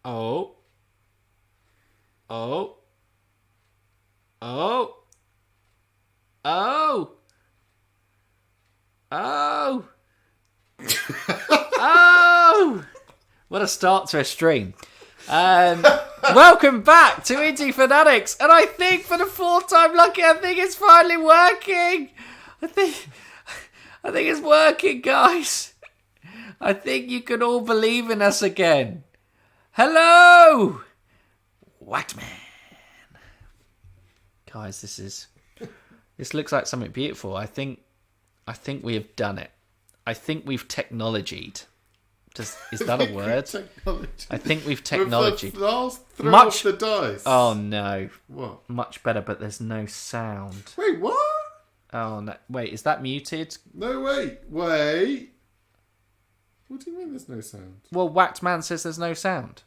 Oh. Oh. Oh. Oh. Oh. Oh. What a start to a stream. Welcome back to Indy Fanatics. And I think for the fourth time lucky, I think it's finally working. I think it's working, guys. I think you can all believe in us again. Hello, White Man. Guys, this looks like something beautiful. I think we have done it. I think we've technologied. Is that a word? I think we've technologied. Much the dice. Oh no. What? Much better, but there's no sound. Wait, what? Oh no. Wait, is that muted? No, wait. What do you mean there's no sound? Well, Whacked Man says there's no sound.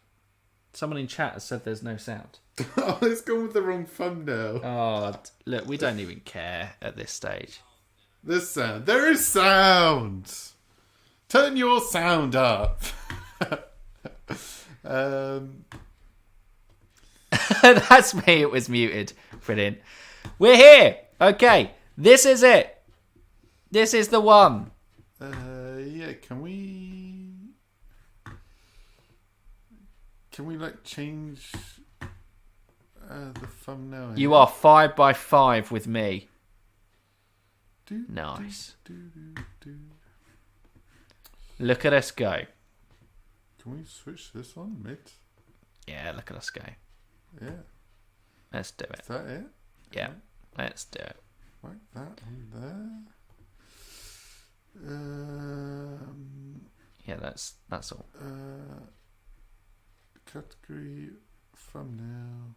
Someone in chat has said there's no sound. Oh, it's gone with the wrong thumbnail. Oh, look, we don't even care at this stage. There's sound. There is sound. Turn your sound up. That's me. It was muted. Brilliant. We're here. Okay. This is it. This is the one. Yeah, can we like change the thumbnail? You are 5 by 5 with me. Nice. Look at us go. Can we switch this on mid? Yeah, look at us go. Yeah. Let's do it. Is that it? Yeah, let's do it. Like that on there. Yeah, that's all. Category thumbnail.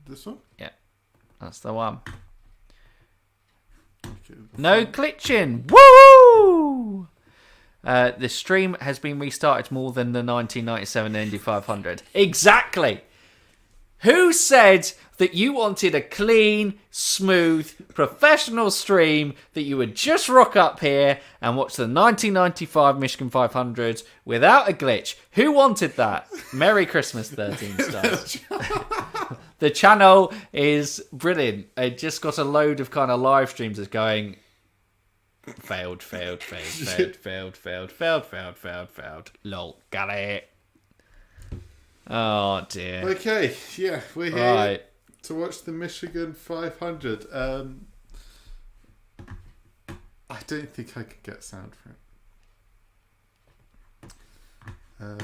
This one? Yeah, that's the one. Okay, No glitching. Woo! The stream has been restarted more than the 1997 Indy 500. Exactly. Who said that you wanted a clean, smooth, professional stream that you would just rock up here and watch the 1995 Michigan 500 without a glitch? Who wanted that? Merry Christmas, 13 stars. The channel is brilliant. It just got a load of kind of live streams that's going failed. Lol, got it. Oh dear. Okay, yeah, we're here to watch the Michigan 500. I don't think I could get sound for it.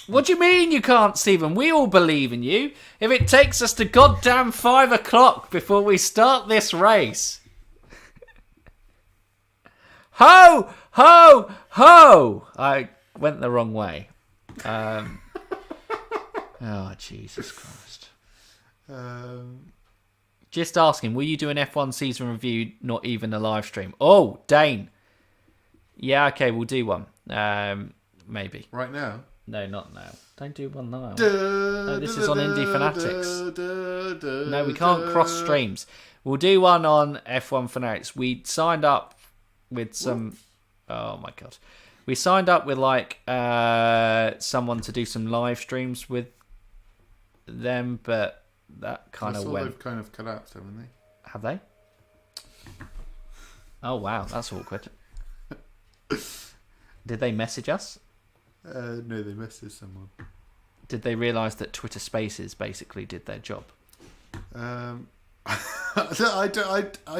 What do you mean you can't, Stephen? We all believe in you. If it takes us to goddamn 5 o'clock before we start this race. Ho! Ho! Ho! I went the wrong way. Oh, Jesus Christ. Just asking, will you do an F1 season review, not even a live stream? Oh, Dane. Yeah, okay, we'll do one. Maybe. Right now? No, not now. Don't do one now. No, this is on Indy Fanatics. No, we can't cross streams. We'll do one on F1 Fanatics. We signed up with some... Oh, my God. We signed up with like someone to do some live streams with them, but that kind of went. They've kind of collapsed, haven't they? Have they? Oh wow, that's awkward. Did they message us? No, they messaged someone. Did they realise that Twitter Spaces basically did their job? I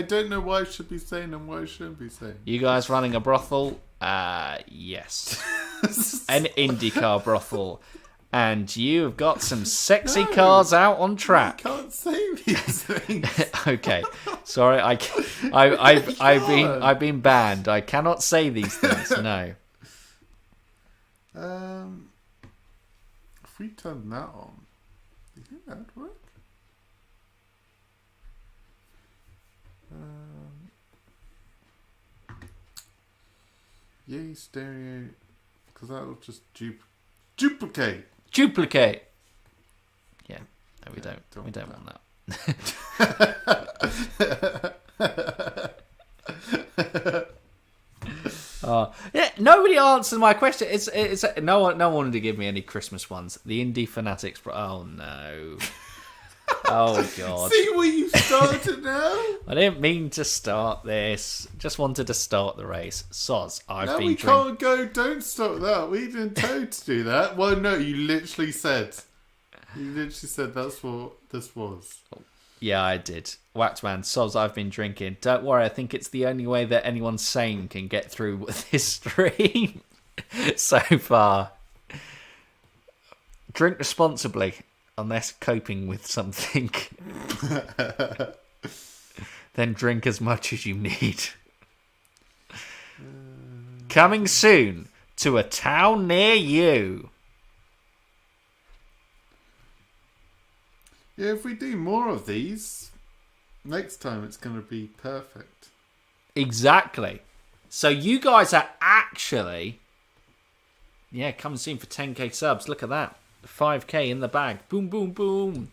don't know why I should be saying and why I shouldn't be saying. You guys running a brothel? Yes. An IndyCar brothel. And you have got some sexy cars out on track. I can't say these things. Okay. Sorry, I've been banned. I cannot say these things, no. If we turn that on, do you think that would work? Yay, stereo, because that'll just duplicate. Duplicate. Yeah, no, we don't want that. Yeah, Nobody answered my question. It's no one wanted to give me any Christmas ones. The Indy Fanatics. Oh no. Oh god. See where you started now? I didn't mean to start this. Just wanted to start the race. Soz, No, we can't go. Don't stop that. We didn't tell you to do that. Well, no, you literally said. That's what this was. Yeah, I did. Waxman, Soz, I've been drinking. Don't worry, I think it's the only way that anyone sane can get through with this stream so far. Drink responsibly, unless coping with something. Then drink as much as you need. Coming soon to a town near you. Yeah, if we do more of these, next time it's going to be perfect. Exactly. So you guys are actually... Yeah, coming soon for 10k subs. Look at that. 5k in the bag. Boom, boom, boom.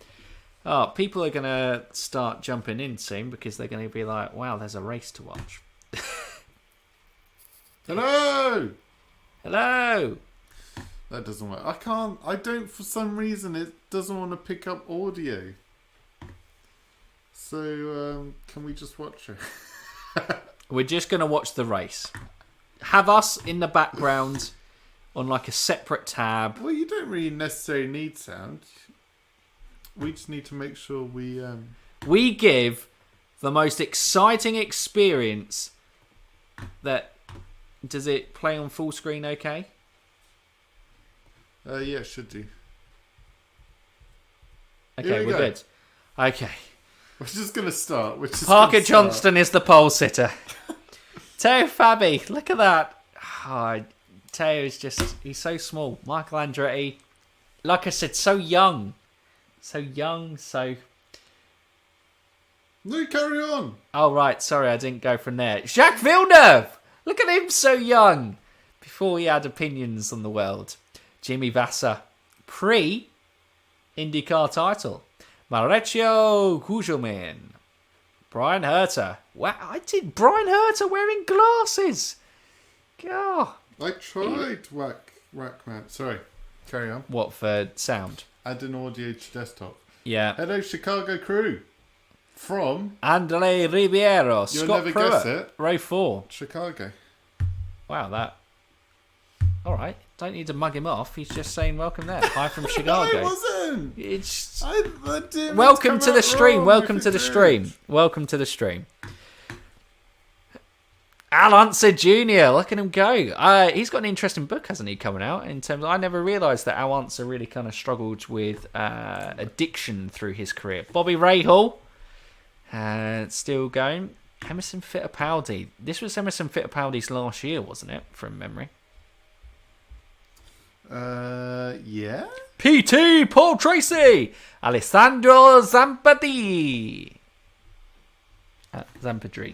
Oh, people are going to start jumping in soon because they're going to be like, wow, there's a race to watch. Hello! Hello! That doesn't work. I don't, for some reason, it doesn't want to pick up audio. So, can we just watch it? We're just going to watch the race. Have us in the background on like a separate tab. Well, you don't really necessarily need sound. We just need to make sure we... We give the most exciting experience that... Does it play on full screen okay? Yeah, it should do. Okay, we're good. Okay. We're just going to start. Parker Johnston is the pole sitter. Teo Fabi, look at that. Oh, Teo is just, he's so small. Michael Andretti, like I said, so young. So young, so... No, carry on. Oh, right, sorry, I didn't go from there. Jacques Villeneuve! Look at him, so young. Before he had opinions on the world. Jimmy Vasser, pre-IndyCar title. Maurizio Gugelmin. Brian Herter. Wow, I did Brian Herter wearing glasses. God. I tried Rackman. Sorry, carry on. What, for sound? Add an audio to desktop. Yeah. Hello, Chicago crew. From... Andre Ribeiro. You'll Scott never Pruitt, guess it. row 4. Chicago. Wow, that... Alright, don't need to mug him off. He's just saying welcome there. Hi from Chicago. No, I wasn't. It's... That didn't Welcome to the stream. wrong Welcome if to it the did. stream. Welcome to the stream. Al Unser Jr. Look at him go. He's got an interesting book, hasn't he, coming out? In terms, I never realised that Al Unser really kind of struggled with addiction through his career. Bobby Rahal, still going. Emerson Fittipaldi. This was Emerson Fittipaldi's last year, wasn't it? From memory. Yeah. PT Paul Tracy. Alessandro Zampedri. Zampedri.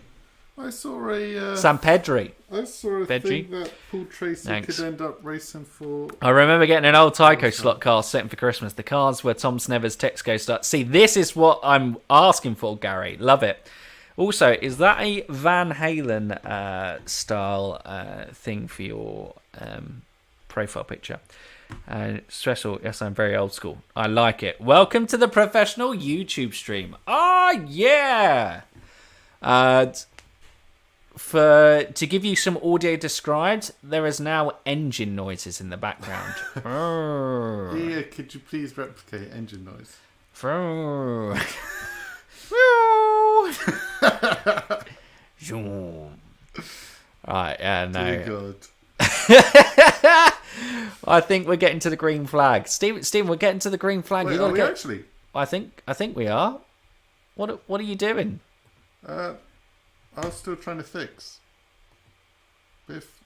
I saw a... Zampedri. I saw a Veggie. thing that Paul Tracy Thanks. could end up racing for... I remember getting an old Tyco slot car sent for Christmas. The cars were Tom Snever's Texaco start. See, this is what I'm asking for, Gary. Love it. Also, is that a Van Halen style thing for your profile picture? Stressful. Yes, I'm very old school. I like it. Welcome to the professional YouTube stream. Yeah. To give you some audio described, there is now engine noises in the background. Yeah, could you please replicate engine noise? Right, yeah, no. Dear God. I think we're getting to the green flag. Steve, we're getting to the green flag. Wait, are we actually? I think we are. What are you doing? I was still trying to fix. If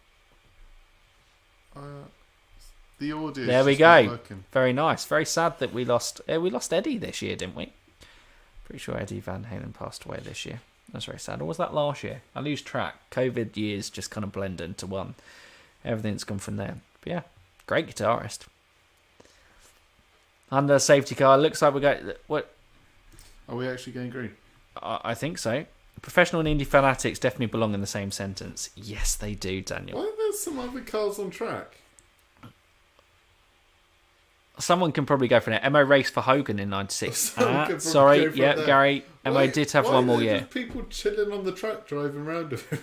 the audio. There we go. Very nice. Very sad that we lost Eddie this year, didn't we? Pretty sure Eddie Van Halen passed away this year. That's very sad. Or was that last year? I lose track. COVID years just kind of blend into one. Everything's gone from there. But yeah, great guitarist. Under safety car. Looks like we got... What? Are we actually going green? I think so. Professional and Indy Fanatics definitely belong in the same sentence. Yes, they do, Daniel. Why are there some other cars on track? Someone can probably go for it. MO raced for Hogan in 96. Someone could probably Sorry, go for yeah, it there. Gary. MO did have one more Why are year. there just people chilling on the track driving around with him?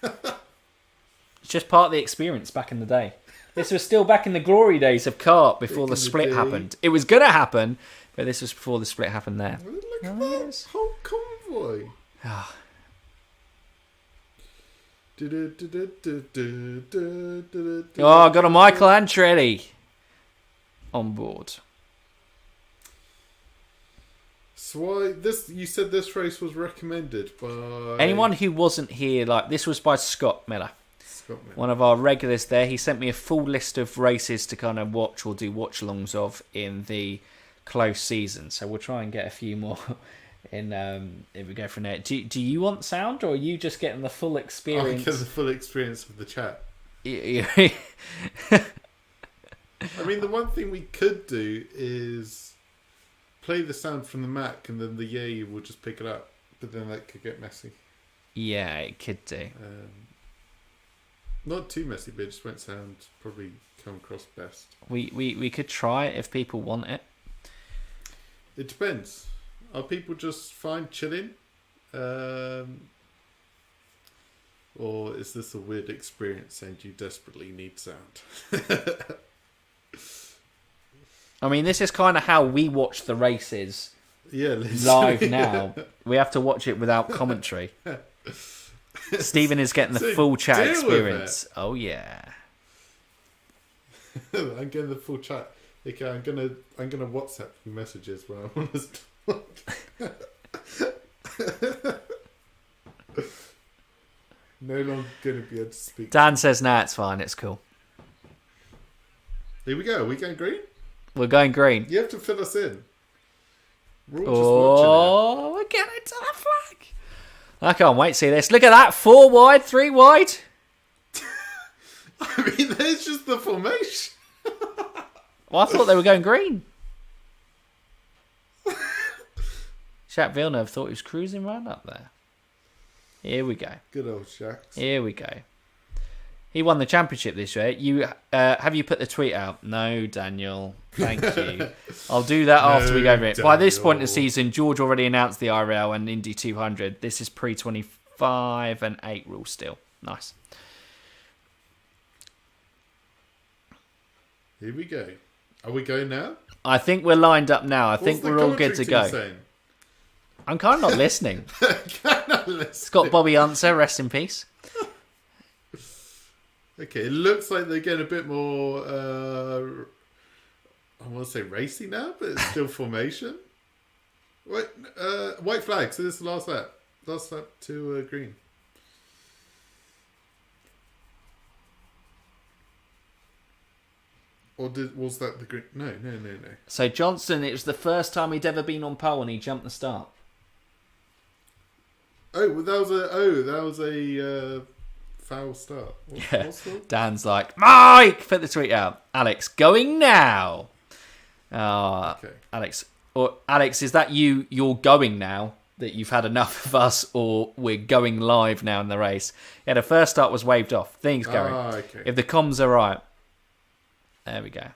It's just part of the experience back in the day. This was still back in the glory days of kart before the split happened. It was going to happen, but this was before the split happened there. Look at that whole convoy. Oh, got a Michael Andretti on board. So why this? You said this race was recommended by Anyone who wasn't here, like this was by Scott Miller, one of our regulars there. He sent me a full list of races to kind of watch or do watch-alongs of in the close season. So we'll try and get a few more in if we go from there. Do you want sound, or are you just getting the full experience? I get the full experience of the chat. I mean, the one thing we could do is play the sound from the Mac, and then the Yay will just pick it up. But then that could get messy. Yeah, it could do. Not too messy, but it just won't sound probably come across best. We could try it if people want it. It depends. Are people just fine chilling? Or is this a weird experience and you desperately need sound? I mean, this is kind of how we watch the races live now. We have to watch it without commentary. Stephen is getting the full chat experience. Oh yeah. I'm getting the full chat. Okay, I'm gonna WhatsApp you messages when I want to talk. No longer gonna be able to speak. Dan says, "Nah, it's fine. It's cool." Here we go. Are we going green? We're going green. You have to fill us in. We're all we're getting to the flag. I can't wait to see this. Look at that. 4 wide, 3 wide. I mean, there's just the formation. Well, I thought they were going green. Jacques Villeneuve thought he was cruising right up there. Here we go. Good old Jacques. Here we go. He won the championship this year. You have you put the tweet out? No, Daniel. Thank you. I'll do that after we go over it. By this point in the season, George already announced the IRL and Indy 200. This is pre-25 and 8 rules still. Nice. Here we go. Are we going now? I think we're lined up now. I think we're all good to go. Saying? I'm kind of not listening. Scott Bobby Unser, rest in peace. Okay, it looks like they're getting a bit more, I want to say racy now, but it's still formation. Wait, white flag, so this is the last lap. Last lap to green. Or was that the green? No. So Johnson, it was the first time he'd ever been on pole and he jumped the start. Oh, well, that was a foul start. What's Dan's like, Mike, put the tweet out. Alex, going now. Okay. Alex, is that you? You're going now. That you've had enough of us, or we're going live now in the race. Yeah, the first start was waved off. Things going. Okay. If the comms are right. There we go.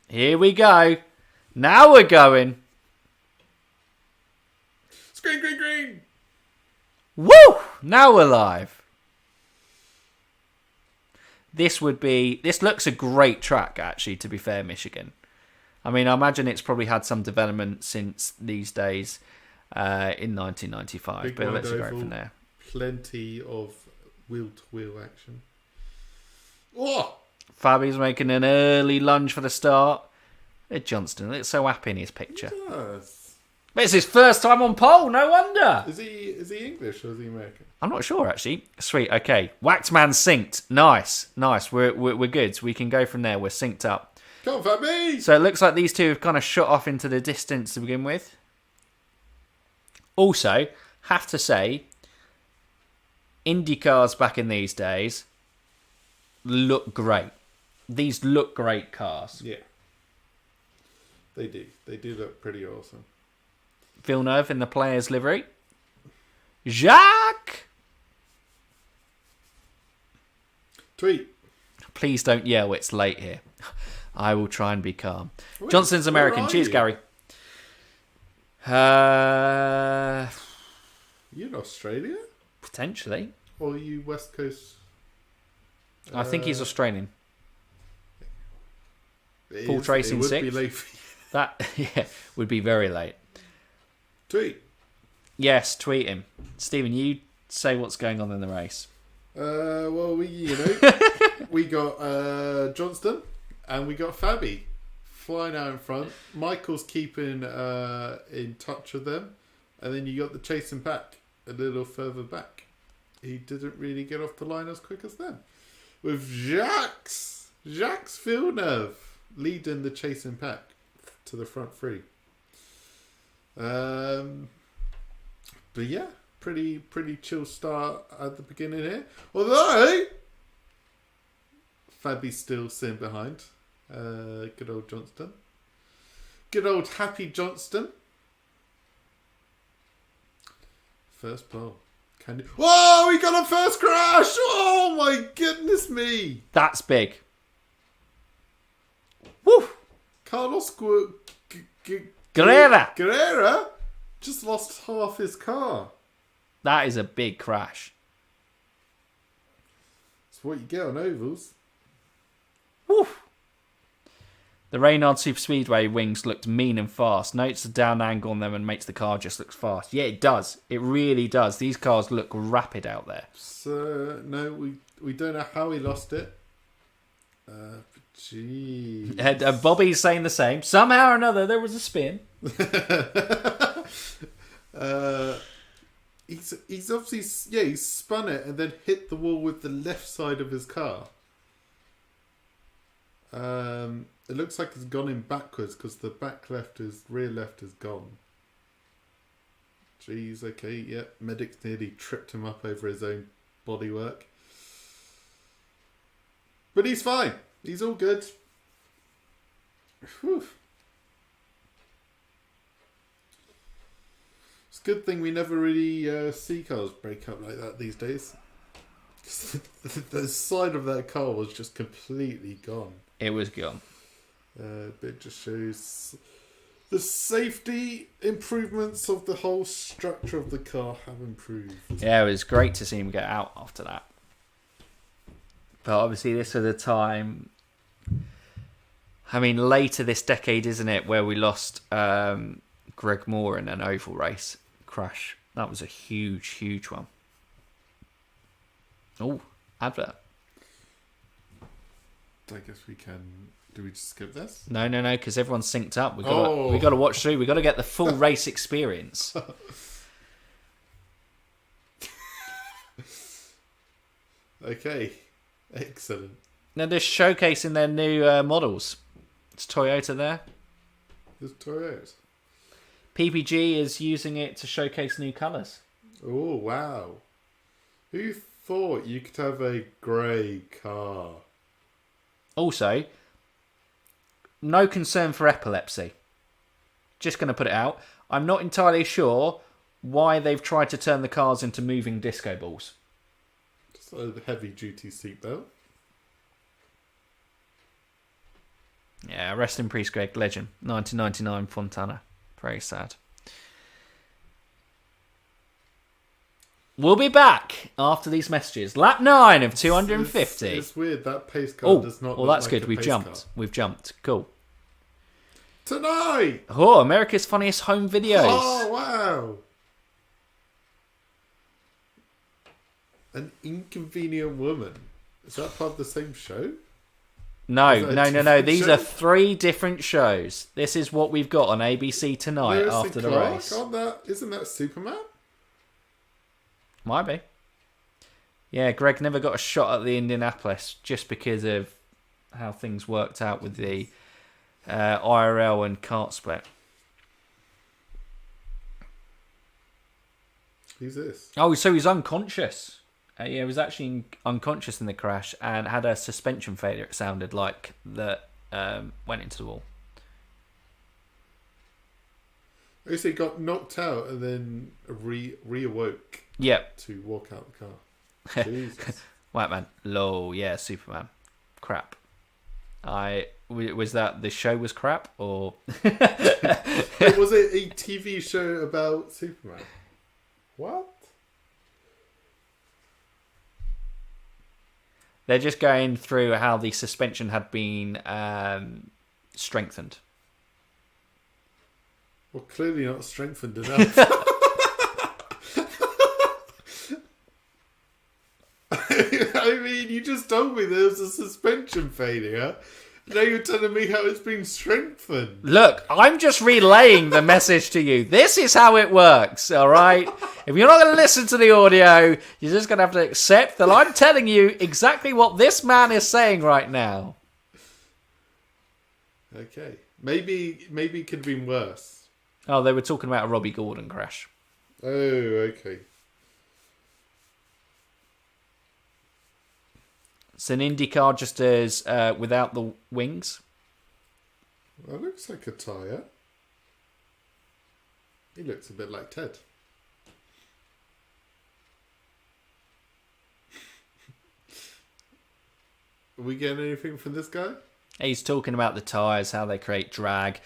Here we go. Now we're going. Green. Woo! Now we're live. This looks a great track, actually, to be fair, Michigan. I mean, I imagine it's probably had some development since these days in 1995. Big but let's go oval, from there. Plenty of wheel-to-wheel action. Oh! Fabi's making an early lunge for the start. Johnston looks so happy in his picture. Yes. But it's his first time on pole, no wonder. Is he English or is he American? I'm not sure, actually. Sweet, okay. Waxman synced. Nice. We're good. We can go from there. We're synced up. Come on, Fabi! So it looks like these two have kind of shot off into the distance to begin with. Also, have to say, Indy cars back in these days look great. These look great cars. Yeah. They do. They do look pretty awesome. Villeneuve in the player's livery. Jacques! Tweet. Please don't yell, it's late here. I will try and be calm. Wait, Johnson's American. where are Cheers, you? Gary. You in Australia? Potentially. Or are you West Coast? I think he's Australian. Paul It Tracy in would sixth. be late for you. That would be very late. Tweet. Yes, tweet him. Stephen, you say what's going on in the race. Well, we got Johnston and we got Fabi flying out in front. Michael's keeping in touch with them, and then you got the chasing pack a little further back. He didn't really get off the line as quick as them. With Jacques Villeneuve leading the chasing pack to the front three. But yeah, pretty chill start at the beginning here. Although Fabi's still sitting behind. Good old Johnston. Good old Happy Johnston. First pole. Whoa, we got a first crash! Oh my goodness me! That's big. Woo! Carlos Guerrera just lost half his car. That is a big crash. That's what you get on ovals. Woo! The Reynard Super Speedway wings looked mean and fast. Notes the down angle on them and makes the car just look fast. Yeah, it does. It really does. These cars look rapid out there. So, no, we don't know how he lost it. Jeez. Bobby's saying the same. Somehow or another, there was a spin. He's obviously, he spun it and then hit the wall with the left side of his car. It looks like it's gone in backwards because the rear left is gone. Jeez, okay, yep. Medics nearly tripped him up over his own bodywork. But he's fine. He's all good. Whew. It's a good thing we never really see cars break up like that these days. The side of that car was just completely gone. It was gone. But it just shows the safety improvements of the whole structure of the car have improved. Yeah, it was great to see him get out after that. But obviously this was a time, I mean, later this decade, isn't it, where we lost Greg Moore in an oval race crash. That was a huge, huge one. Oh, advert. I guess we can... Do we just skip this? No, because everyone's synced up. We got to watch through. We got to get the full race experience. Okay, excellent. Now they're showcasing their new models. It's Toyota there. There's Toyotas. PPG is using it to showcase new colours. Oh, wow. Who thought you could have a grey car? Also, no concern for epilepsy. Just going to put it out. I'm not entirely sure why they've tried to turn the cars into moving disco balls. Just a heavy-duty seatbelt. Yeah, rest in peace, Greg. Legend. 1999 Fontana. Very sad. We'll be back after these messages. Lap 9 of 250. It's weird. That pace car does not well, look that's like good. a We've pace jumped. car. We've jumped. Cool. Tonight! Oh, America's Funniest Home Videos. Oh, wow. An Inconvenient Woman. Is that part of the same show? No. different These show? are 3 different shows. This is what we've got on ABC tonight Lewis after and the Clark, race. Isn't that Superman? Might be. Yeah, Greg never got a shot at the Indianapolis just because of how things worked out with the IRL and kart split. Who's this? Oh, so he's unconscious. Yeah, he was actually unconscious in the crash and had a suspension failure, it sounded like, that went into the wall. I guess he got knocked out and then reawoke Yep. to walk out the car. Jesus. White man. Low. Yeah, Superman. Crap. Was that the show was crap or? Wait, was it a TV show about Superman? What? They're just going through how the suspension had been strengthened. Well, clearly not strengthened enough. I mean, you just told me there was a suspension failure. Now you're telling me how it's been strengthened. Look, I'm just relaying the message to you. This is how it works, all right? If you're not going to listen to the audio, you're just going to have to accept that I'm telling you exactly what this man is saying right now. Okay. Maybe it could have been worse. Oh, they were talking about a Robbie Gordon crash. Oh, okay. It's an IndyCar just as without the wings. That looks like a tyre. He looks a bit like Ted. Are we getting anything from this guy? He's talking about the tyres, how they create drag,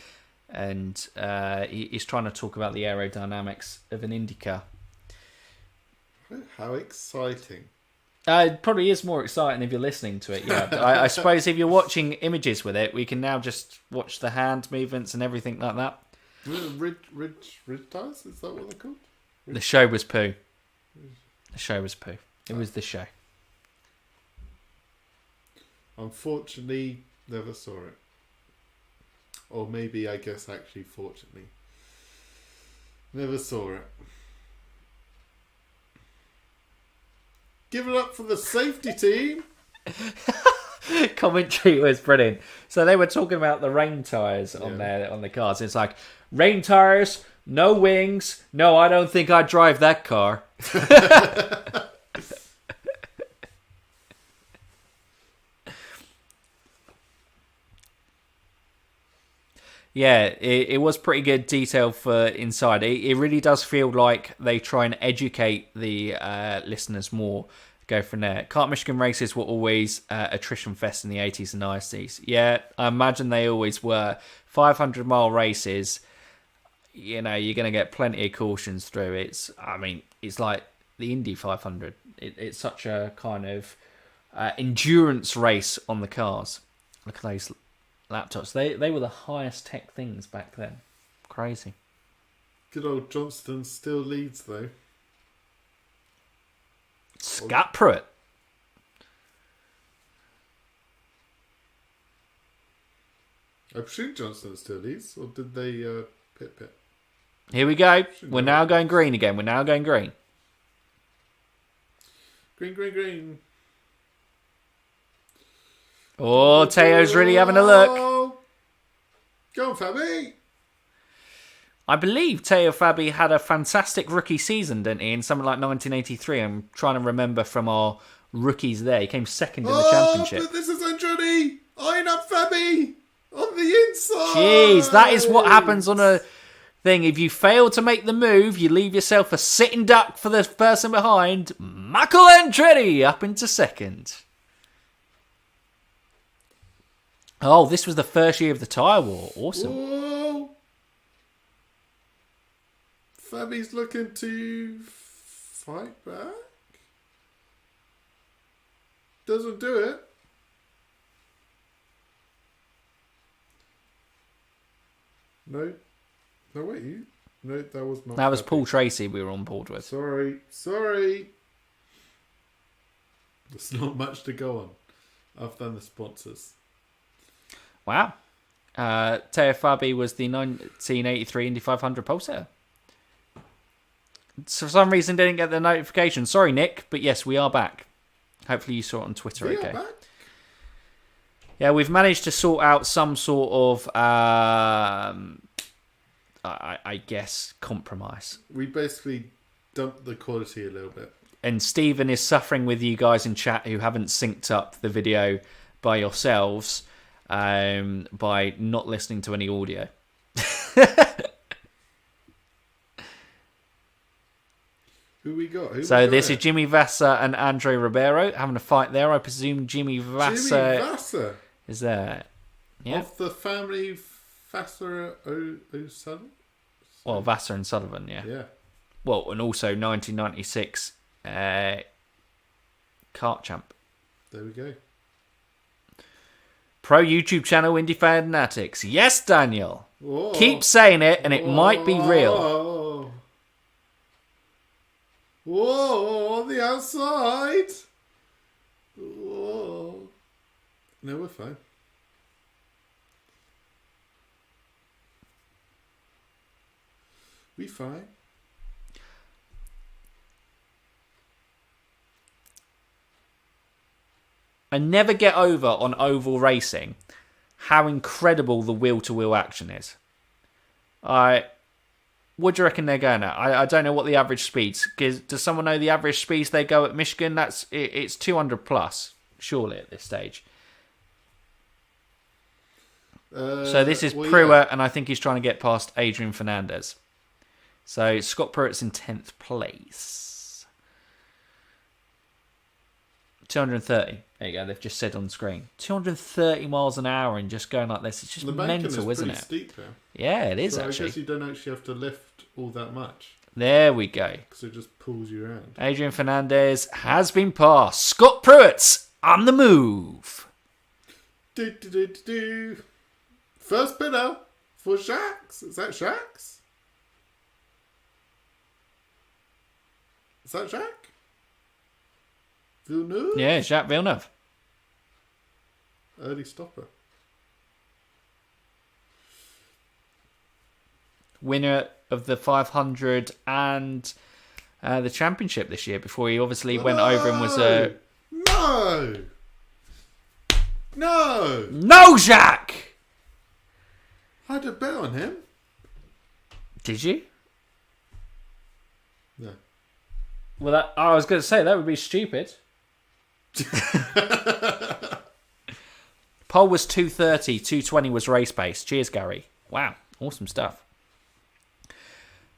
and he's trying to talk about the aerodynamics of an IndyCar. How exciting. It probably is more exciting if you're listening to it, yeah. I suppose if you're watching images with it, we can now just watch the hand movements and everything like that. Ridge tyres? Is that what they're called? The show was poo. The show was poo. It was the show. Unfortunately, never saw it. Or maybe, I guess, actually, fortunately. Never saw it. Give it up for the safety team. Commentary was brilliant. So they were talking about the rain tyres on the cars. It's like, rain tyres, no wings. No, I don't think I'd drive that car. Yeah, it was pretty good detail for inside. It really does feel like they try and educate the listeners more. Go from there. Kart Michigan races were always attrition fest in the 80s and 90s. Yeah, I imagine they always were. 500-mile races, you know, you're going to get plenty of cautions through. It's like the Indy 500. It's such a kind of endurance race on the cars. Look at those laptops. They were the highest tech things back then. Crazy. Good old Johnston still leads though. Scott Pruitt. I presume Johnston still leads, or did they pit? Here we go. We're now going green again. We're now going green. Green. Oh, Teo's really having a look. Go on, Fabi. I believe Teo Fabi had a fantastic rookie season, didn't he? In something like 1983. I'm trying to remember from our rookies there. He came second in the championship. But this is Andretti. Iron up Fabi on the inside. Jeez, that is what happens on a thing. If you fail to make the move, you leave yourself a sitting duck for the person behind. Michael Andretti up into second. Oh, this was the first year of the tyre war. Awesome. Whoa. Fabi's looking to fight back. Doesn't do it. No. No, wait. No, that was not. That was Fabi. Paul Tracy we were on board with. Sorry. There's not much to go on. I've done the sponsors. Wow. Teo Fabi was the 1983 Indy 500 pole sitter. For some reason, didn't get the notification. Sorry, Nick, but yes, we are back. Hopefully you saw it on Twitter, We okay? are back. Yeah, we've managed to sort out some sort of, I guess, compromise. We basically dumped the quality a little bit. And Stephen is suffering with you guys in chat who haven't synced up the video by yourselves by not listening to any audio. we got? Who So we this got is Jimmy Vasser and Andre Ribeiro having a fight there. I presume Jimmy Vasser is there. Yeah. Of the family Vasser O'Sullivan? Well, Vasser and Sullivan, yeah. Yeah. Well, and also 1996 kart champ. There we go. Pro YouTube channel Indy Fanatics. Yes, Daniel. Whoa. Keep saying it and it might be real. Whoa, on the outside. Whoa. No, we're fine. We fine. I never get over on oval racing how incredible the wheel-to-wheel action is. What do you reckon they're going at? I don't know what the average speeds. Does someone know the average speeds they go at Michigan? It's 200 plus, surely at this stage. So this is Pruitt, and I think he's trying to get past Adrian Fernandez. So Scott Pruitt's in 10th place. 230. There you go. They've just said on the screen. 230 miles an hour and just going like this. It's just mental, isn't it? Steep now. Yeah, it is so actually. I guess you don't actually have to lift all that much. There we go. Because it just pulls you around. Adrian Fernandez has been passed. Scott Pruitt's on the move. First pinner for Shax. Is that Shax? Is that Jacques? Villeneuve? Yeah, Jacques Villeneuve. Early stopper. Winner of the 500 and the championship this year before he obviously went over and was a... No, Jacques! I had a bet on him. Did you? No. Well, I was going to say, that would be stupid. Pole was 230, 220 was race pace. Cheers, Gary. Wow, awesome stuff.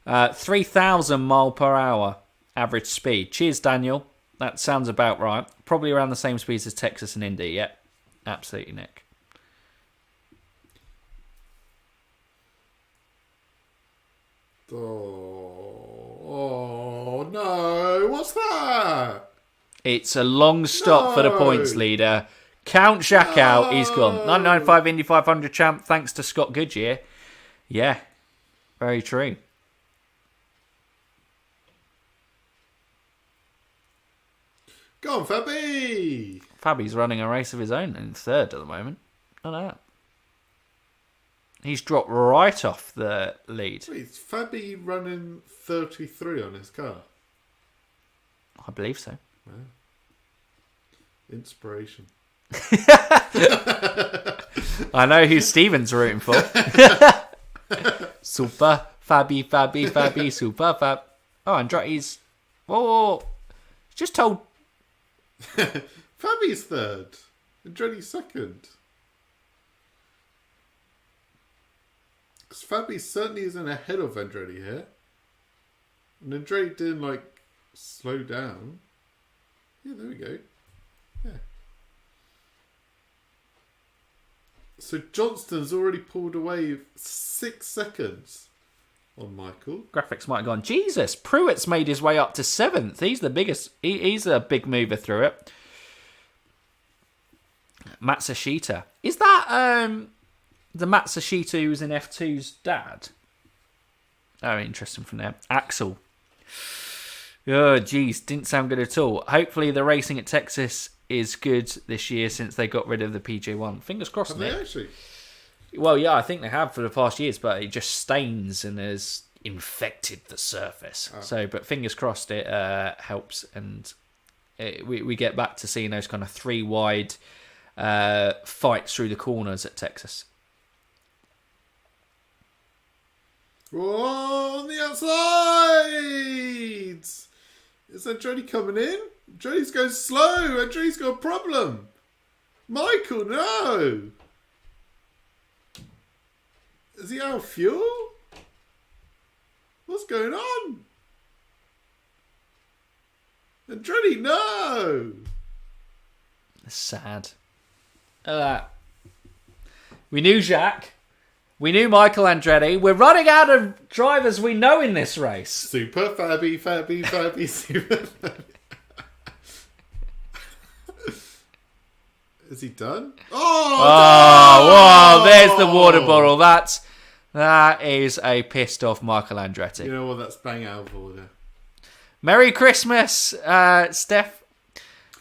3,000 mile per hour average speed. Cheers, Daniel. That sounds about right. Probably around the same speeds as Texas and Indy. Yep, absolutely, Nick. Oh no, what's that? It's a long stop for the points leader. Count Jack out, he's gone. 995 Indy 500 champ, thanks to Scott Goodyear. Yeah, very true. Go on, Fabi! Fabi's running a race of his own in third at the moment. I know that. He's dropped right off the lead. Wait, is Fabi running 33 on his car? I believe so. Wow. Inspiration. I know who Steven's rooting for. Super Fabi, super Fab. Oh, Andretti's... Oh, just told... Fabi's third. Andretti's second. Because Fabi certainly isn't ahead of Andretti here. And Andretti didn't, slow down. Yeah, there we go. Yeah. So Johnston's already pulled away 6 seconds on Michael. Graphics might have gone, Jesus, Pruitt's made his way up to 7th. He's the biggest. He's a big mover through it. Matsushita. Is that the Matsushita who was in F2's dad? Oh, interesting from there. Axel. Oh, geez, didn't sound good at all. Hopefully the racing at Texas is good this year since they got rid of the PJ1. Fingers crossed. Have they actually? Well, yeah, I think they have for the past years, but it just stains and has infected the surface. Oh. So, but fingers crossed it helps, and we get back to seeing those kind of 3 wide fights through the corners at Texas. Oh, on the outside! Is Andretti coming in? Andretti's going slow. Andretti's got a problem. Michael, no! Is he out of fuel? What's going on? Andretti, no! Sad. We knew Jacques. We knew Michael Andretti. We're running out of drivers we know in this race. Super Fabby, Super Fabby. Is he done? Oh, whoa, there's the water bottle. That is a pissed off Michael Andretti. You know what? That's bang out of order. Merry Christmas, Steph.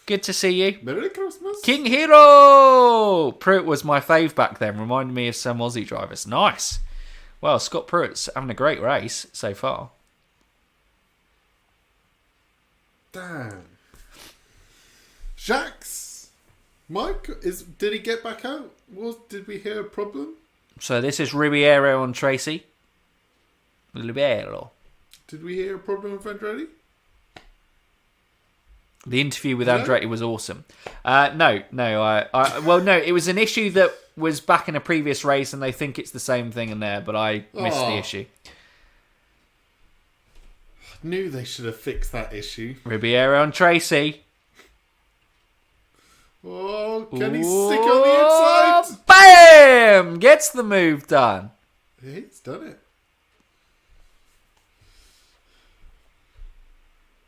Good to see you. Merry Christmas. King Hero! Pruitt was my fave back then. Reminded me of some Aussie drivers. Nice. Well, Scott Pruitt's having a great race so far. Damn. Jacques. Mike, did he get back out? Did we hear a problem? So this is Ribeiro and Tracy. Ribeiro. Did we hear a problem with Andretti? The interview with Andretti was awesome. No. It was an issue that was back in a previous race, and they think it's the same thing in there, but I missed the issue. I knew they should have fixed that issue. Ribeiro and Tracy. Oh, can he stick on the inside? Bam! Gets the move done. Yeah, he's done it.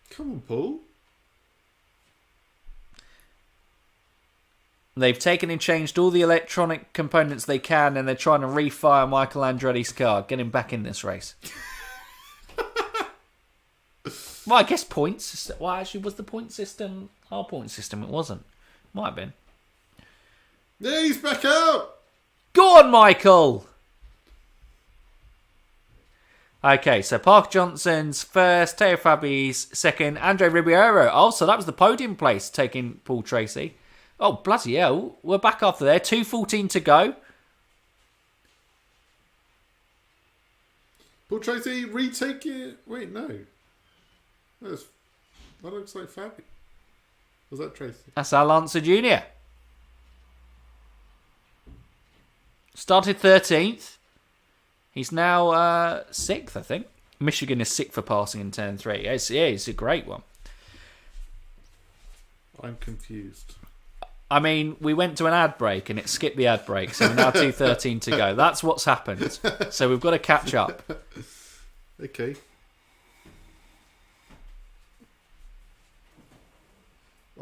Come on, Paul. They've taken and changed all the electronic components they can, and they're trying to refire Michael Andretti's car, get him back in this race. Well, I guess points. Well, actually, was the point system our point system? It wasn't. Might have been. Yeah, he's back out. Go on, Michael. Okay, so Park Johnson's first, Teo Fabi's second, Andre Ribeiro. Oh, so that was the podium place, taking Paul Tracy. Oh, bloody hell. We're back after there. 2:14 to go. Paul Tracy retaking. Wait, no. That looks like Fabi. Was that Tracy? That's Al Lancer Jr. Started 13th. He's now 6th, I think. Michigan is 6th for passing in turn 3. It's a great one. I'm confused. I mean, we went to an ad break and it skipped the ad break, so we're now 2:13 to go. That's what's happened. So we've got to catch up. Okay.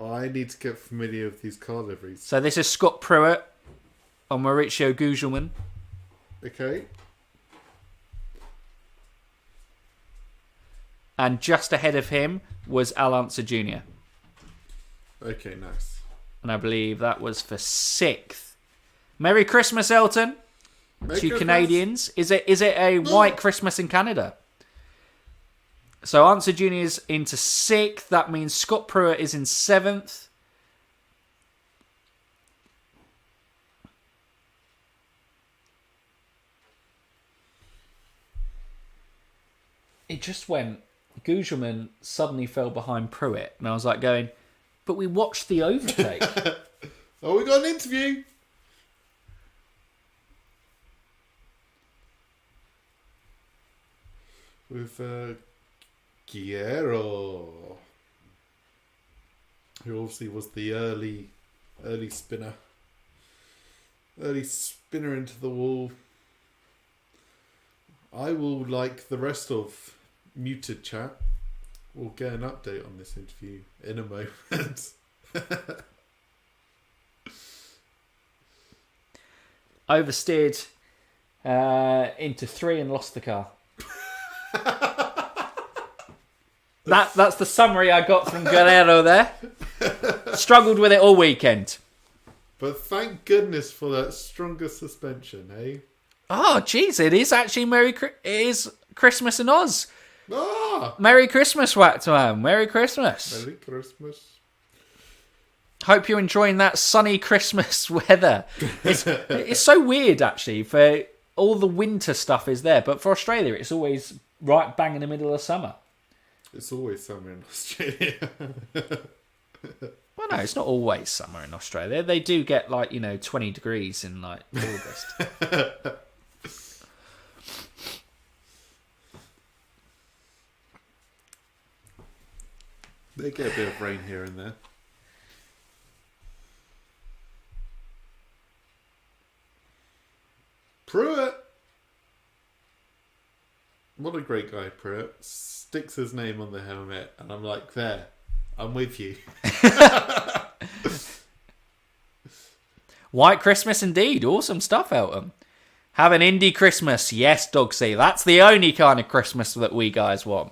I need to get familiar with these car liveries. So this is Scott Pruitt on Maurizio Gugelmin. Okay. And just ahead of him was Al Lancer Jr. Okay, nice. And I believe that was for 6th. Merry Christmas, Elton. Merry to Christmas. Canadians. Is it a white Christmas in Canada? So Answer Jr. is into 6th. That means Scott Pruitt is in 7th. It just went. Gugelmin suddenly fell behind Pruitt. And I was like going, but we watched the overtake. Oh, we got an interview. With Guerrero, who obviously was the early spinner. Early spinner into the wall. I will, like the rest of Muted Chat, we'll get an update on this interview in a moment. Oversteered into 3 and lost the car. That's the summary I got from Guerrero there. Struggled with it all weekend. But thank goodness for that stronger suspension, eh? Oh, jeez, it is actually it is Christmas in Oz. Ah! Merry Christmas, Waxman. Merry Christmas. Merry Christmas. Hope you're enjoying that sunny Christmas weather. It's so weird, actually, for all the winter stuff is there, but for Australia, it's always right bang in the middle of summer. It's always summer in Australia. Well, no, it's not always summer in Australia. They do get 20 degrees in August. They get a bit of rain here and there. Pruitt! What a great guy, Pruitt. Sticks his name on the helmet, and I'm like, there, I'm with you. White Christmas indeed. Awesome stuff, Elton. Have an Indy Christmas. Yes, Dogsy. That's the only kind of Christmas that we guys want.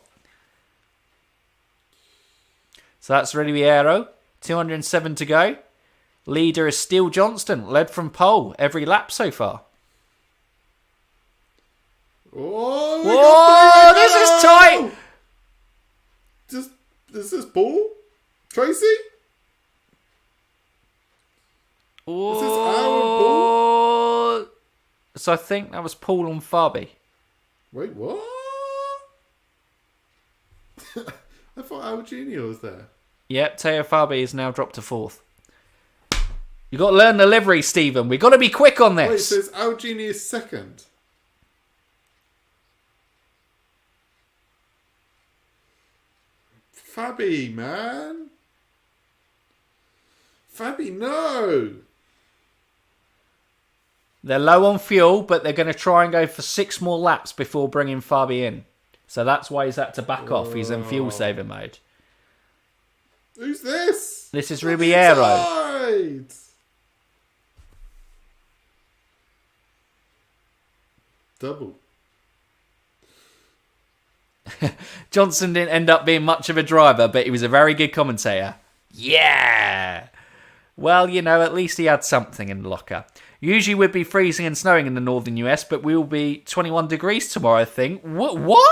So that's Ribeiro. 207 to go. Leader is still Johnston, led from pole every lap so far. Oh, whoa, this is tight. Is this Paul? Tracy? Oh, is this Aaron Paul? So I think that was Paul and Fabi. Wait, what? I thought Al Jr. was there. Yep, Teo Fabi is now dropped to 4th. You got to learn the livery, Stephen. We've got to be quick on this. Wait, so it's Al Jr. second? Fabi, man. Fabi, no. They're low on fuel, but they're going to try and go for 6 more laps before bringing Fabi in. So that's why he's had to back off. He's in fuel saving mode. Who's this? This is Ribeiro. Double. Johnson didn't end up being much of a driver, but he was a very good commentator. Yeah! Well, you know, at least he had something in the locker. Usually we'd be freezing and snowing in the northern US, but we will be 21 degrees tomorrow, I think. What?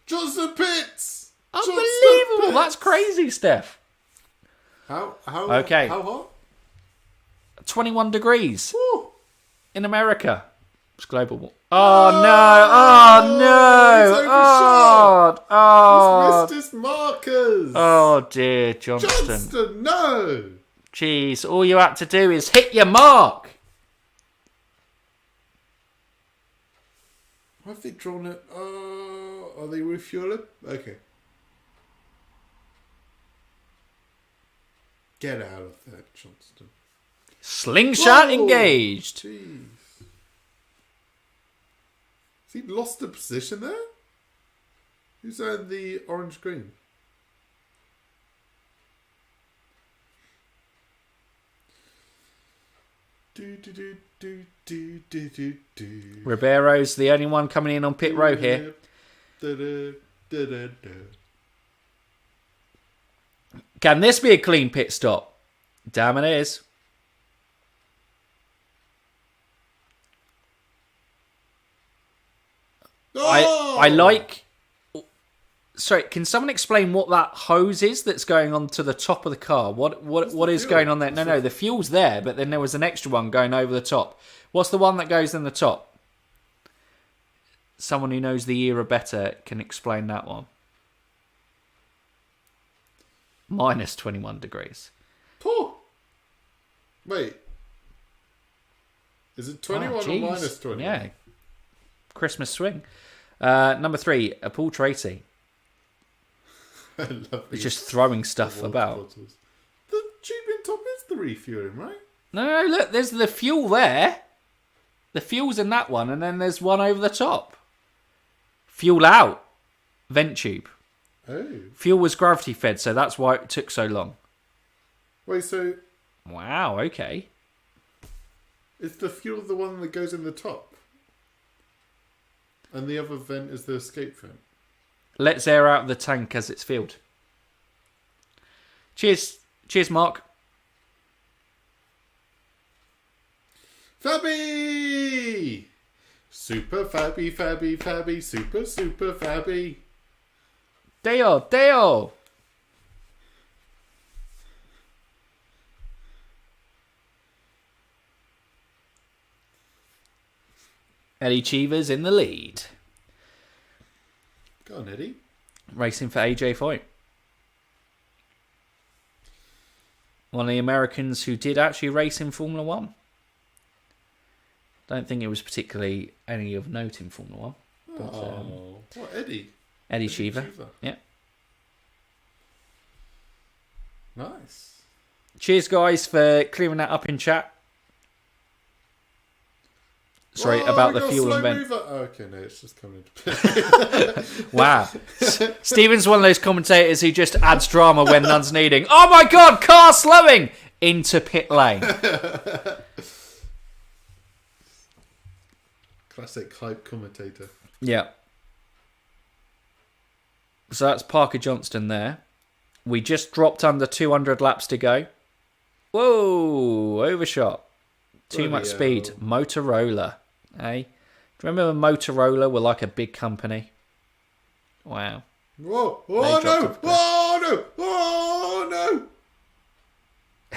Johnson Pitts! Unbelievable! That's crazy, Steph. How okay. How hot? 21 degrees. Woo. In America. It's global. Oh, no! He's missed his markers! Oh, dear, Johnston. Johnston, no! Jeez, all you had to do is hit your mark. Why have they drawn it? Are they refueling? Okay. Get out of there, Johnston. Slingshot engaged. Jeez. Has he lost the position there? Who's on the orange green? Ribeiro's the only one coming in on pit row here. Can this be a clean pit stop? Damn, it is. I like... Sorry, can someone explain what that hose is that's going on to the top of the car? What is going on there? No, the fuel's there, but then there was an extra one going over the top. What's the one that goes in the top? Someone who knows the era better can explain that one. Minus 21 degrees. Oh. Wait. Is it 21 or minus 21? Yeah. Christmas swing. Number 3, Paul Tracy. I love He's just throwing stuff about. Bottles. The tubing top is the refueling, right? No, look, there's the fuel there. The fuel's in that one, and then there's one over the top. Fuel out. Vent tube. Oh. Fuel was gravity fed, so that's why it took so long. Wait, so... Wow, okay. Is the fuel the one that goes in the top? And the other vent is the escape vent? Let's air out the tank as it's filled. Cheers. Cheers, Mark. Fabi! Super Fabi, Fabi, Fabi, super, super Fabi. Deo. Eddie Cheever's in the lead. Go on, Eddie. Racing for AJ Foyt. One of the Americans who did actually race in Formula 1. Don't think it was particularly any of note in Formula 1. But, What, Eddie? Eddie Cheever. Yeah. Nice. Cheers, guys, for clearing that up in chat. Sorry, about the fuel and vent. Oh, okay, no, it's just coming into play. Wow. Stephen's one of those commentators who just adds drama when none's needing. Oh my God, car slowing into pit lane. Classic hype commentator. Yeah. So that's Parker Johnston there. We just dropped under 200 laps to go. Whoa, overshot. Too much speed. Motorola. Eh? Do you remember when Motorola were like a big company? Wow. Whoa! Oh no! Oh no! Oh no!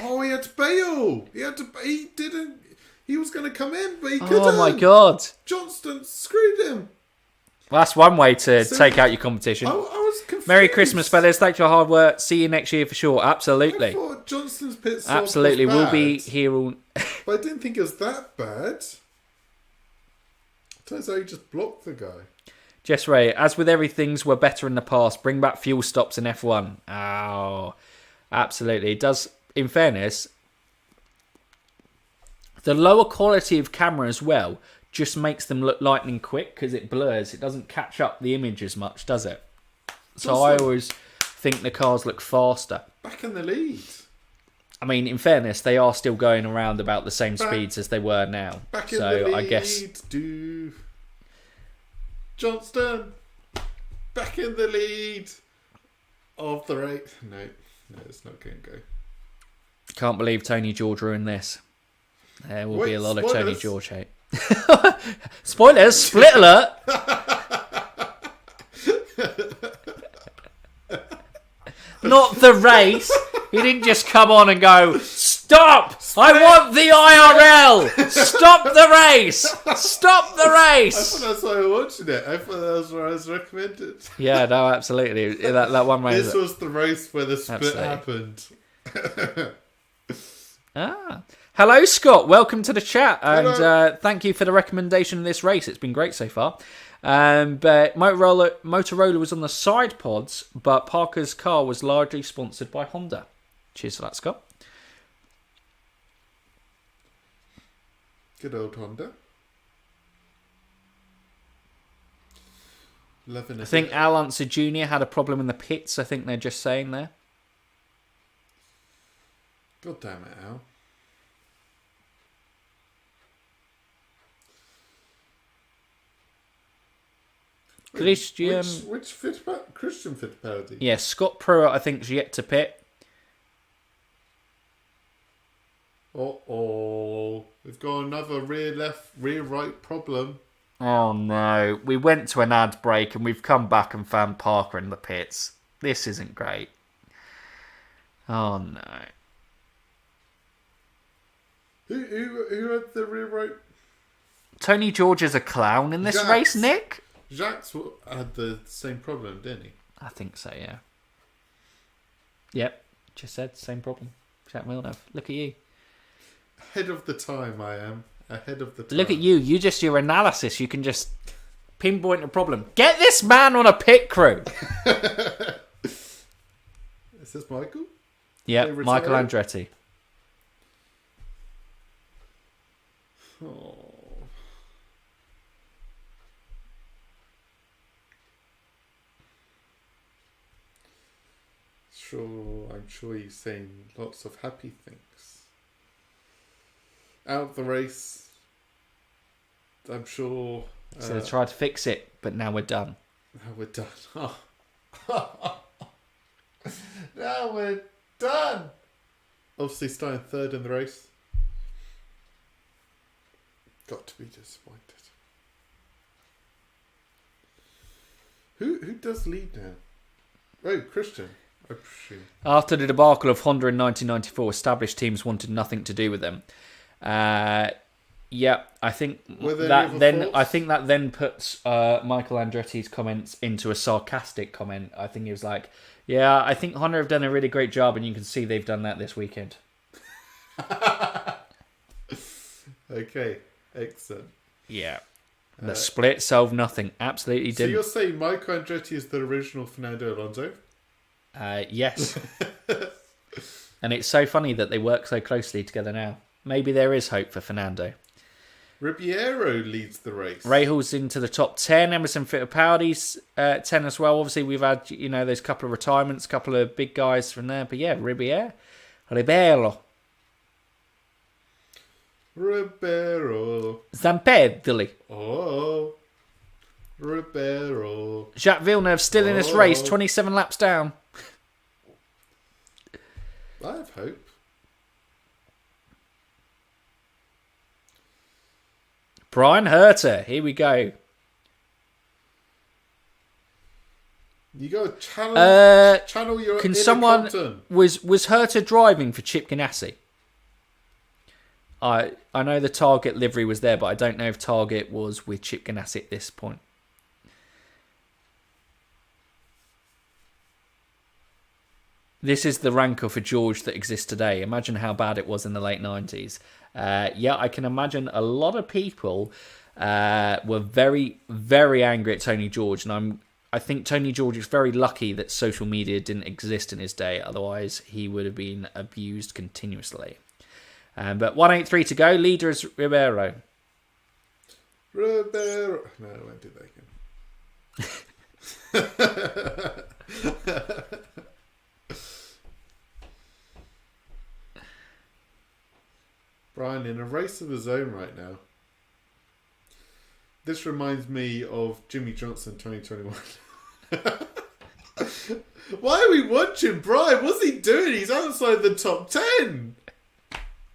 Oh, he had to bail. He didn't. He was going to come in, but he couldn't. Oh my God! Johnston screwed him. Well, that's one way to take out your competition. I was confused. Merry Christmas, fellas! Thanks for your hard work. See you next year for sure. Absolutely. I thought Johnston's pit stop Absolutely, was we'll bad, be here all. but I didn't think it was that bad. Turns out he just blocked the guy. Jess Ray, as with everything's were better in the past, bring back fuel stops in F1. Oh, absolutely. It does, in fairness, the lower quality of camera as well just makes them look lightning quick because it blurs. It doesn't catch up the image as much, does it? So I always think the cars look faster. Back in the lead. I mean, in fairness, they are still going around about the same speeds as they were now. Back in the lead. I guess. Johnston, back in the lead of the race. No, it's not going to go. Can't believe Tony George ruined this. There will be a lot of Tony George hate. Spoilers! Split alert! Not the race. He didn't just come on and go, stop! I want the IRL! Stop the race! Stop the race! I thought that's why I was watching it. I thought that was what I was recommended. Yeah, no, absolutely. That one race. This was the race where the split happened. Hello, Scott. Welcome to the chat. And thank you for the recommendation of this race. It's been great so far. But Motorola was on the side pods, but Parker's car was largely sponsored by Honda. Cheers for that, Scott. Good old Honda. Loving it. I think Al Unser Jr. had a problem in the pits. I think they're just saying there. God damn it, Al. Christian Christian Fittipaldi? Yeah, Scott Pruitt, I think, is yet to pit. We've got another rear left, rear right problem. Oh no, we went to an ad break and we've come back and found Parker in the pits. This isn't great. Oh no. Who had the rear right? Tony George is a clown in this race, Nick? Jacques had the same problem, didn't he? I think so, yeah. Yep, just said, same problem. Jacques Villeneuve. Look at you. Ahead of the time, I am. Ahead of the time. Look at you. Your analysis. You can just pinpoint a problem. Get this man on a pit crew. Is this Michael? Yeah, Michael Andretti. Oh. I'm sure he's saying lots of happy things. Out of the race, I'm sure. So they tried to fix it, but now we're done. Now we're done. Now we're done. Obviously, starting third in the race. Got to be disappointed. Who does lead now? Oh, Christian. I presume. After the debacle of Honda in 1994, established teams wanted nothing to do with them. Yeah, I think that then puts Michael Andretti's comments into a sarcastic comment. I think he was like, "Yeah, I think Honda have done a really great job, and you can see they've done that this weekend." Okay, excellent. Yeah, the split solved nothing. Absolutely didn't. So you're saying Michael Andretti is the original Fernando Alonso? Yes. And it's so funny that they work so closely together now. Maybe there is hope for Fernando. Ribeiro leads the race. Rahul's into the top 10. Emerson Fittipaldi's 10 as well. Obviously, we've had, those couple of retirements, couple of big guys from there. But yeah, Ribeiro. Zampedli. Oh. Ribeiro. Jacques Villeneuve still in this race, 27 laps down. I have hope. Brian Herter, here we go. You got to channel your Can inner someone Compton. was Herter driving for Chip Ganassi? I know the Target livery was there, but I don't know if Target was with Chip Ganassi at this point. This is the rancor for George that exists today. Imagine how bad it was in the late 90s. Yeah, I can imagine a lot of people were very, very angry at Tony George. And I think Tony George is very lucky that social media didn't exist in his day. Otherwise, he would have been abused continuously. But 183 to go. Leader is Ribeiro. Ribeiro. No, I won't do that again. Brian, in a race of his own right now. This reminds me of Jimmy Johnson 2021. Why are we watching Brian? What's he doing? He's outside the top 10.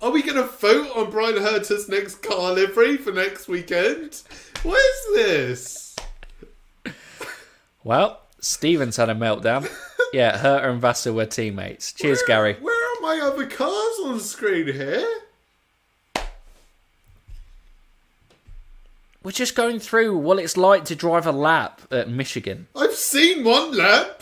Are we going to vote on Brian Herter's next car livery for next weekend? What is this? Well, Stevens had a meltdown. Yeah, Herter and Vassar were teammates. Cheers, Gary. Where are my other cars on screen here? We're just going through what it's like to drive a lap at Michigan. I've seen one lap.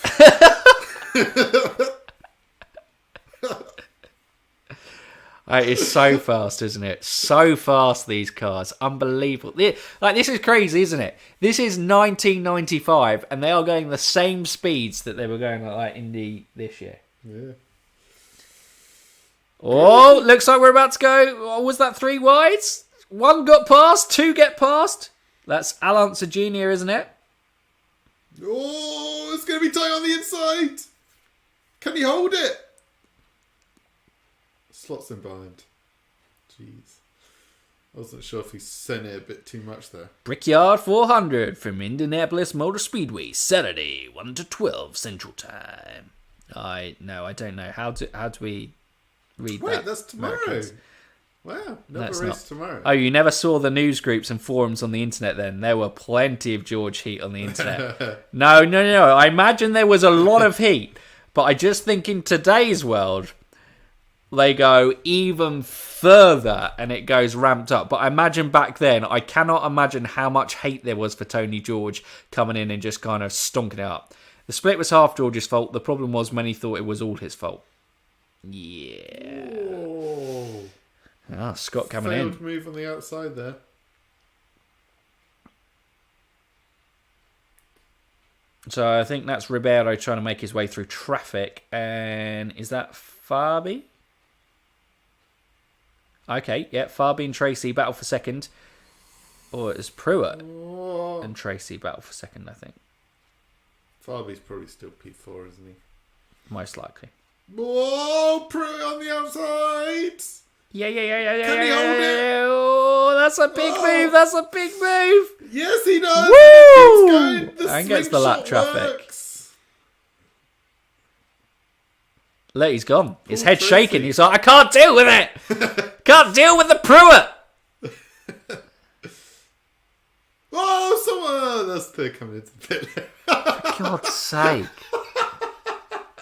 It's so fast, isn't it? So fast, these cars. Unbelievable. This is crazy, isn't it? This is 1995, and they are going the same speeds that they were going at Indy this year. Yeah. Oh, looks like we're about to go. Oh, was that 3 wides? 1 got past, 2 get past. That's Alonso Jr., isn't it? Oh, it's going to be tight on the inside. Can he hold it? Slots in behind. Jeez. I wasn't sure if he sent it a bit too much there. Brickyard 400 from Indianapolis Motor Speedway, Saturday, 1 to 12 Central Time. I don't know. How do we read that? Wait, that's tomorrow. Americans? Wow, another race tomorrow. Oh, you never saw the news groups and forums on the internet then? There were plenty of George heat on the internet. No. I imagine there was a lot of heat. But I just think in today's world, they go even further and it goes ramped up. But I imagine back then, I cannot imagine how much hate there was for Tony George coming in and just kind of stonking it up. The split was half George's fault. The problem was many thought it was all his fault. Yeah. Whoa. Ah, Scott coming Failed in. move on the outside there. So I think that's Ribeiro trying to make his way through traffic. And is that Fabi? Okay, yeah, Fabi and Tracy battle for second. Or it's Pruitt and Tracy battle for second, I think. Fabi's probably still P4, isn't he? Most likely. Whoa, Pruitt on the outside! Yeah. Can he hold it? Oh, that's a big move. That's a big move. Yes, he does. Woo! The And gets the lap slingshot traffic. works. Look, he's gone. His Poor head's Tracy. shaking. He's like, I can't deal with it. Can't deal with the Pruitt. Oh, someone. That's the coming into the pit. For God's sake.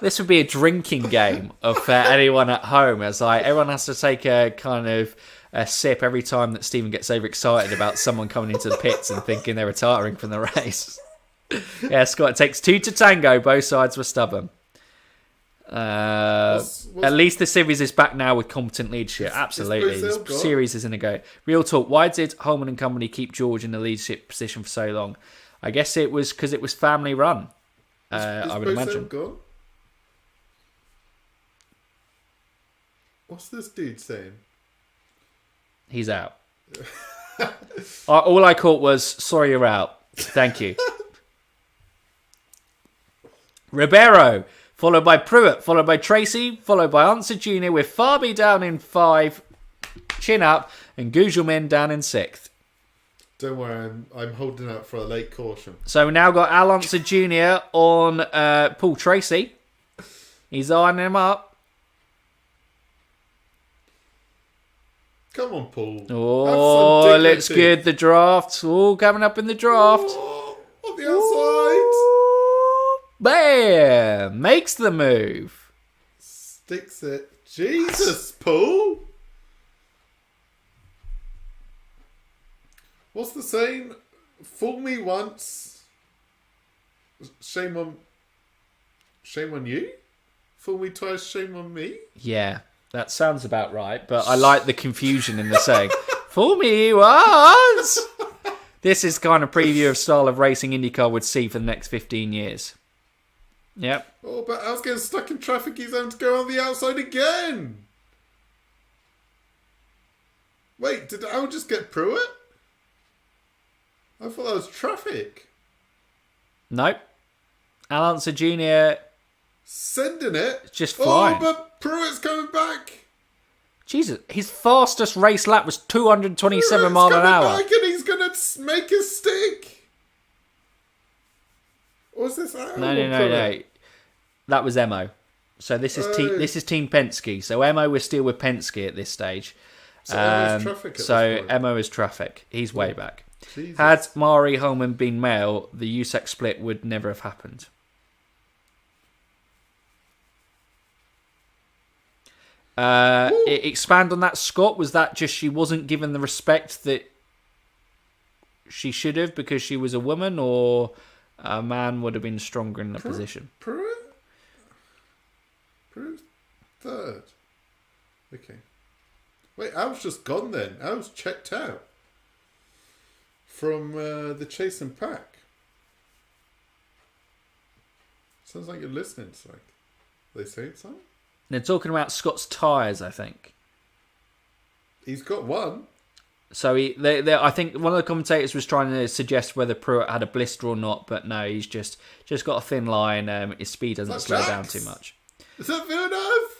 This would be a drinking game for anyone at home. It's like everyone has to take a kind of a sip every time that Stephen gets overexcited about someone coming into the pits and thinking they're retiring from the race. Yeah, Scott, it takes 2 to tango. Both sides were stubborn. At least the series is back now with competent leadership. Absolutely. This series is in a go. Real talk. Why did Holman and company keep George in the leadership position for so long? I guess it was because it was family run. I would imagine. What's this dude saying? He's out. All I caught was, sorry, you're out. Thank you. Ribeiro, followed by Pruitt, followed by Tracy, followed by Answer Jr. with Farby down in 5, chin up, and Gugelmin down in 6th. Don't worry, I'm holding out for a late caution. So we now got Al Answer Jr. on Paul Tracy. He's eyeing him up. Come on, Paul. Oh, looks good. The draft. Oh, coming up in the draft. Oh, on the outside. Bam! Makes the move. Sticks it. Jesus, Paul. What's the saying? Fool me once. Shame on you? Fool me twice, shame on me? Yeah, that sounds about right, but I like the confusion in the saying. Fool me once! This is kind of preview of style of racing IndyCar would see for the next 15 years. Yep. Oh, but Al's getting stuck in traffic. He's having to go on the outside again. Wait, did Al just get Pruitt? I thought that was traffic. Nope. Al Answer Jr. Sending it. Just flying. Oh, but Pruitt's coming back. Jesus, his fastest race lap was 227 miles an hour. Back and he's going to make a stick. What's this? No. That was Emo. So this is Team Penske. So Emo was still with Penske at this stage. So Emo's traffic. Emo is traffic. He's way back. Jesus. Had Mari Holman been male, the USAC split would never have happened. Expand on that, Scott. Was that just she wasn't given the respect that she should have because she was a woman, or a man would have been stronger in the position? Pruitt third. Okay. Wait, Al's just gone then. Al's checked out from the chase and pack. Sounds like you're listening. It's like they saying something. They're talking about Scott's tyres, I think. He's got one. So I think one of the commentators was trying to suggest whether Pruitt had a blister or not, but no, he's just got a thin line. His speed doesn't slow down too much. Is that Villeneuve?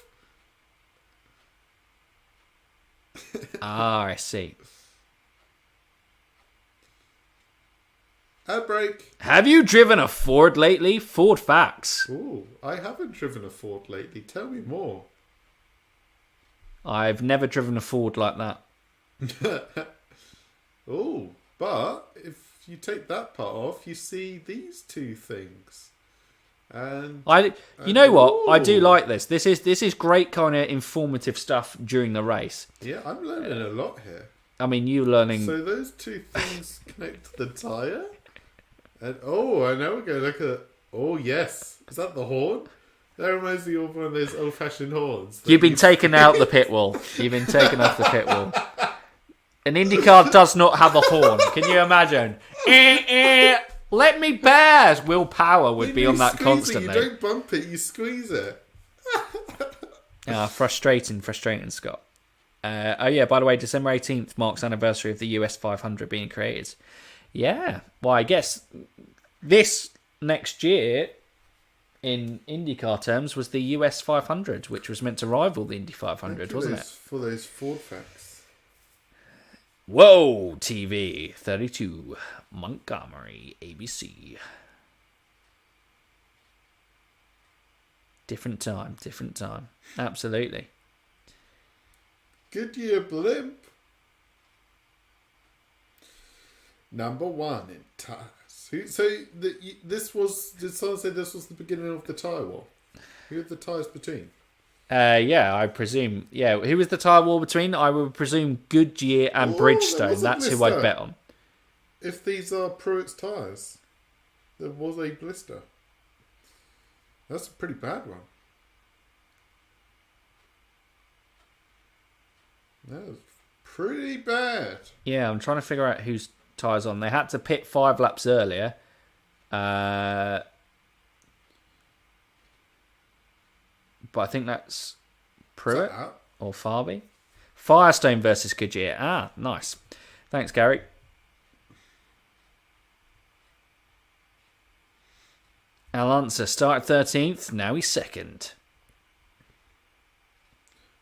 I see. Ad break. Have you driven a Ford lately? Ford facts. Ooh, I haven't driven a Ford lately. Tell me more. I've never driven a Ford like that. Oh, but if you take that part off, you see these two things. You know what? I do like this. This is great kind of informative stuff during the race. Yeah, I'm learning a lot here. I mean, you learning. So those two things connect to the tyre? And I know we're going to look at. Oh, yes. Is that the horn? That reminds me of one of those old-fashioned horns. You've been taken out the pit wall. You've been taken off the pit wall. An IndyCar does not have a horn. Can you imagine? Let me pass. Will Power would be on that constantly. You don't bump it, you squeeze it. Frustrating, Scott. By the way, December 18th marks anniversary of the US 500 being created. Yeah. Well, I guess this next year, in IndyCar terms, was the US 500, which was meant to rival the Indy 500, wasn't it? For those Ford facts. Whoa, TV 32, Montgomery, ABC. Different time. Absolutely. Goodyear blimp. Number 1 in tyres. Did someone say this was the beginning of the tyre war? Who are the tyres between? I presume. Yeah, who was the tyre war between? I would presume Goodyear and Bridgestone. That's who I'd bet on. If these are Pruitt's tyres, there was a blister. That's a pretty bad one. That was pretty bad. Yeah, I'm trying to figure out whose tyres on. They had to pit 5 laps earlier. But I think that's Pruitt. or Farby. Firestone versus Goodyear. Ah, nice. Thanks, Gary. Alonso started 13th. Now he's second.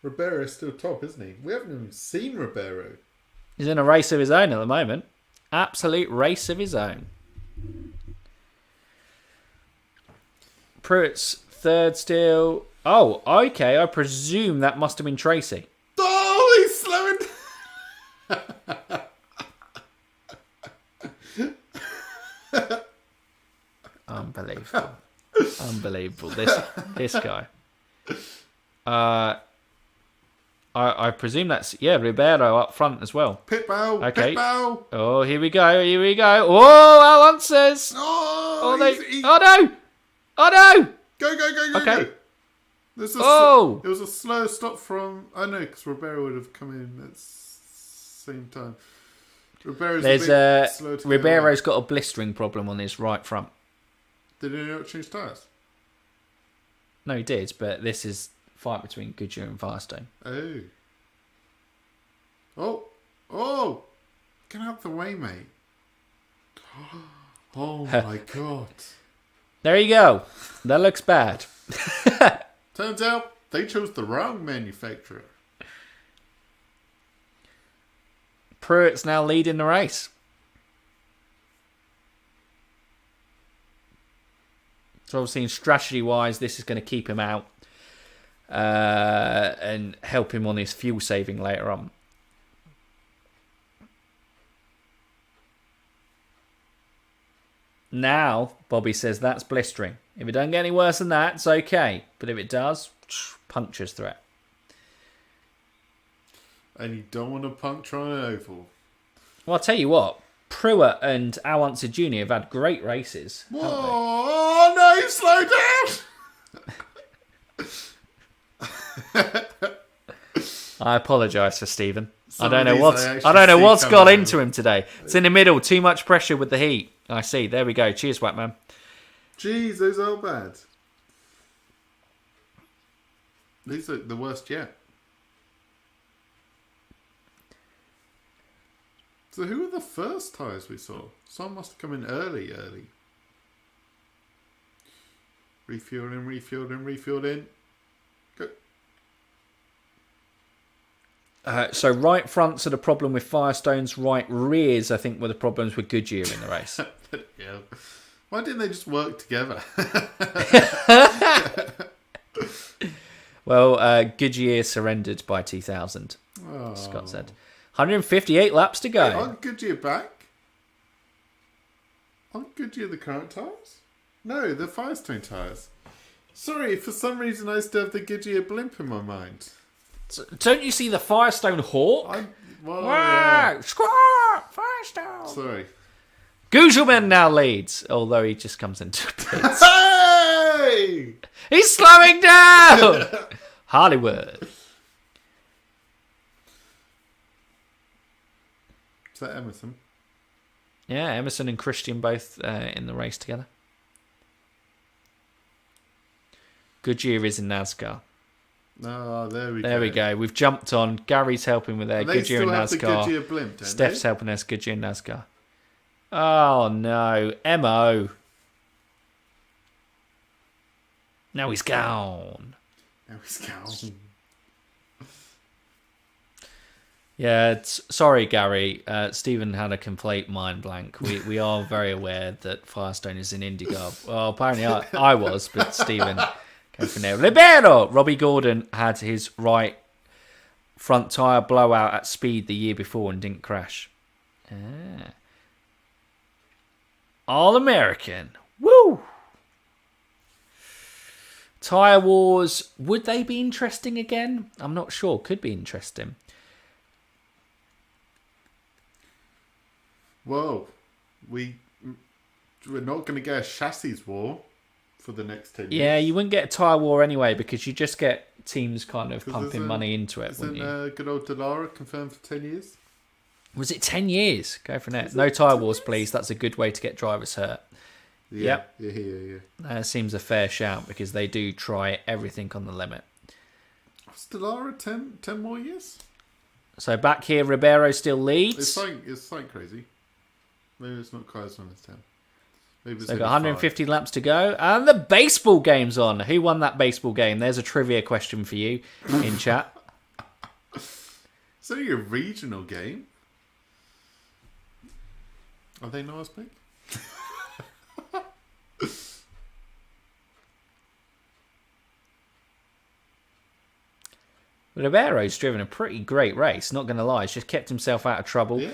Ribeiro's still top, isn't he? We haven't even seen Ribeiro. He's in a race of his own at the moment. Absolute race of his own. Pruitt's third still. Oh, okay. I presume that must have been Tracy. Oh, he's slowing. Unbelievable. Unbelievable. This guy. I presume that's, Ribeiro up front as well. Pitbow. Okay. Pitbow. Oh, here we go. Here we go. Oh, Alonso's. Oh, Oh, no. Oh, no. Go. Okay. Go. It was a slow stop from... I know, because Ribeiro would have come in at the same time. Ribeiro's got a blistering problem on his right front. Did he not change tyres? No, he did, but this is fight between Goodyear and Firestone. Oh! Get out the way, mate. Oh my god. There you go. That looks bad. Turns out they chose the wrong manufacturer. Pruitt's now leading the race. So obviously, strategy-wise, this is going to keep him out and help him on his fuel saving later on. Now, Bobby says that's blistering. If it don't get any worse than that, it's okay. But if it does, punctures through it. And you don't want to puncture on an oval. Well, I'll tell you what. Pruitt and Alonso Jr. have had great races. Whoa! Oh, no, slow down! I apologise for Stephen. Some I of don't these know what's see got coming. into him today. It's in the middle. Too much pressure with the heat. I see. There we go. Cheers, Whackman. Jeez, those are bad. These are the worst yet. So who were the first tyres we saw? Some must have come in early. Refueling. Go. So right fronts are the problem with Firestone's. Right rears, I think, were the problems with Goodyear in the race. Yeah. Why didn't they just work together? Well, Goodyear surrendered by 2000, Scott said. 158 laps to go. Hey, aren't Goodyear back? Aren't Goodyear the current tyres? No, the Firestone tyres. Sorry, for some reason I still have the Goodyear blimp in my mind. So, don't you see the Firestone Hawk? Yeah. Squawk! Firestone! Sorry. Gugelman now leads, although he just comes into pits. Hey! He's slowing down! Hollywood. Is that Emerson? Yeah, Emerson and Christian both in the race together. Goodyear is in NASCAR. Oh, there we go. There we go. We've jumped on. Gary's helping with their And they Goodyear and still have the NASCAR. Goodyear blimp, don't Steph's they? helping us Goodyear and NASCAR. Oh no, MO. Now he's gone. Now he's gone. Yeah, sorry, Gary. Stephen had a complete mind blank. We are very aware that Firestone is in IndyCar. Well, apparently I was, but Stephen came from there. Libero! Robbie Gordon had his right front tyre blowout at speed the year before and didn't crash. All-American. Woo! Tyre wars, would they be interesting again? I'm not sure. Could be interesting. Whoa. We're not going to get a chassis war for the next 10 years. Yeah, you wouldn't get a tyre war anyway because you just get teams kind of 'Cause pumping money into it, wouldn't you? Isn't good old Delara confirmed for 10 years? Was it 10 years? Go for it. No tyre wars, please. That's a good way to get drivers hurt. Yeah. Yep. Yeah. That seems a fair shout because they do try everything on the limit. Stellara 10 more years? So back here, Ribeiro still leads. It's something crazy. Maybe it's not quite as long as 10. Maybe it's So we've got 150 laps to go. And the baseball game's on. Who won that baseball game? There's a trivia question for you in chat. It's only a regional game. Are they not as big? Ribeiro's driven a pretty great race, not going to lie. He's just kept himself out of trouble. Yeah.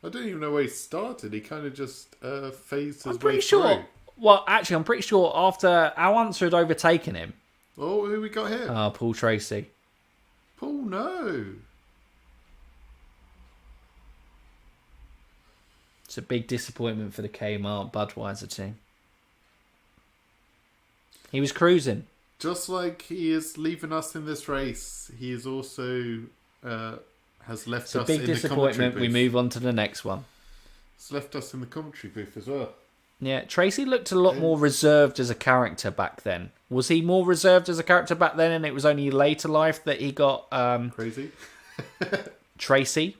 I don't even know where he started. He kind of just phased his I'm way pretty sure. through. Well, actually, I'm pretty sure after Awansa had overtaken him. Oh, who we got here? Paul Tracy. Paul, no. It's a big disappointment for the Kmart Budweiser team. He was cruising. Just like he is leaving us in this race, he is also has left It's a us big in the commentary disappointment. booth. We move on to the next one. He's left us in the commentary booth as well. Yeah, Tracy looked a lot more reserved as a character back then. Was he more reserved as a character back then, and it was only later life that he got Crazy. Tracy?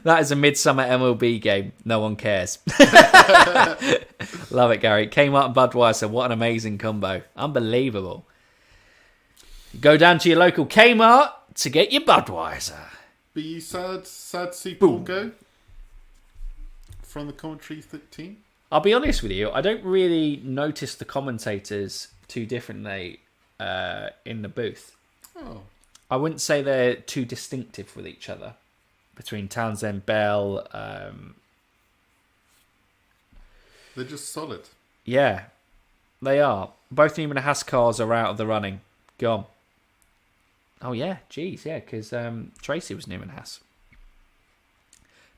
That is a midsummer MLB game. No one cares. Love it, Gary. Kmart and Budweiser. What an amazing combo. Unbelievable. Go down to your local Kmart to get your Budweiser. But you sad to see Paul go from the commentary team? I'll be honest with you. I don't really notice the commentators too differently in the booth. Oh. I wouldn't say they're too distinctive with each other. Between Townsend, Bell, they're just solid. yeah, they are. Both Newman and Haas cars are out of the running. Gone. Oh, yeah. Geez, yeah, because Tracy was Newman Haas.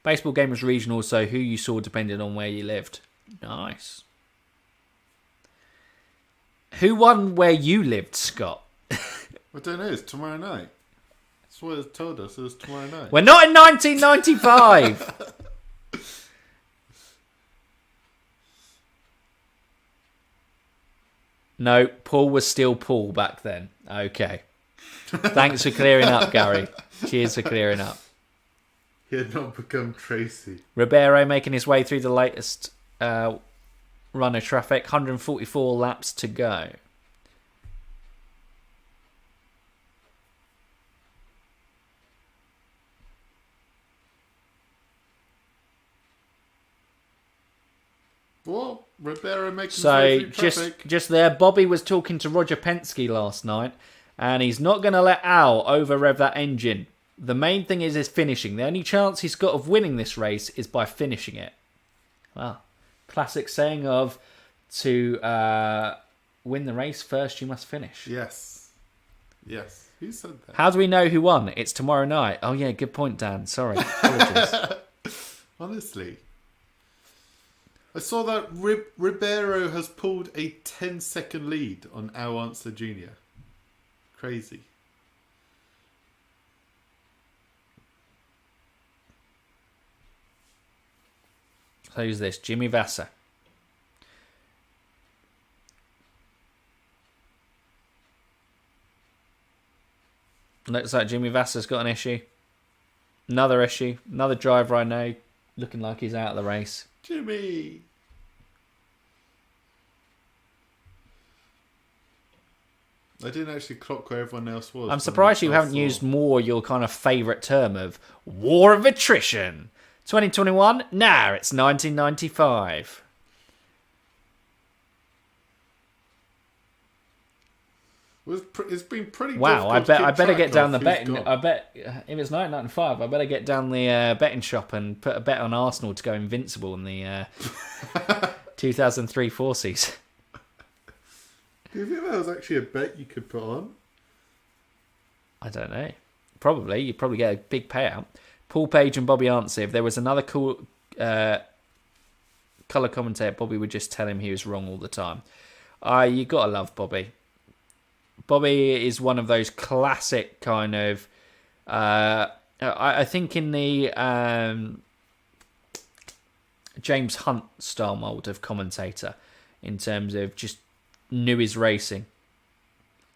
Baseball game was regional, so who you saw depended on where you lived. Nice. Who won where you lived, Scott? I don't know. It's tomorrow night. That's what it told us. It was tomorrow night. We're not in 1995. No, Paul was still Paul back then. Okay. Thanks for clearing up, Gary. Cheers for clearing up. He had not become Tracy. Ribeiro making his way through the latest run of traffic. 144 laps to go. What? Ribeiro making his So way through traffic. just there, Bobby was talking to Roger Penske last night, and he's not going to let Al over rev that engine. The main thing is his finishing. The only chance he's got of winning this race is by finishing it. Well, classic saying of to win the race first, you must finish. Yes. Yes. Who said that? How do we know who won? It's tomorrow night. Oh yeah, good point, Dan. Sorry. Apologies. Honestly. I saw that Ribeiro has pulled a 10-second lead on Al Answer Jr. Crazy. So who's this? Jimmy Vasser. Looks like Jimmy Vasser's got an issue. Another issue. Another driver I know looking like he's out of the race. Jimmy! I didn't actually clock where everyone else was. I'm surprised you haven't used more your kind of favourite term of war of attrition. 2021? Nah, it's 1995. It's been pretty Wow, I difficult to bet I keep better track get down of the who's betting. gone. I bet if it's 1995, I better get down the betting shop and put a bet on Arsenal to go invincible in the 2003 4 season. Do you think that was actually a bet you could put on? I don't know. Probably. You'd probably get a big payout. Paul Page and Bobby Answer. If there was another cool colour commentator, Bobby would just tell him he was wrong all the time. You got to love Bobby. Bobby is one of those classic kind of... I think in the James Hunt style mould of commentator in terms of just knew his racing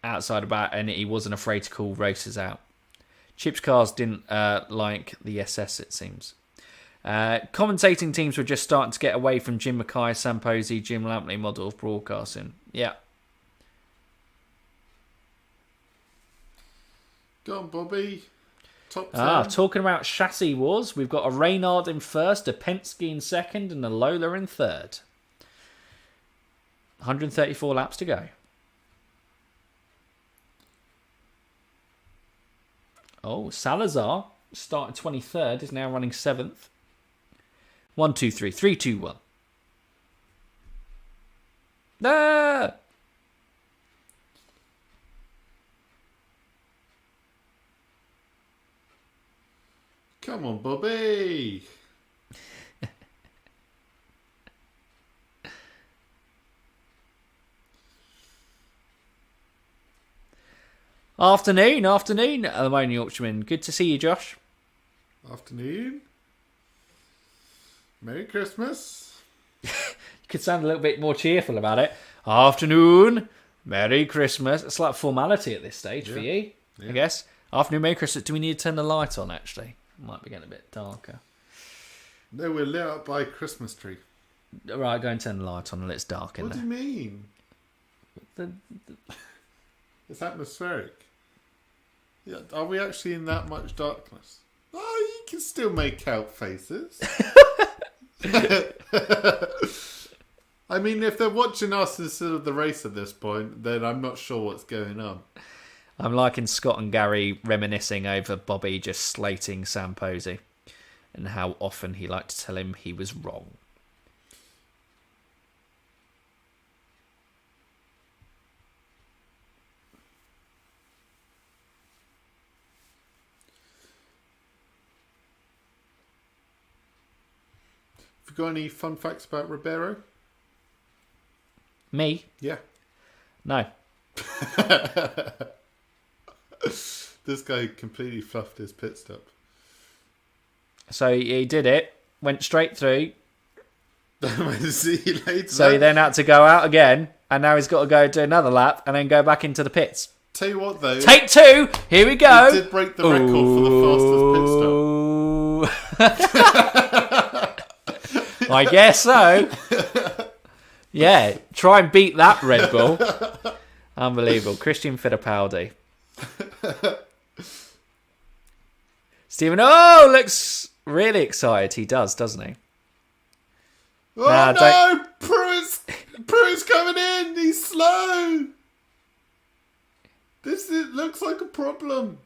outside about, and he wasn't afraid to call races out. Chip's cars didn't like the SS, it seems. Commentating teams were just starting to get away from Jim Mackay, Sam Posey, Jim Lampley model of broadcasting. Yeah. Go on, Bobby. Top 10. Talking about chassis wars, we've got a Reynard in first, a Penske in second, and a Lola in third. 134 laps to go. Oh, Salazar, starting 23rd, is now running 7th. 1, 2, 3, 3, 2, 1. Ah! Come on, Bobby. Afternoon, Ammonia Yorkshireman. Good to see you, Josh. Afternoon. Merry Christmas. You could sound a little bit more cheerful about it. Afternoon, Merry Christmas. It's like formality at this stage for you, I guess. Afternoon, Merry Christmas. Do we need to turn the light on, actually? Might be getting a bit darker. No, we're lit up by a Christmas tree. All right, go and turn the light on and it's dark in What do there. you mean? It's atmospheric. Yeah, are we actually in that much darkness? Oh, you can still make out faces. I mean, if they're watching us instead of the race at this point, then I'm not sure what's going on. I'm liking Scott and Gary reminiscing over Bobby just slating Sam Posey and how often he liked to tell him he was wrong. Have you got any fun facts about Ribeiro? Me? Yeah. No. This guy completely fluffed his pit stop. So he did it, went straight through. See you later. So he then had to go out again, and now he's got to go do another lap and then go back into the pits. Tell you what, though. Take 2. Here we go. He did break the record for the fastest pit stop. I guess so. Yeah, try and beat that Red Bull. Unbelievable. Christian Fittipaldi. Stephen, looks really excited. He does, doesn't he? Oh no! Pruitt's coming in! He's slow! It looks like a problem.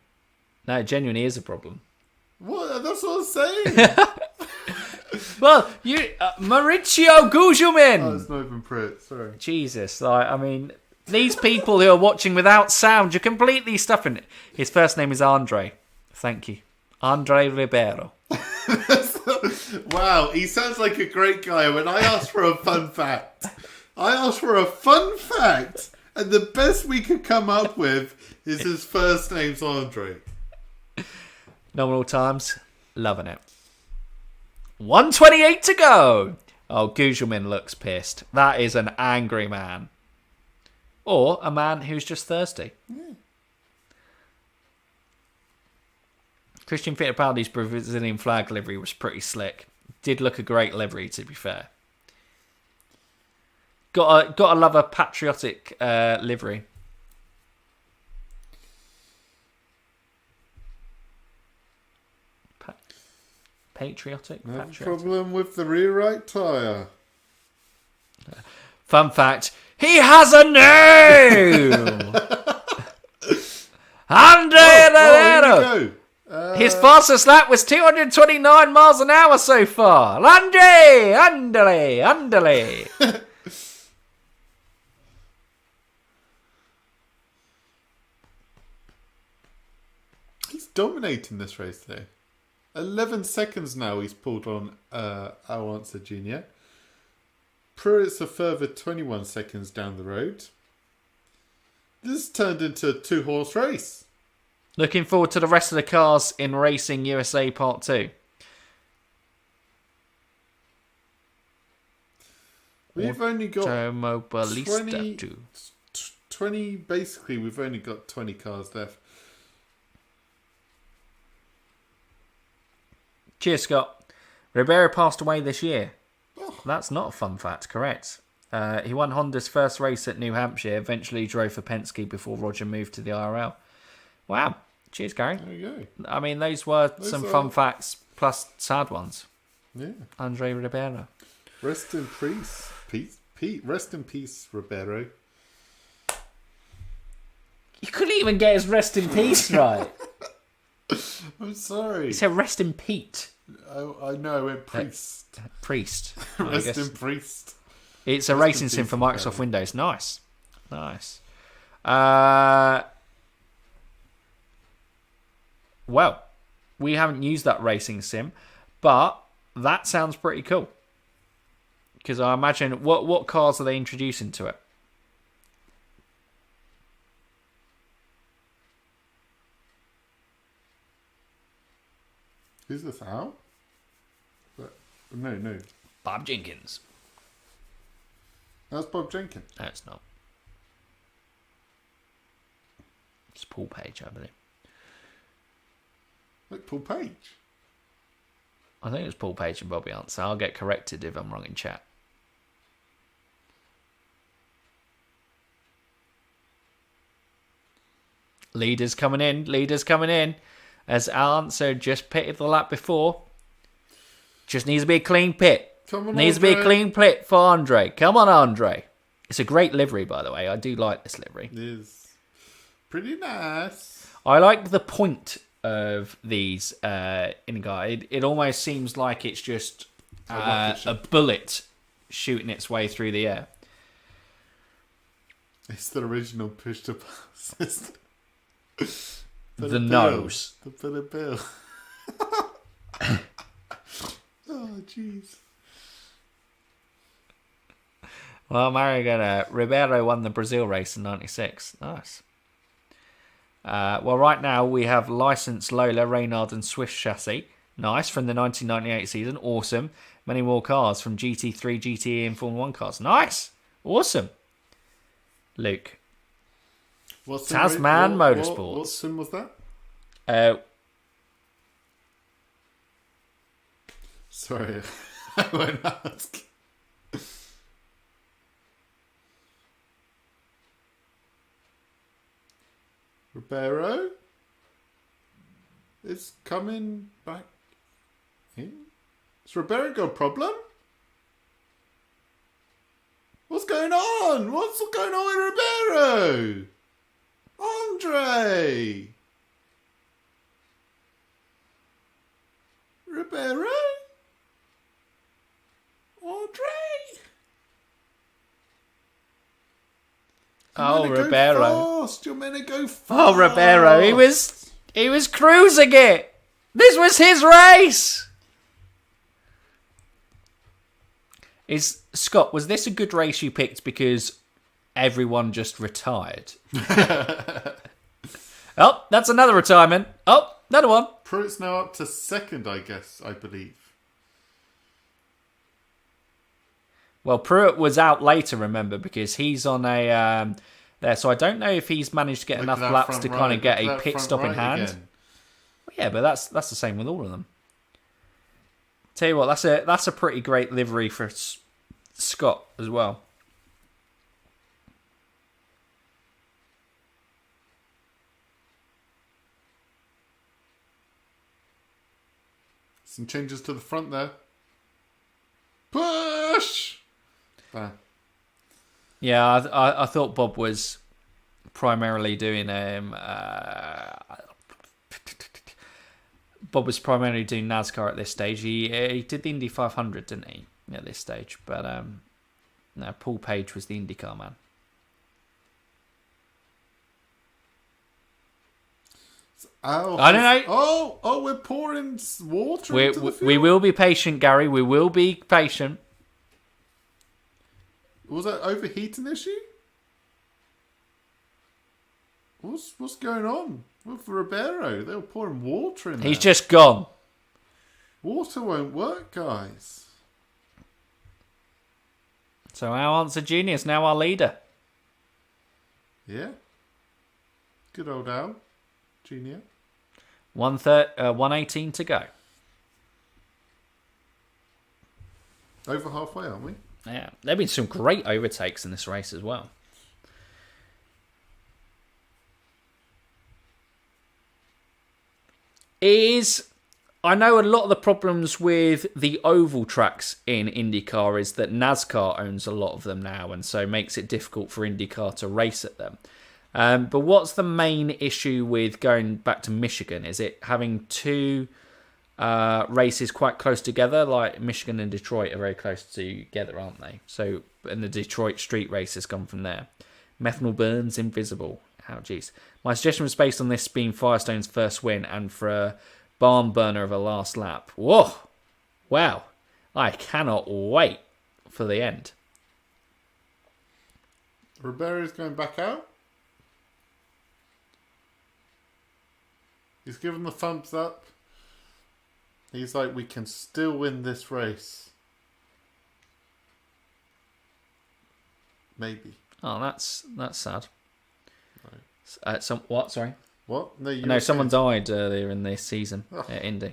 No, it genuinely is a problem. What? That's what I'm saying. Well, Mauricio Gugelmin. Oh, it's not even Pruitt, sorry. Jesus, I mean, these people who are watching without sound, you're completely stuffing it. His first name is Andre. Thank you. Andre Ribeiro. Wow, he sounds like a great guy. When I asked for a fun fact, and the best we could come up with is his first name's Andre. Nominal times, loving it. 1:28 to go. Oh, Gugelmin looks pissed. That is an angry man. Or a man who's just thirsty. Yeah. Christian Fittipaldi's Brazilian flag livery was pretty slick. Did look a great livery, to be fair. Got to love a patriotic livery. Patriotic? No Patriotic. problem with the rear right tyre. Fun fact, he has a name! Andre Herrero! His fastest lap was 229 miles an hour so far. Andre! He's dominating this race today. 11 seconds now he's pulled on Alonso Jr. Pruitt's a further 21 seconds down the road. This turned into a 2-horse race. Looking forward to the rest of the cars in Racing USA Part 2. We've only got Automobilista 20 2. 20. Basically, we've only got 20 cars left. Cheers, Scott. Ribeiro passed away this year. Oh. That's not a fun fact, correct. He won Honda's first race at New Hampshire, eventually drove for Penske before Roger moved to the IRL. Wow. Cheers, Gary. There you go. I mean, those were some fun facts plus sad ones. Yeah. Andre Ribeiro. Rest in peace. Rest in peace, Ribeiro. You couldn't even get his rest in peace right. I'm sorry. He said rest in Pete. I know, I went priest. Priest. Rest in priest. It's a Rest racing in sim peace, for Microsoft Ribeiro. Windows. Nice. Well, we haven't used that racing sim, but that sounds pretty cool. Because I imagine, what cars are they introducing to it? Who's this, Al? No. Bob Jenkins. That's Bob Jenkins. No, it's not. It's Paul Page, I believe. Look, Paul Page. I think it was Paul Page and Bobby Answer. I'll get corrected if I'm wrong in chat. Leaders coming in. As Al answered, just pitted the lap before. Just needs to be a clean pit. Come on, Needs to be a Andre. clean pit for Andre. Come on, Andre. It's a great livery, by the way. I do like this livery. It is pretty nice. I like the point of these in guide. It almost seems like it's just a bullet shooting its way through the air. It's the original push to pass system. The nose. The Billy Bill. Oh, jeez. Well, Ribeiro won the Brazil race in '96. Nice. Well, right now we have licensed Lola, Reynard and Swift chassis. Nice, from the 1998 season. Awesome. Many more cars from GT3, GTE and Formula 1 cars. Nice. Awesome. Luke. Tasman Motorsports. What sim was that? Sorry, I won't ask. Ribeiro is coming back in. Has Ribeiro got a problem? What's going on? What's going on with Ribeiro? Andre! Ribeiro? Andre? Oh, Ribeiro. You're meant to go fast. Oh, Ribeiro. He was cruising it. This was his race. Scott, was this a good race you picked because everyone just retired? Oh, that's another retirement. Oh, another one. Pruitt's now up to second, I believe. Well, Pruitt was out later, remember, because he's on a there. So I don't know if he's managed to get enough laps to kind of get a pit stop in hand. Again. Yeah, but that's the same with all of them. Tell you what, that's a pretty great livery for Scott as well. Some changes to the front there. Push! There. Yeah, I thought Bob was primarily doing Bob was primarily doing NASCAR at this stage. He did the Indy 500, didn't he, at this stage? But no, Paul Page was the IndyCar man. Oh, I don't know. Oh, we're pouring water into the field. We will be patient, Gary. We will be patient. Was that overheating issue? What's going on with Ribeiro? They were pouring water in there. He's just gone. Water won't work, guys. So our answer, Junior, is now our leader. Yeah. Good old Al. Junior. 118 to go. Over halfway, aren't we? Yeah, there have been some great overtakes in this race as well. I know a lot of the problems with the oval tracks in IndyCar is that NASCAR owns a lot of them now, and so makes it difficult for IndyCar to race at them. But what's the main issue with going back to Michigan? Is it having two races quite close together? Like Michigan and Detroit are very close together, aren't they? So, and the Detroit street races come from there. Methanol burns invisible. How geez. My suggestion was based on this being Firestone's first win and for a barn burner of a last lap. Whoa! Wow. I cannot wait for the end. Ribeiro's going back out. He's given the thumbs up. He's like, we can still win this race. Maybe. Oh, that's sad. What? Sorry. What? No, someone died earlier in this season at Indy.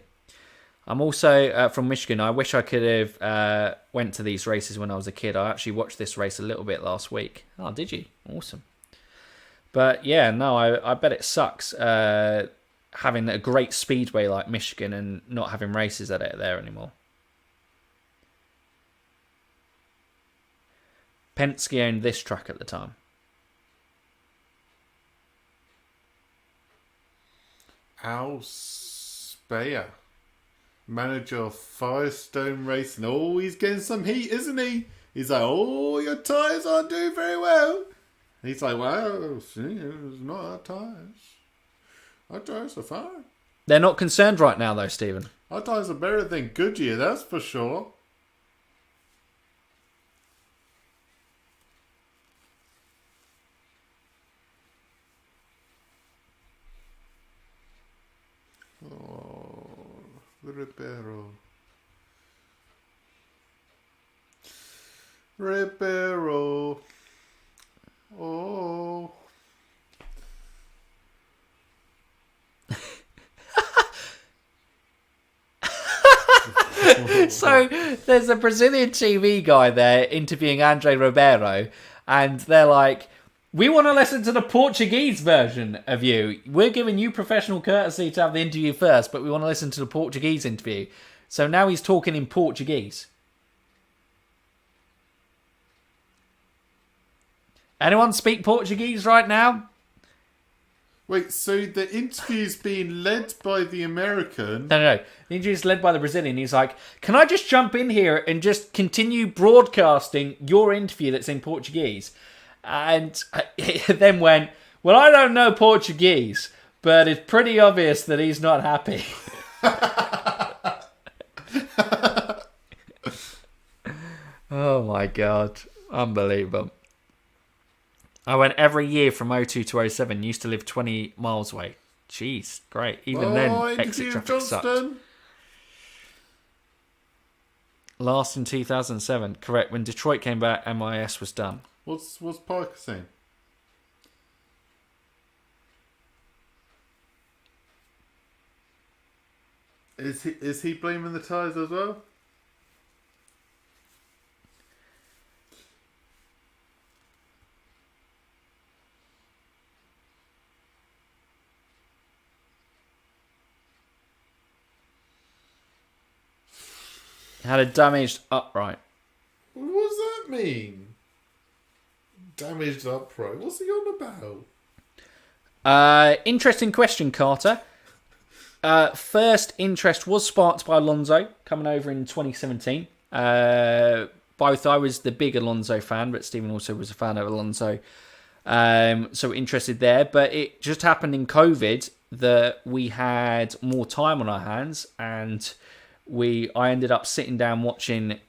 I'm also from Michigan. I wish I could have went to these races when I was a kid. I actually watched this race a little bit last week. Oh, did you? Awesome. But yeah, no, I bet it sucks having a great speedway like Michigan and not having races at it there anymore. Penske owned this track at the time. Al Speyer, manager of Firestone Racing. Oh, he's getting some heat, isn't he? He's like, oh, your tyres aren't doing very well. And he's like, well, see, it's not our tyres. Our tyres are fine. They're not concerned right now, though, Stephen. Our tyres are better than Goodyear, that's for sure. Oh, Ribeiro. Oh. So there's a Brazilian TV guy there interviewing Andre Ribeiro, and they're like, we want to listen to the Portuguese version of you. We're giving you professional courtesy to have the interview first, but we want to listen to the Portuguese interview. So now he's talking in Portuguese. Anyone speak Portuguese right now? Wait, so the interview's being led by the American? No. The interview's led by the Brazilian. He's like, can I just jump in here and just continue broadcasting your interview that's in Portuguese? And it then went, well, I don't know Portuguese, but it's pretty obvious that he's not happy. Oh my God. Unbelievable. I went every year from 02 to 07. Used to live 20 miles away. Jeez, great. Even then, exit traffic sucked. Last in 2007. Correct. When Detroit came back, MIS was done. What's Parker saying? Is he blaming the tyres as well? Had a damaged upright. What does that mean? Damaged upright. What's he on about? Interesting question, Carter. First interest was sparked by Alonso coming over in 2017. Both I was the big Alonso fan, but Stephen also was a fan of Alonso. So interested there. But it just happened in COVID that we had more time on our hands, and I ended up sitting down watching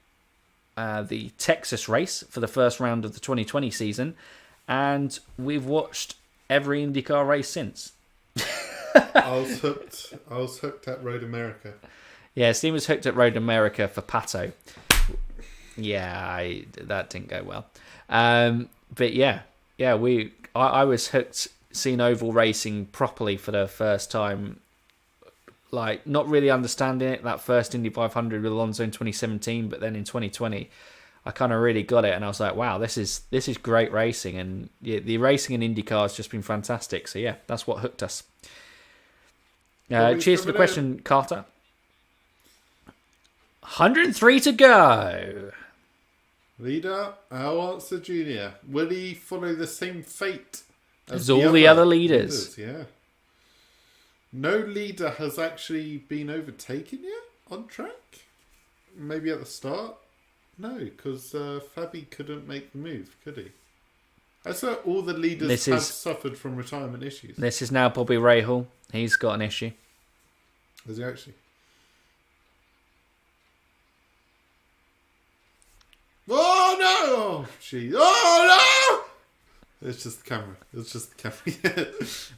the Texas race for the first round of the 2020 season, and we've watched every IndyCar race since. I was hooked at Road America. Yeah, Steve was hooked at Road America for Pato. Yeah, that didn't go well. But yeah, I was hooked seeing oval racing properly for the first time. Like, not really understanding it, that first Indy 500 with Alonso in 2017, but then in 2020, I kind of really got it, and I was like, wow, this is great racing, and yeah, the racing in IndyCar has just been fantastic. So yeah, that's what hooked us. Cheers for the question, Carter. 103 to go. Leader, Al Answer Jr. Will he follow the same fate as all the other leaders? Yeah. No leader has actually been overtaken yet on track. Maybe at the start. No, because Fabi couldn't make the move, could he? I saw all the leaders have suffered from retirement issues. This is now Bobby Rahal. He's got an issue. Is he actually? Oh no! Oh, gee. Oh no! It's just the camera. It's just the camera.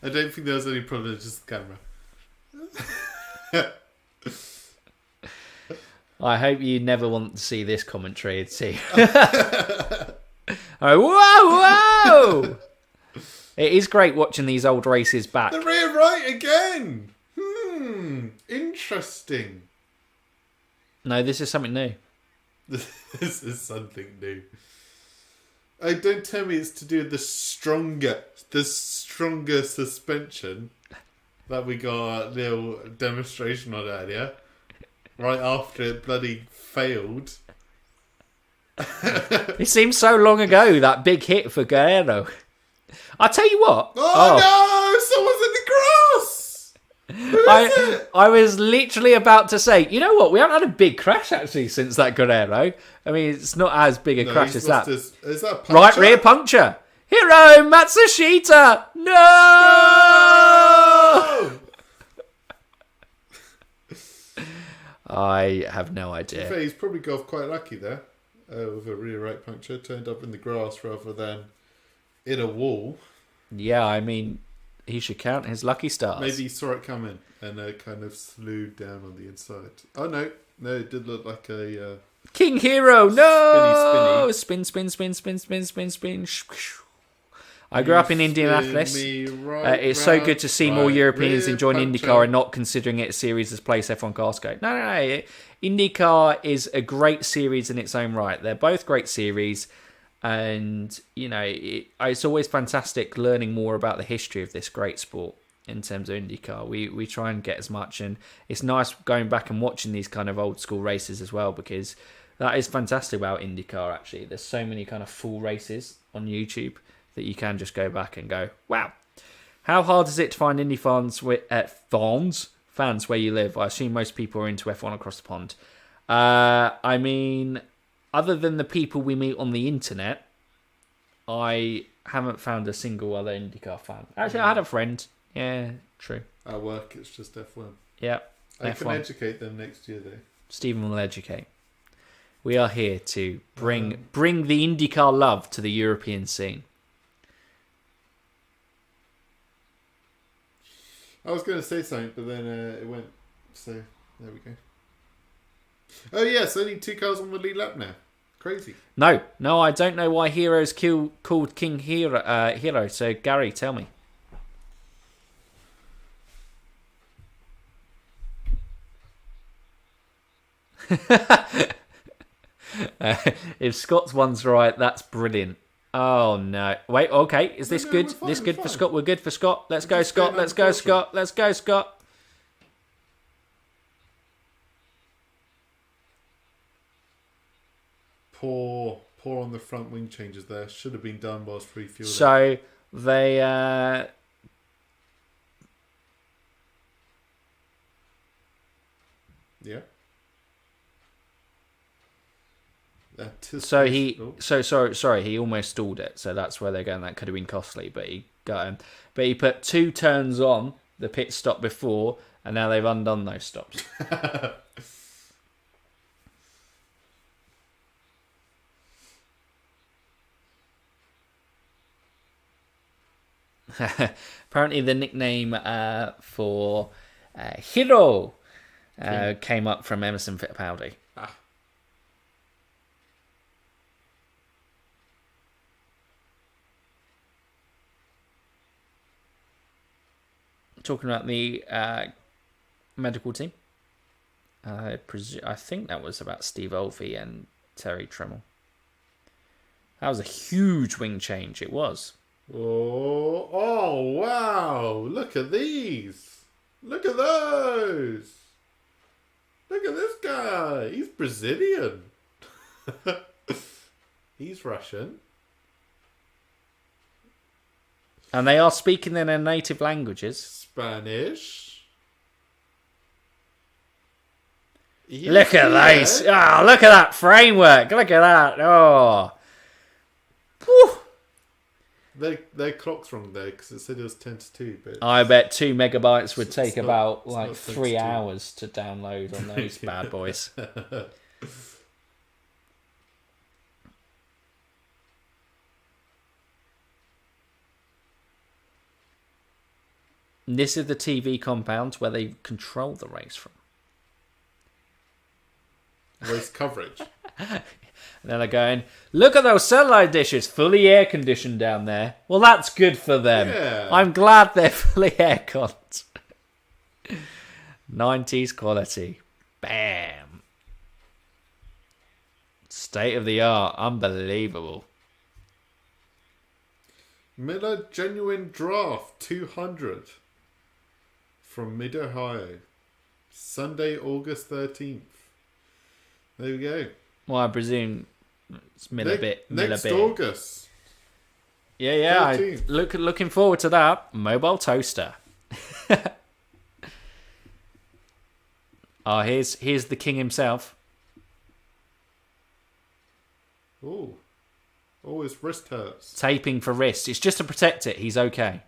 I don't think there was any problem. It's just the camera. I hope you never want to see this commentary. See. Oh, whoa! It is great watching these old races back. The rear right again. Interesting. No, this is something new. This is something new. Don't tell me it's to do with the stronger suspension that we got a little demonstration on earlier. Right after it bloody failed. It seems so long ago, that big hit for Guerrero. I'll tell you what. Oh no! Someone's in the grass! Who is it? I was literally about to say, you know what? We haven't had a big crash actually since that Guerrero. I mean, it's not as big a crash as that. Is that a puncture? Right rear puncture. Hiro Matsushita! No! I have no idea. He's probably got off quite lucky there with a rear right puncture. Turned up in the grass rather than in a wall. Yeah, I mean, he should count his lucky stars. Maybe he saw it coming and kind of slewed down on the inside. Oh, no, it did look like a... King Hero, no! Spinny. Spin. I grew up in Indianapolis. It's so good to see more Europeans enjoying IndyCar and not considering it a series as place F1 cars go. No. IndyCar is a great series in its own right. They're both great series. And, you know, it's always fantastic learning more about the history of this great sport in terms of IndyCar. We try and get as much. And it's nice going back and watching these kind of old school races as well, because that is fantastic about IndyCar, actually. There's so many kind of full races on YouTube that you can just go back and go, wow. How hard is it to find Indy fans where you live? I assume most people are into F1 across the pond. I mean, other than the people we meet on the internet, I haven't found a single other IndyCar fan. Actually, I had a friend. Yeah, true. At work, it's just F1. Yeah, I F1. can educate them next year, though. Stephen will educate. We are here to bring the IndyCar love to the European scene. I was going to say something, but then it went. So, there we go. Oh, yes, only 2 cars on the lead lap now. Crazy. No, I don't know why Hero's called King Hero. So, Gary, tell me. If Scott's one's right, that's brilliant. Oh no! Wait, okay. Is this good? This good for Scott? We're good for Scott. Let's go, Scott. Let's go, Scott. Let's go, Scott. Poor on the front wing changes there. Should have been done whilst refueling. So they. Yeah. Sorry, he almost stalled it, so that's where they're going. That could have been costly, but he got him. But he put 2 turns on the pit stop before, and now they've undone those stops. Apparently, the nickname for Hiro came up from Emerson Fittipaldi. talking about the medical team. I think that was about Steve Olvey and Terry Tremmell. That was a huge wing change. It was. Oh, wow. Look at these. Look at those. Look at this guy. He's Brazilian. He's Russian. And they are speaking in their native languages. Spanish. Look at those. Oh, look at that framework. Look at that. Oh. Whew. Their clock's wrong there because it said it was 10 to 2. But I bet 2 megabytes would take not- about it's like not 3 hours to download on those bad boys. This is the TV compound where they control the race from. Race coverage. And then they're going, look at those satellite dishes, fully air conditioned down there. Well, that's good for them. Yeah. I'm glad they're fully air conned. 90s quality. Bam. State of the art. Unbelievable. Miller Genuine Draft 200 from Mid-Ohio. Sunday, August 13th. There we go. Well, I presume it's Miller Next Beer. August. Yeah. 13th. Looking forward to that. Mobile toaster. Oh, here's the king himself. Oh, his wrist hurts. Taping for wrist. It's just to protect it. He's okay.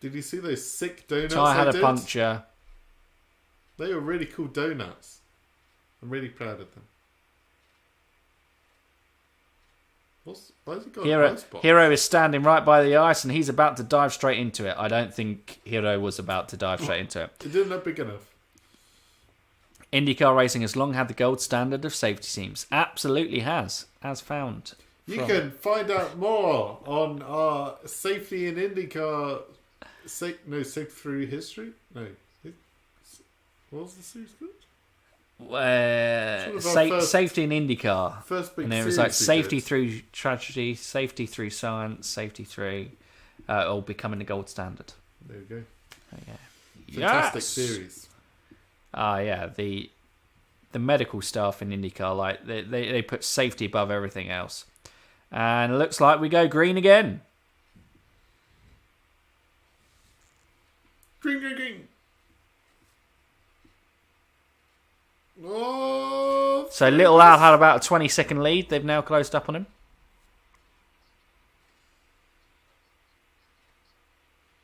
Did you see those sick donuts? Ty had I a did? puncture. They were really cool donuts. I'm really proud of them. Why has he got an ice box? Hero is standing right by the ice and he's about to dive straight into it. I don't think Hero was about to dive straight into it. It didn't look big enough. IndyCar racing has long had the gold standard of safety teams. Absolutely has, as found. You can find out more on our Safety in IndyCar. Safety Through History? No. What was the series called? Safety in IndyCar. First big and it was like safety through tragedy, safety through science, safety through all becoming the gold standard. There we go. Yeah. Fantastic series. Yeah, the medical staff in IndyCar, like they put safety above everything else. And it looks like we go green again. Green. Oh, So Little Al had about a 20-second lead. They've now closed up on him.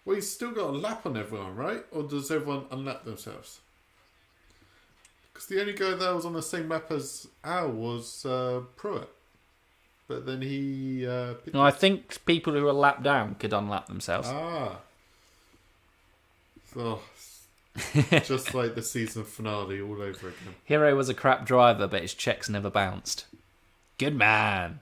well, he's still got a lap on everyone, right? Or does everyone unlap themselves? Because the only guy that was on the same lap as Al was Pruitt. But then he... No, I think people who are lapped down could unlap themselves. So, just like the season finale all over again. Hero was a crap driver, but his checks never bounced. Good man.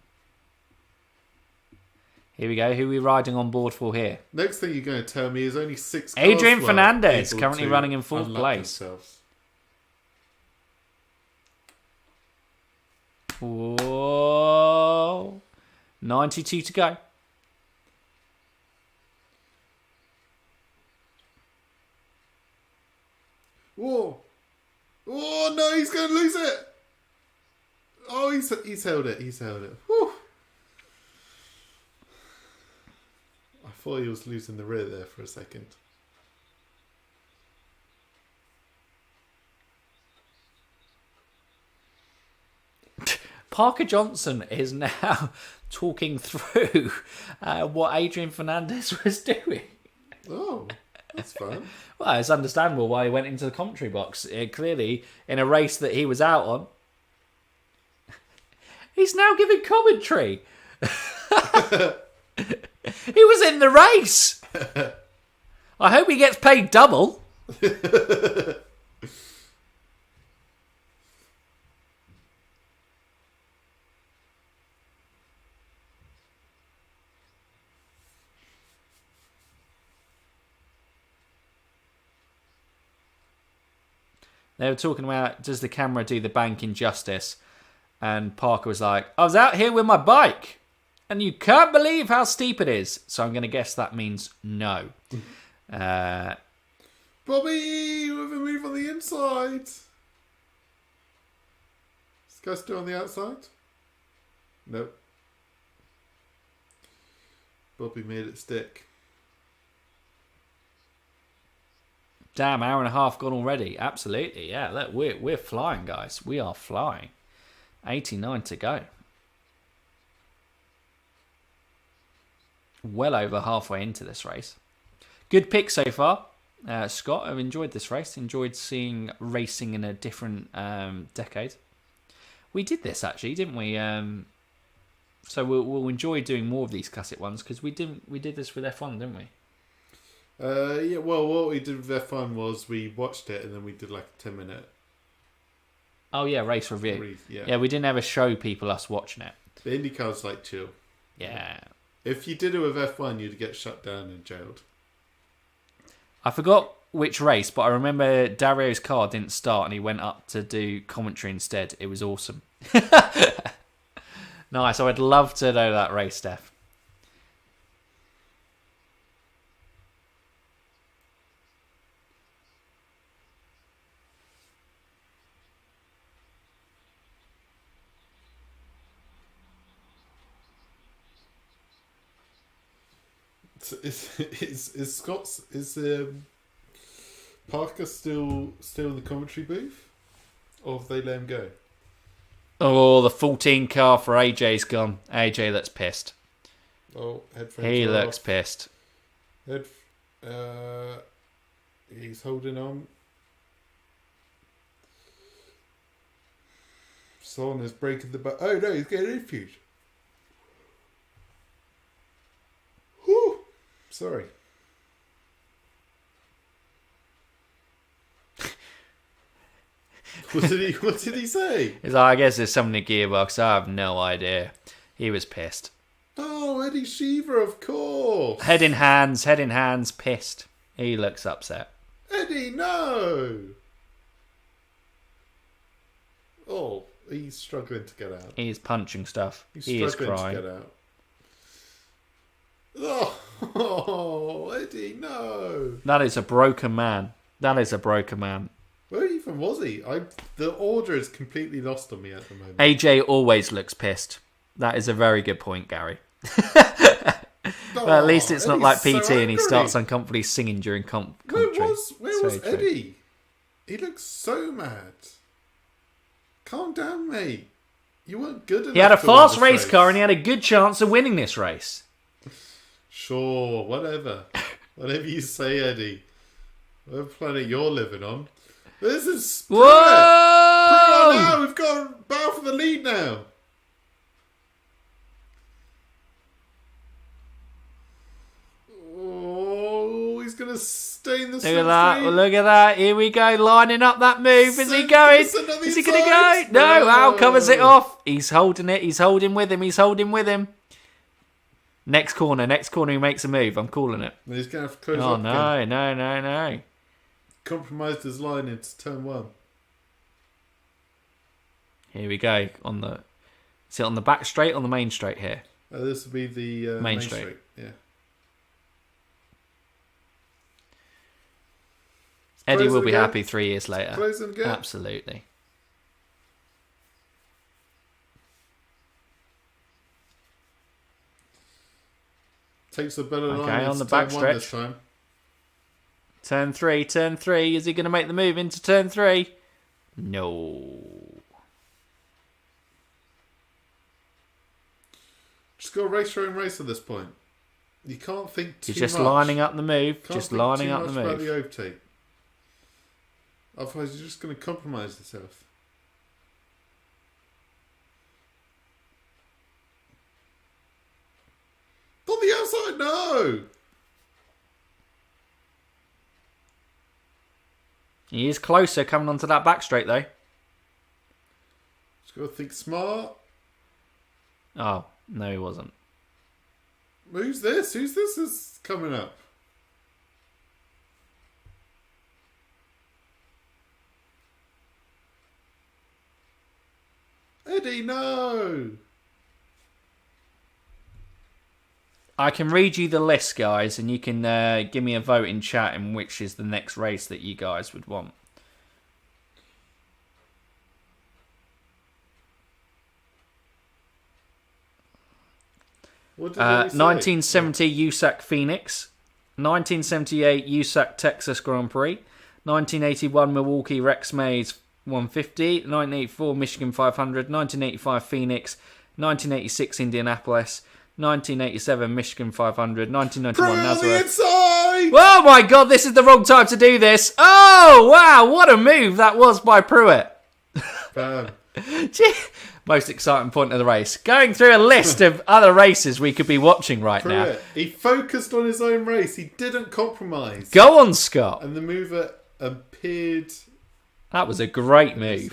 Here we go. Who are we riding on board for here? Next thing you're going to tell me is only 6 cars Adrian were Fernandez, able currently to running in fourth unlap place. themselves. Whoa. 92 to go. Whoa! Oh no, he's going to lose it! Oh, he's held it. He's held it. Whew. I thought he was losing the rear there for a second. Parker Johnson is now talking through what Adrian Fernandez was doing. Oh, that's fun. Well, it's understandable why he went into the commentary box. Clearly, in a race that he was out on, he's now giving commentary. He was in the race. I hope he gets paid double. They were talking about, does the camera do the banking justice? And Parker was like, I was out here with my bike, and you can't believe how steep it is. So I'm going to guess that means no. Bobby, with a move on the inside. Is this guy still on the outside? Nope. Bobby made it stick. Damn, hour and a half gone already. Absolutely, yeah. Look, we're flying, guys. We are flying. 89 to go. Well over halfway into this race. Good pick so far, Scott. I've enjoyed this race. Enjoyed seeing racing in a different decade. We did this actually, didn't we? So we'll enjoy doing more of these classic ones because we did this with F1, didn't we? Yeah. Well, what we did with F1 was we watched it and then we did like a 10-minute. Oh yeah, race review. Yeah. Yeah, we didn't ever show people us watching it. The IndyCar's like chill. Yeah. If you did it with F1, you'd get shut down and jailed. I forgot which race, but I remember Dario's car didn't start and he went up to do commentary instead. It was awesome. Nice. I would love to know that race, Steph. Is Scott's Parker still in the commentary booth, or have they let him go? Oh, the 14 car for AJ's gone. AJ looks pissed. Oh, headphones. He are looks off. pissed. He's holding on. Son is breaking the back. Oh no, he's getting interviewed. Whew. Sorry. What did he say? He's like, I guess there's something in the gearbox. I have no idea. He was pissed. Oh, Eddie Sheaver, of course. Head in hands, pissed. He looks upset. Eddie, no. Oh, he's struggling to get out. He's punching stuff. He's He is struggling crying. to get out. Oh, Eddie, no. That is a broken man. Where even was he? The order is completely lost on me at the moment. AJ always looks pissed. That is a very good point, Gary. Well, at least it's not like PT so and he starts uncomfortably singing during commentary. Where was Eddie? He looks so mad. Calm down, mate. You weren't good enough. He had a to win fast this race car and he had a good chance of winning this race. Sure, whatever. Whatever you say, Eddie. Whatever planet you're living on. This is... Whoa! Now, we've got a battle for the lead now. Oh, he's going to stay in the Look at that. Look at that. Here we go. Lining up that move. Is he going? Is he going to go? No. Al covers it off. He's holding it. He's holding with him. Next corner. He makes a move. I'm calling it. He's going to have to close Oh, up again. no. Compromised his line into turn 1. Here we go. Is it on the back straight or on the main straight here? This will be the main straight. Yeah. Eddie will be again. happy 3 years later. Close him again. Absolutely. Takes a better line. Okay, on the into back turn 1 stretch. this time. Turn three. Is he going to make the move into turn 3? No. Just got a race your own race at this point. You can't think too much. He's just lining up the move. Can't think lining too up much the about move. the overtake. Otherwise, you're just going to compromise yourself. On the outside, no! He is closer coming onto that back straight though. Just got to think smart. Oh, no he wasn't. Who's this? Who's this is coming up? Eddie, no! I can read you the list, guys, and you can give me a vote in chat in which is the next race that you guys would want. What did they say? 1970 USAC Phoenix, 1978 USAC Texas Grand Prix, 1981 Milwaukee Rex Mays 150, 1984 Michigan 500, 1985 Phoenix, 1986 Indianapolis, 1987 Michigan 500, 1991 Nazareth. Inside! Oh my god, this is the wrong time to do this. Oh wow, what a move that was by Pruitt. Bam. Gee, most exciting point of the race. Going through a list of other races we could be watching right now. Pruitt. He focused on his own race. He didn't compromise. Go on, Scott. And the mover appeared. That was a great move.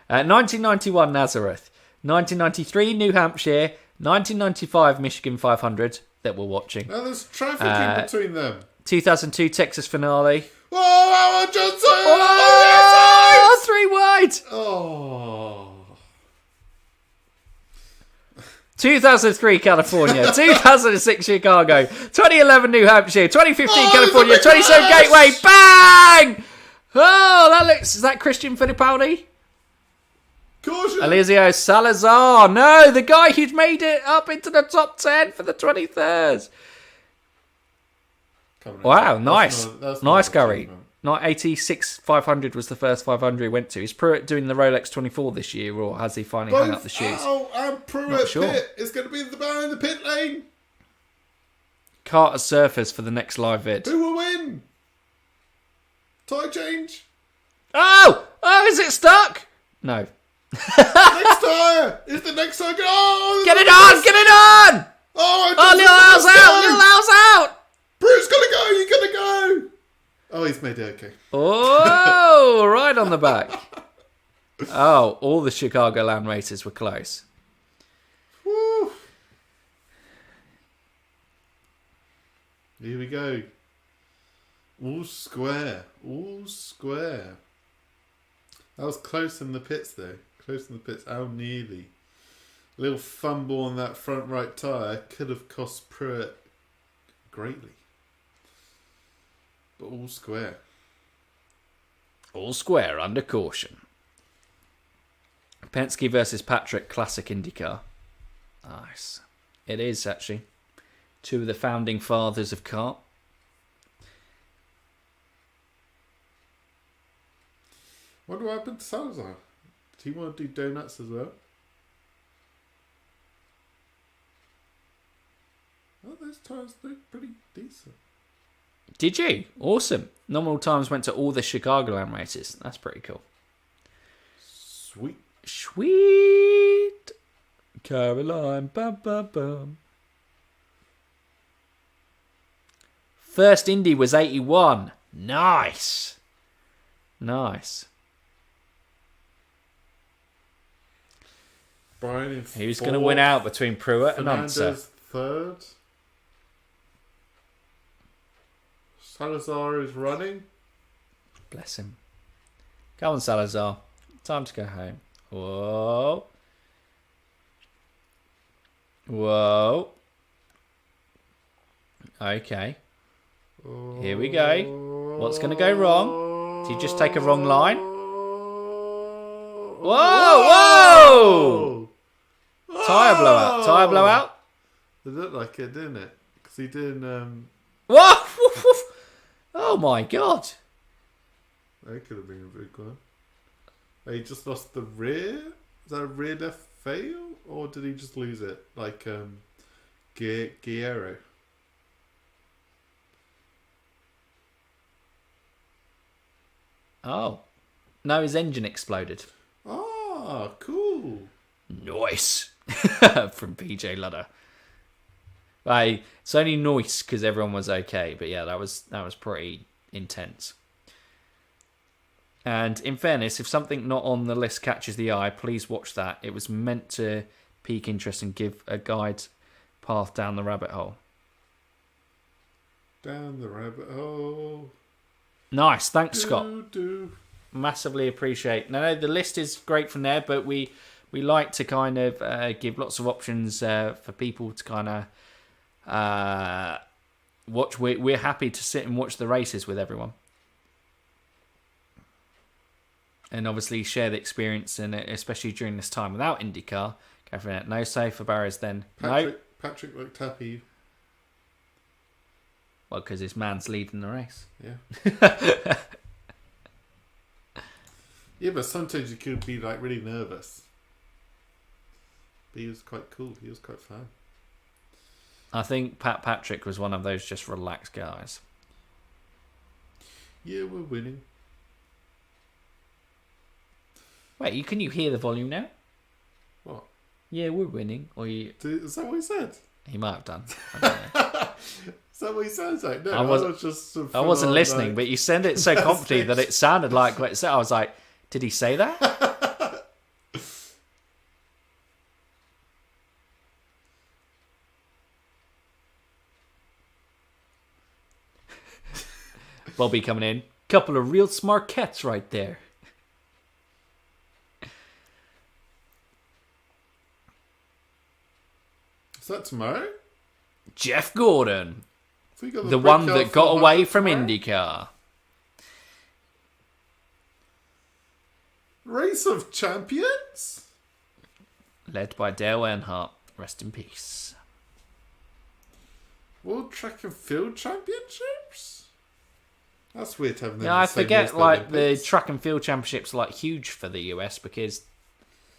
1991 Nazareth, 1993 New Hampshire, 1995 Michigan 500 that we're watching. Now there's traffic in between them. 2002 Texas Finale. Oh, Johnson! Oh, 3 wide. Oh. 2003 California, 2006 Chicago, 2011 New Hampshire, 2015 Oh, California, it's a big 27 race! Gateway, bang! Oh, that looks, is that Christian Fittipaldi? Caution! Eliseo Salazar, no, the guy who's made it up into the top 10 for the 23rd. Wow, nice. That's Nice, not Gary. achievement. 86 500 was the first 500 he went to. Is Pruitt doing the Rolex 24 this year, or has he finally hung up the shoes? Oh, and Pruitt Not sure. Pitt is going to be the man in the pit lane. Carter Surfers for the next live vid. Who will win? Tie change? Oh! Oh, is it stuck? No. Next tyre! Is the next tyre? Oh, Get it on! Get it on! Oh, Little Al's out! Little Al's out! Bruce, gotta go! You gotta go! Oh, he's made it okay. Oh, right on the back. Oh, all the Chicagoland races were close. Woo. Here we go. All square. All square. That was close in the pits, though. Close in the pits. How nearly. A little fumble on that front right tyre could have cost Pruitt greatly. But all square. All square under caution. Penske versus Patrick, classic IndyCar. Nice. It is, actually. 2 of the founding fathers of kart. Wonder what happened to Salazar? Did he want to do donuts as well? Oh, those tyres look pretty decent. Did you? Awesome. Nominal times went to all the Chicagoland races. That's pretty cool. Sweet. Sweet Caroline. Bum, bum, bum. First Indy was 81. Nice. Nice. Brian in Who's going to win out between Pruitt and Unser? Fernandez third. Salazar is running. Bless him. Go on, Salazar. Time to go home. Whoa. Whoa. Okay. Here we go. What's going to go wrong? Did you just take a wrong line? Whoa! Whoa! Tyre blowout. Tyre blowout. It looked like it, didn't it? Because he didn't. Whoa! Oh my god. That could have been a big one. He just lost the rear? Is that a rear left fail? Or did he just lose it? Like Guerrero. Oh. No, his engine exploded. Ah, cool. Nice. From PJ Ludder. It's only nice because everyone was okay, but yeah, that was pretty intense. And in fairness, if something not on the list catches the eye, please watch that. It was meant to pique interest and give a guide path down the rabbit hole. Down the rabbit hole. Nice, thanks, Scott. Do. Massively appreciate. No, the list is great from there, but we We like to kind of give lots of options for people to kind of watch. We're happy to sit and watch the races with everyone. And obviously share the experience, and especially during this time without IndyCar. Go for it. No safer barriers then. Patrick looked happy. Well, because his man's leading the race. Yeah. Yeah, but sometimes you could be like really nervous. But he was quite cool. He was quite fun. I think Patrick was one of those just relaxed guys. Yeah, we're winning. Wait, can you hear the volume now? What? Yeah, we're winning. Or Is that what he said? he might have done. I don't know. Is that what he sounds like? No, I wasn't listening, but you said it so confidently that it sounded like what it said. I was like, did he say that? Bobby coming in. Couple of real smart cats right there. Is that tomorrow? Jeff Gordon. Got The one breakout that got away from tomorrow? IndyCar. Race of Champions? Led by Dale Earnhardt. Rest in peace. World Track and Field Championships? That's weird having them. Yeah, I forget like the track and field championships are like huge for the US because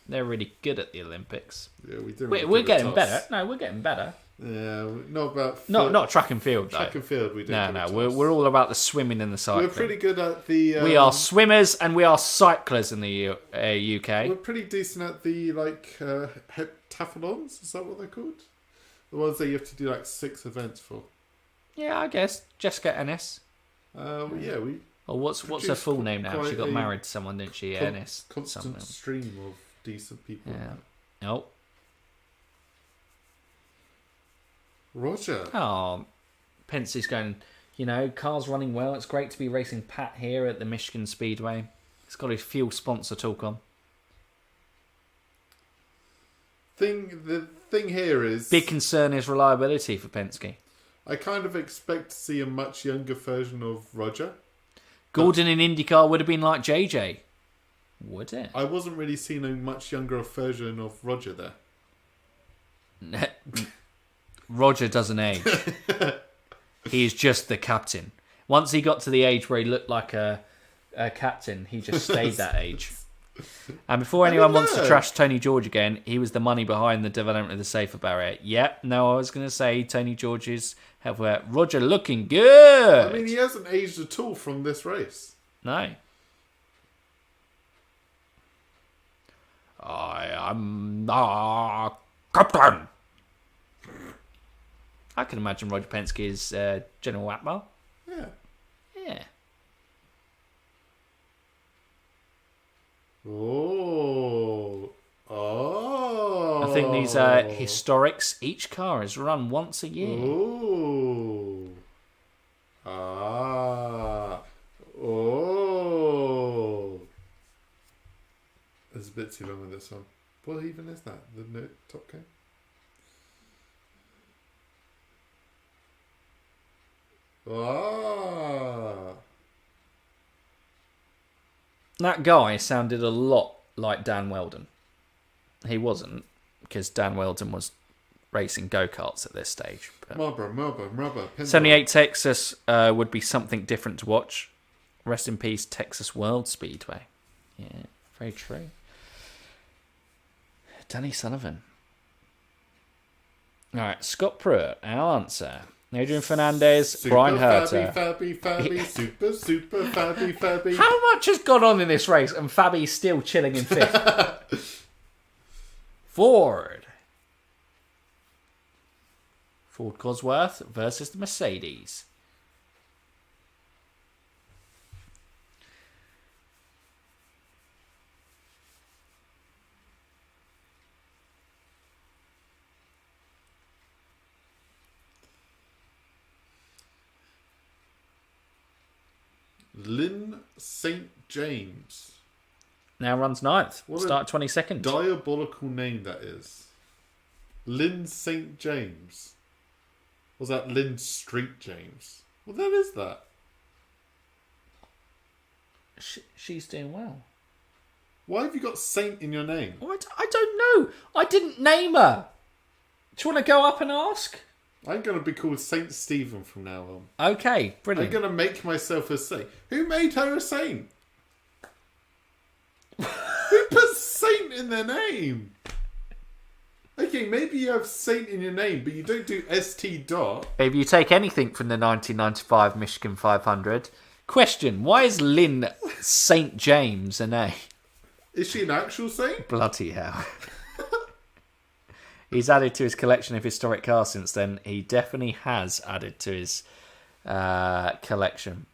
they're really good at the Olympics. Yeah, we do. We're getting better. No, we're getting better. Yeah, not about Not track and field though. track and field. We do. No, we're all about the swimming and the cycling. We're pretty good at the. We are swimmers and we are cyclers in the UK. We're pretty decent at the heptathlons. Is that what they're called? The ones that you have to do like 6 events for. Yeah, I guess Jessica Ennis. Yeah, we. Or what's her full name now? She got quite married to someone, didn't she? Ennis. Constant something. stream of decent people. Yeah. Oh. Roger. Oh, Penske's going, car's running well. It's great to be racing Pat here at the Michigan Speedway. He's got his fuel sponsor talk on. The thing here is... Big concern is reliability for Penske. I kind of expect to see a much younger version of Roger. Gordon in IndyCar would have been like JJ. Would it? I wasn't really seeing a much younger version of Roger there. Roger doesn't age. He is just the captain. Once he got to the age where he looked like a captain, he just stayed that age. And before anyone wants to trash Tony George again, he was the money behind the development of the safer barrier. Yep, no, I was going to say Tony George's help. Roger looking good. I mean, he hasn't aged at all from this race. No. I am the captain. I can imagine Roger Penske as General Atwell. Yeah. Yeah. Oh. I think these are historics. Each car is run once a year. Oh. Oh. It's a bit too long with this one. What even is that? The Top Gun? Ah. That guy sounded a lot like Dan Weldon. He wasn't, because Dan Weldon was racing go-karts at this stage. But Marlboro. 78 Texas would be something different to watch. Rest in peace, Texas World Speedway. Yeah, very true. Danny Sullivan. All right, Scott Pruitt, our answer. Adrian Fernandez, Brian Herter. Fabby, super Fabby. How much has gone on in this race and Fabby's still chilling in 5th? Ford Cosworth versus the Mercedes. Lynn St. James. Now runs 9th. What Start 22nd. Diabolical name that is. Lynn St. James. Was that Lynn Street James? What the hell is that? She's doing well. Why have you got Saint in your name? Oh, I don't know. I didn't name her. Do you want to go up and ask? I'm going to be called Saint Stephen from now on. Okay, brilliant. I'm going to make myself a saint. Who made her a saint? Who put Saint in their name? Okay, maybe you have Saint in your name, but you don't do ST dot. If you take anything from the 1995 Michigan 500, question, why is Lynn St. James a name? Is she an actual saint? Bloody hell. He's added to his collection of historic cars since then. He definitely has added to his collection.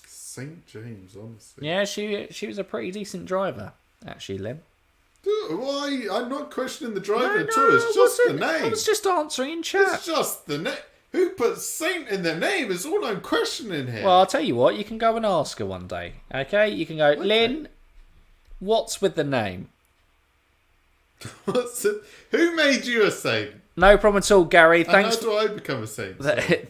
St. James, honestly. Yeah, she was a pretty decent driver, actually, Lynn. Why? I'm not questioning the driver at all. It's just the name. I was just answering in chat. It's just the name. Who put Saint in their name is all I'm questioning here. Well, I'll tell you what. You can go and ask her one day. Okay? You can go, Okay. Lynn, what's with the name? Who made you a saint? No problem at all, Gary. And Thanks. how do I become a saint?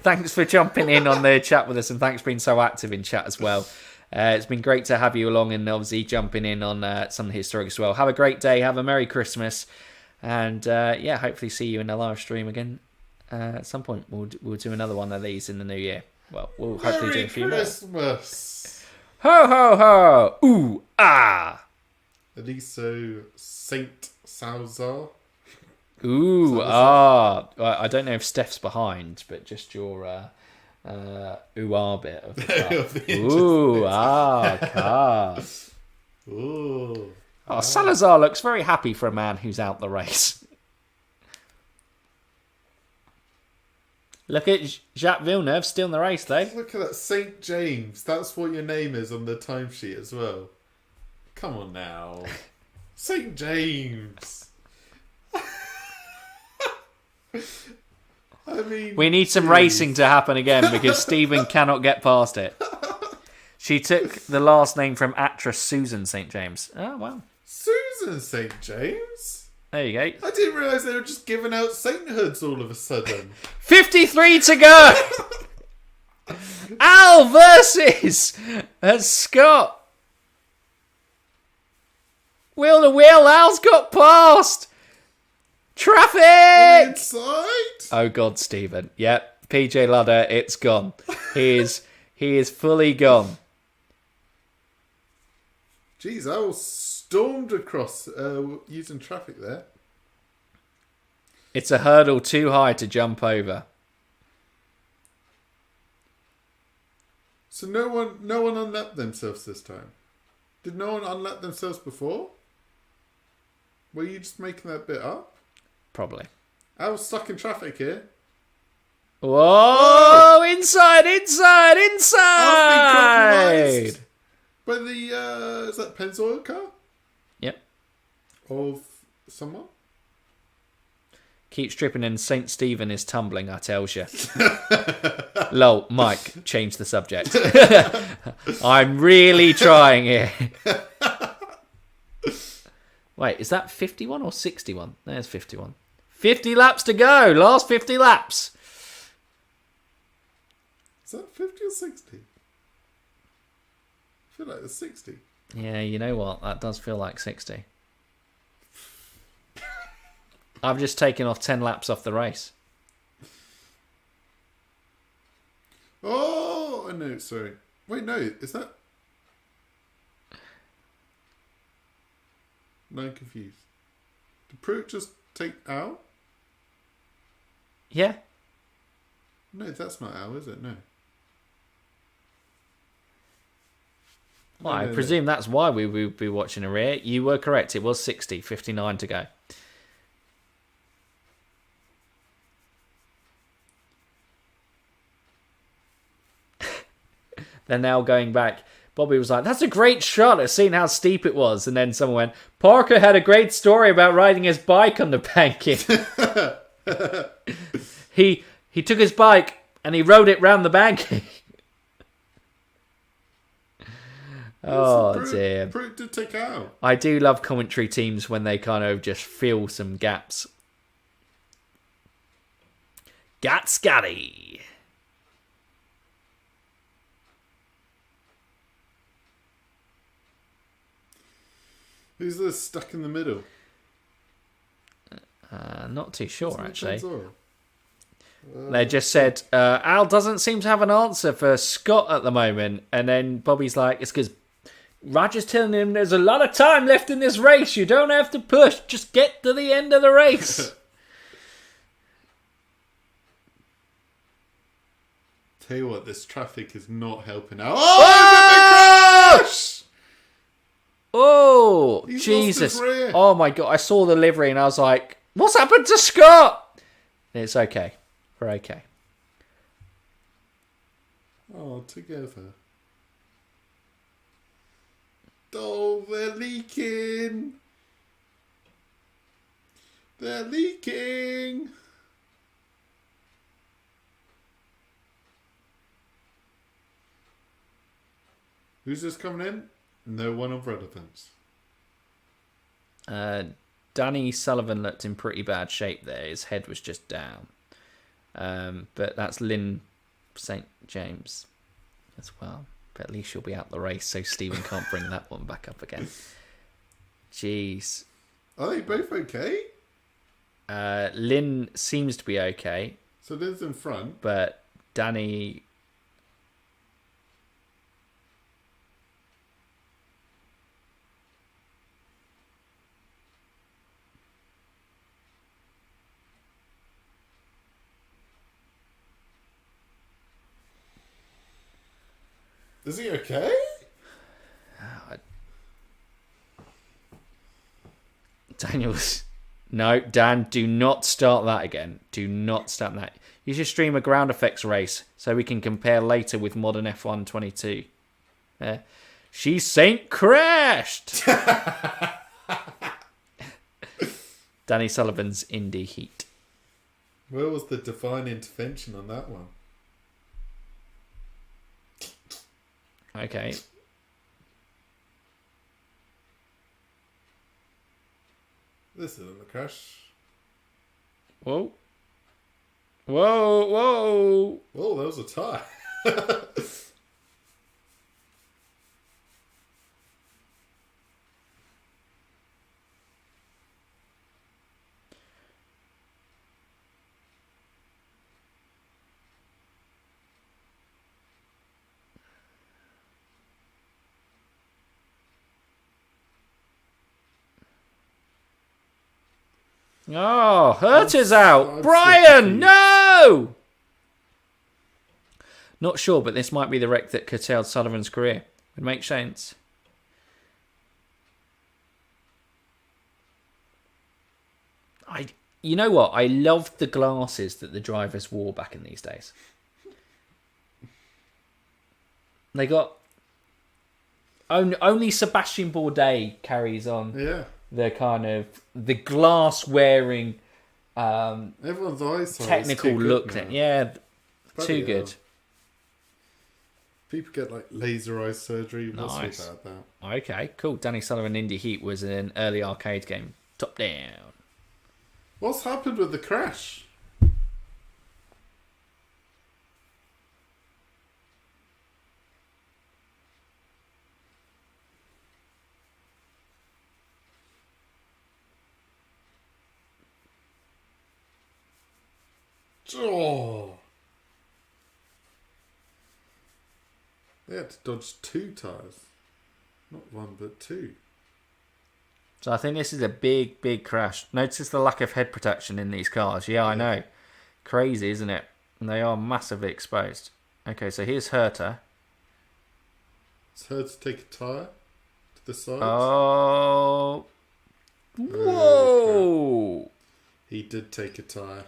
Thanks for jumping in on the chat with us, and thanks for being so active in chat as well. It's been great to have you along, and obviously jumping in on some of the historic as well. Have a great day. Have a Merry Christmas, and yeah, hopefully see you in a live stream again at some point. We'll do another one of these in the new year. Well, we'll hopefully do a few more. Merry Christmas. Ho ho ho! Ooh ah! Aliso Saint Salzar. Ooh ah! I don't know if Steph's behind, but just your ooh ah bit of the car. Ooh ah cars. Ooh. Oh, Salazar looks very happy for a man who's out the race. Look at Jacques Villeneuve still in the race though. Look at that, St. James. That's what your name is on the timesheet as well. Come on now. St. James. I mean... We need some racing to happen again because Stephen cannot get past it. She took the last name from actress Susan St. James. Oh, wow. Susan St. James? There you go. I didn't realise they were just giving out sainthoods all of a sudden. 53 to go! Al versus Scott. Wheel to wheel, Al's got past. Traffic! Inside? Oh God, Stephen. Yep, PJ Ludder, it's gone. He is fully gone. Jeez, I was stormed across using traffic there. It's a hurdle too high to jump over. So no one unlapped themselves this time. Did no one unlap themselves before? Were you just making that bit up? Probably. I was stuck in traffic here. Whoa! Inside! I've been Inside! compromised by the is that Pennzoil car Yep. of someone? Keep stripping and St. Stephen is tumbling, I tells you. Lol, Mike, change the subject. I'm really trying here. Wait, is that 51 or 61? There's 51. 50 laps to go. Last 50 laps. Is that 50 or 60? I feel like it's 60. Yeah, you know what? That does feel like 60. I've just taken off 10 laps off the race. Oh, no, sorry. Wait, no, is that... No, I'm confused. Did Pruitt just take Al? Yeah. No, that's not Al, is it? No. Well, No, I no. presume that's why we would be watching a rear. You were correct. It was 60. 59 to go. They're now going back. Bobby was like, that's a great shot at seeing how steep it was. And then someone went, Parker had a great story about riding his bike on the banking. He took his bike and he rode it round the banking. Oh, dear. Brute to take out. I do love commentary teams when they kind of just fill some gaps. Scotty. Who's this stuck in the middle? Not too sure, actually. Oil. They just said, Al doesn't seem to have an answer for Scott at the moment. And then Bobby's like, it's because Roger's telling him there's a lot of time left in this race. You don't have to push. Just get to the end of the race. Tell you what, this traffic is not helping out. Oh, crash! Oh, He's Jesus. lost his rear. Oh, my God. I saw the livery and I was like, what's happened to Scott? It's okay. We're okay. Oh, together. Oh, they're leaking. They're leaking. Who's this coming in? No one of relevance. Danny Sullivan looked in pretty bad shape there. His head was just down. But that's Lynn St. James as well. But at least she'll be out the race, so Stephen can't bring that one back up again. Jeez. Are they both okay? Lynn seems to be okay. So Lynn's in front. But Danny... Is he okay? Daniels. No, Dan, do not start that again. Do not start that. You should stream a ground effects race so we can compare later with modern F1 22. She Saint crashed! Danny Sullivan's Indy Heat. Where was the divine intervention on that one? Okay. This isn't the crash. Whoa. Whoa, whoa. Oh, that was a tie. Oh, Herter's out. I'm Brian, no! Not sure, but this might be the wreck that curtailed Sullivan's career. Would make sense. You know what? I loved the glasses that the drivers wore back in these days. They got... Only Sebastian Bourdais carries on. Yeah. The kind of the glass wearing Everyone's eyesight technical is too look. good now. Yeah, Bloody too hell. good. People get like laser eye surgery. What's Nice. about that? Okay, cool. Danny Sullivan Indy Heat was an early arcade game. Top down. What's happened with the crash? Oh. They had to dodge 2 tires. Not 1, but 2. So I think this is a big, big crash. Notice the lack of head protection in these cars. Yeah, I know. Crazy, isn't it? And they are massively exposed. Okay, so here's Herter. It's her to take a tyre to the side. Oh. Whoa. He did take a tyre.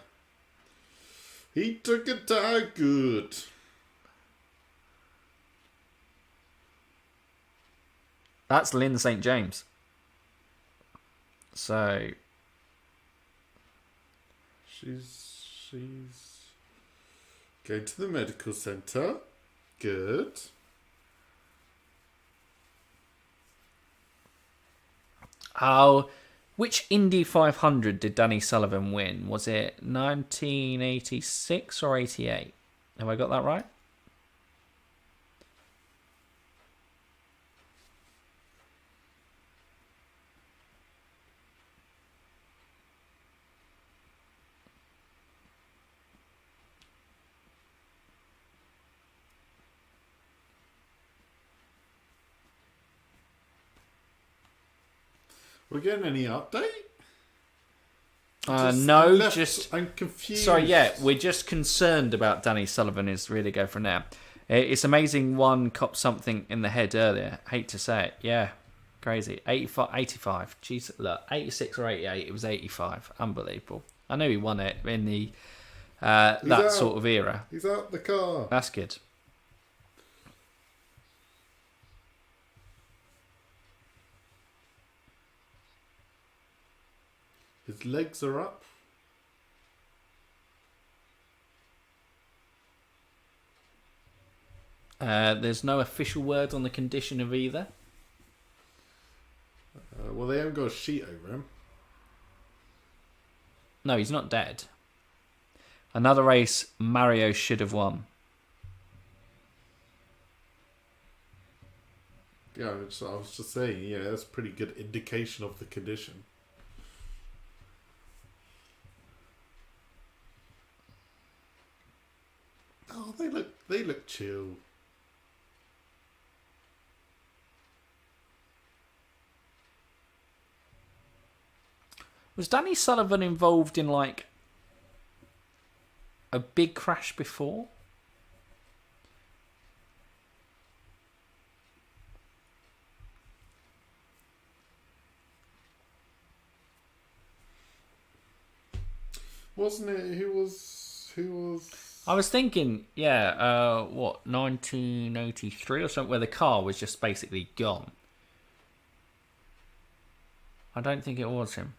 He took a tyre good. That's Lynn St. James. So... She's going to the medical centre. Good. Oh, which Indy 500 did Danny Sullivan win? Was it 1986 or 88? Have I got that right? We're getting any update? No, just... I'm confused. Sorry, yeah, we're just concerned about Danny Sullivan is really go for now. It's amazing one copped something in the head earlier. Hate to say it. Yeah, crazy. 85. Jeez, look, 86 or 88, it was 85. Unbelievable. I know he won it in the that sort of era. He's out the car. That's good. His legs are up. There's no official word on the condition of either. Well, they haven't got a sheet over him. No, he's not dead. Another race Mario should have won. Yeah, I was just saying, yeah, that's a pretty good indication of the condition. Oh, they look chill. Was Danny Sullivan involved in like a big crash before? Wasn't it? Who was? I was thinking, yeah, 1983 or something, where the car was just basically gone. I don't think it was him.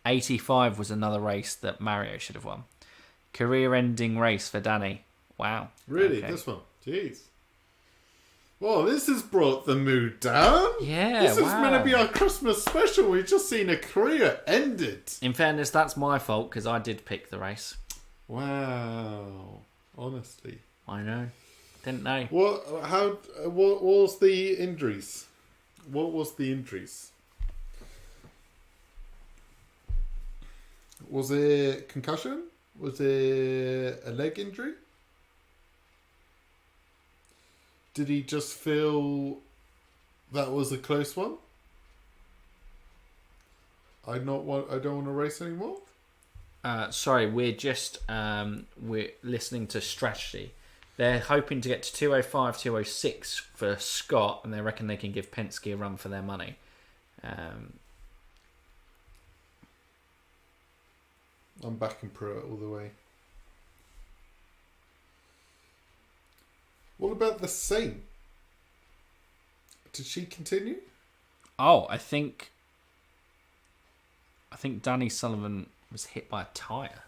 85 was another race that Mario should have won. Career-ending race for Danny. Wow. Really? Okay. This one? Jeez. Well, this has brought the mood down. Yeah, This is meant to be our Christmas special. We've just seen a career ended. In fairness, that's my fault, because I did pick the race. Wow. Honestly. I know. Didn't know. What was the injuries? What was the injuries? Was it concussion? Was it a leg injury? Did he just feel that was a close one? I don't want to race anymore. Sorry, we're just we're listening to strategy. They're hoping to get to 205, 206 for Scott, and they reckon they can give Penske a run for their money. I'm backing Pruitt all the way. What about the Saint? Did she continue? Oh, I think Danny Sullivan was hit by a tyre.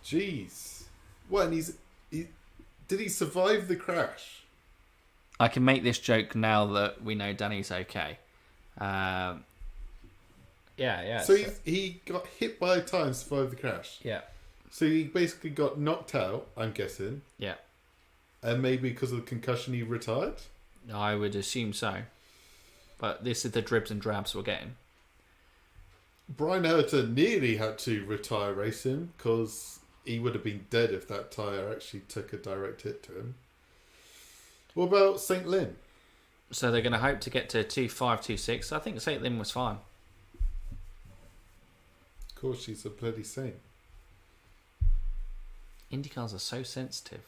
Jeez. What? And did he survive the crash? I can make this joke now that we know Danny's okay. Yeah. So he got hit by a tyre and survived the crash? Yeah. So he basically got knocked out, I'm guessing. Yeah. And maybe because of the concussion he retired? I would assume so. But this is the dribs and drabs we're getting. Brian Herter nearly had to retire racing because he would have been dead if that tyre actually took a direct hit to him. What about St. Lin? So they're going to hope to get to 2.5, 2.6. I think St. Lin was fine. Of course, she's a bloody saint. IndyCars are so sensitive.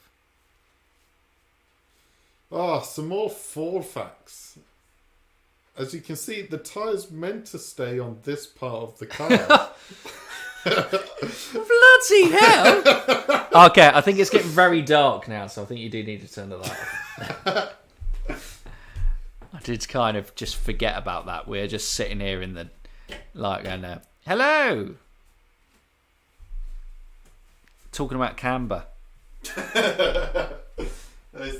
Some more Ford facts. As you can see, the tyre's meant to stay on this part of the car. Bloody hell! Okay, I think it's getting very dark now, so I think you do need to turn the light off. I did kind of just forget about that. We're just sitting here in the light going, hello! Talking about camber.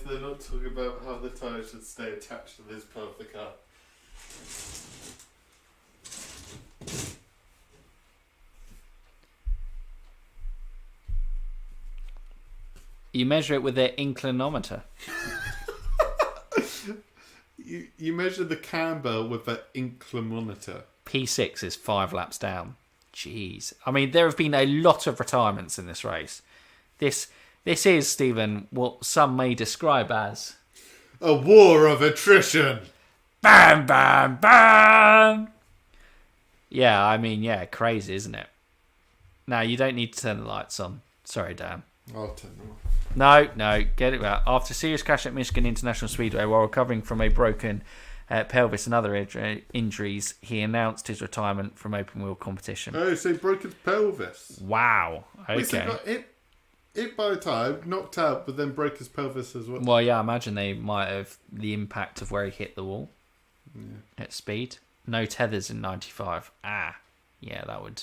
They're not talking about how the tyre should stay attached to this part of the car. You measure it with their inclinometer. You measure the camber with the inclinometer. P6 is 5 laps down. Jeez. I mean, there have been a lot of retirements in this race. This is, Stephen, what some may describe as... a war of attrition! Bam, bam, bam! Yeah, I mean, yeah, crazy, isn't it? Now, you don't need to turn the lights on. Sorry, Dan. I'll turn them off. No, get it out. After a serious crash at Michigan International Speedway while recovering from a broken pelvis and other injuries, he announced his retirement from open wheel competition. Oh, so he broke his pelvis. Wow. Okay. Wait, so he got hit by a tyre, knocked out, but then broke his pelvis as well. Well, yeah, I imagine they might have the impact of where he hit the wall at speed. No tethers in 95. Yeah, that would...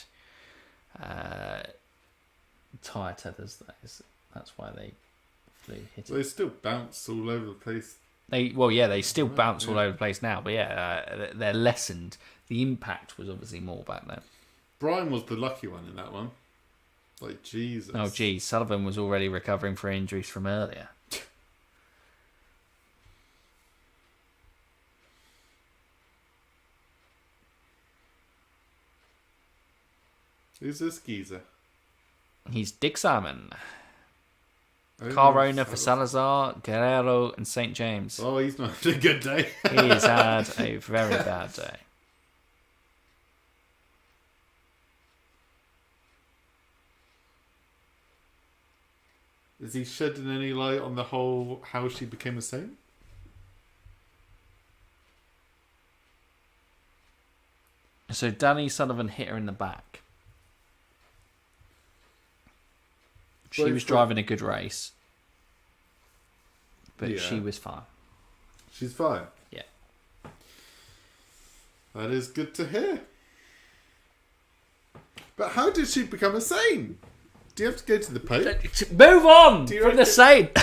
tyre tethers, that is. That's why they hit it. They still bounce all over the place. They still bounce all over the place now, but yeah, they're lessened. The impact was obviously more back then. Brian was the lucky one in that one. Like, Jesus. Oh, geez, Sullivan was already recovering from injuries from earlier. Who's this geezer? He's Dick Simon. Oh, Car owner for Salazar, Guerrero, and St. James. Oh, he's not having a good day. He's had a very bad day. Is he shedding any light on the whole how she became a saint? So Danny Sullivan hit her in the back. She was driving a good race. But she was fine. She's fine? Yeah. That is good to hear. But how did she become a saint? Do you have to go to the Pope? Move on from the saint.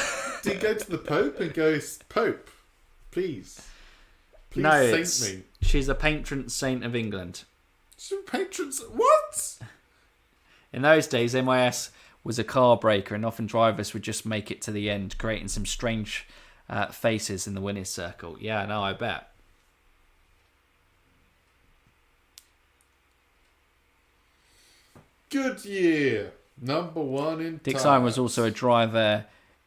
Do you go to the Pope and go, Pope, please saint me? She's the patron saint of England. She's a patron what? In those days, MIS was a car breaker, and often drivers would just make it to the end, creating some strange faces in the winner's circle. Yeah, no, I bet. Good year. Number one in Dick Simon was also a driver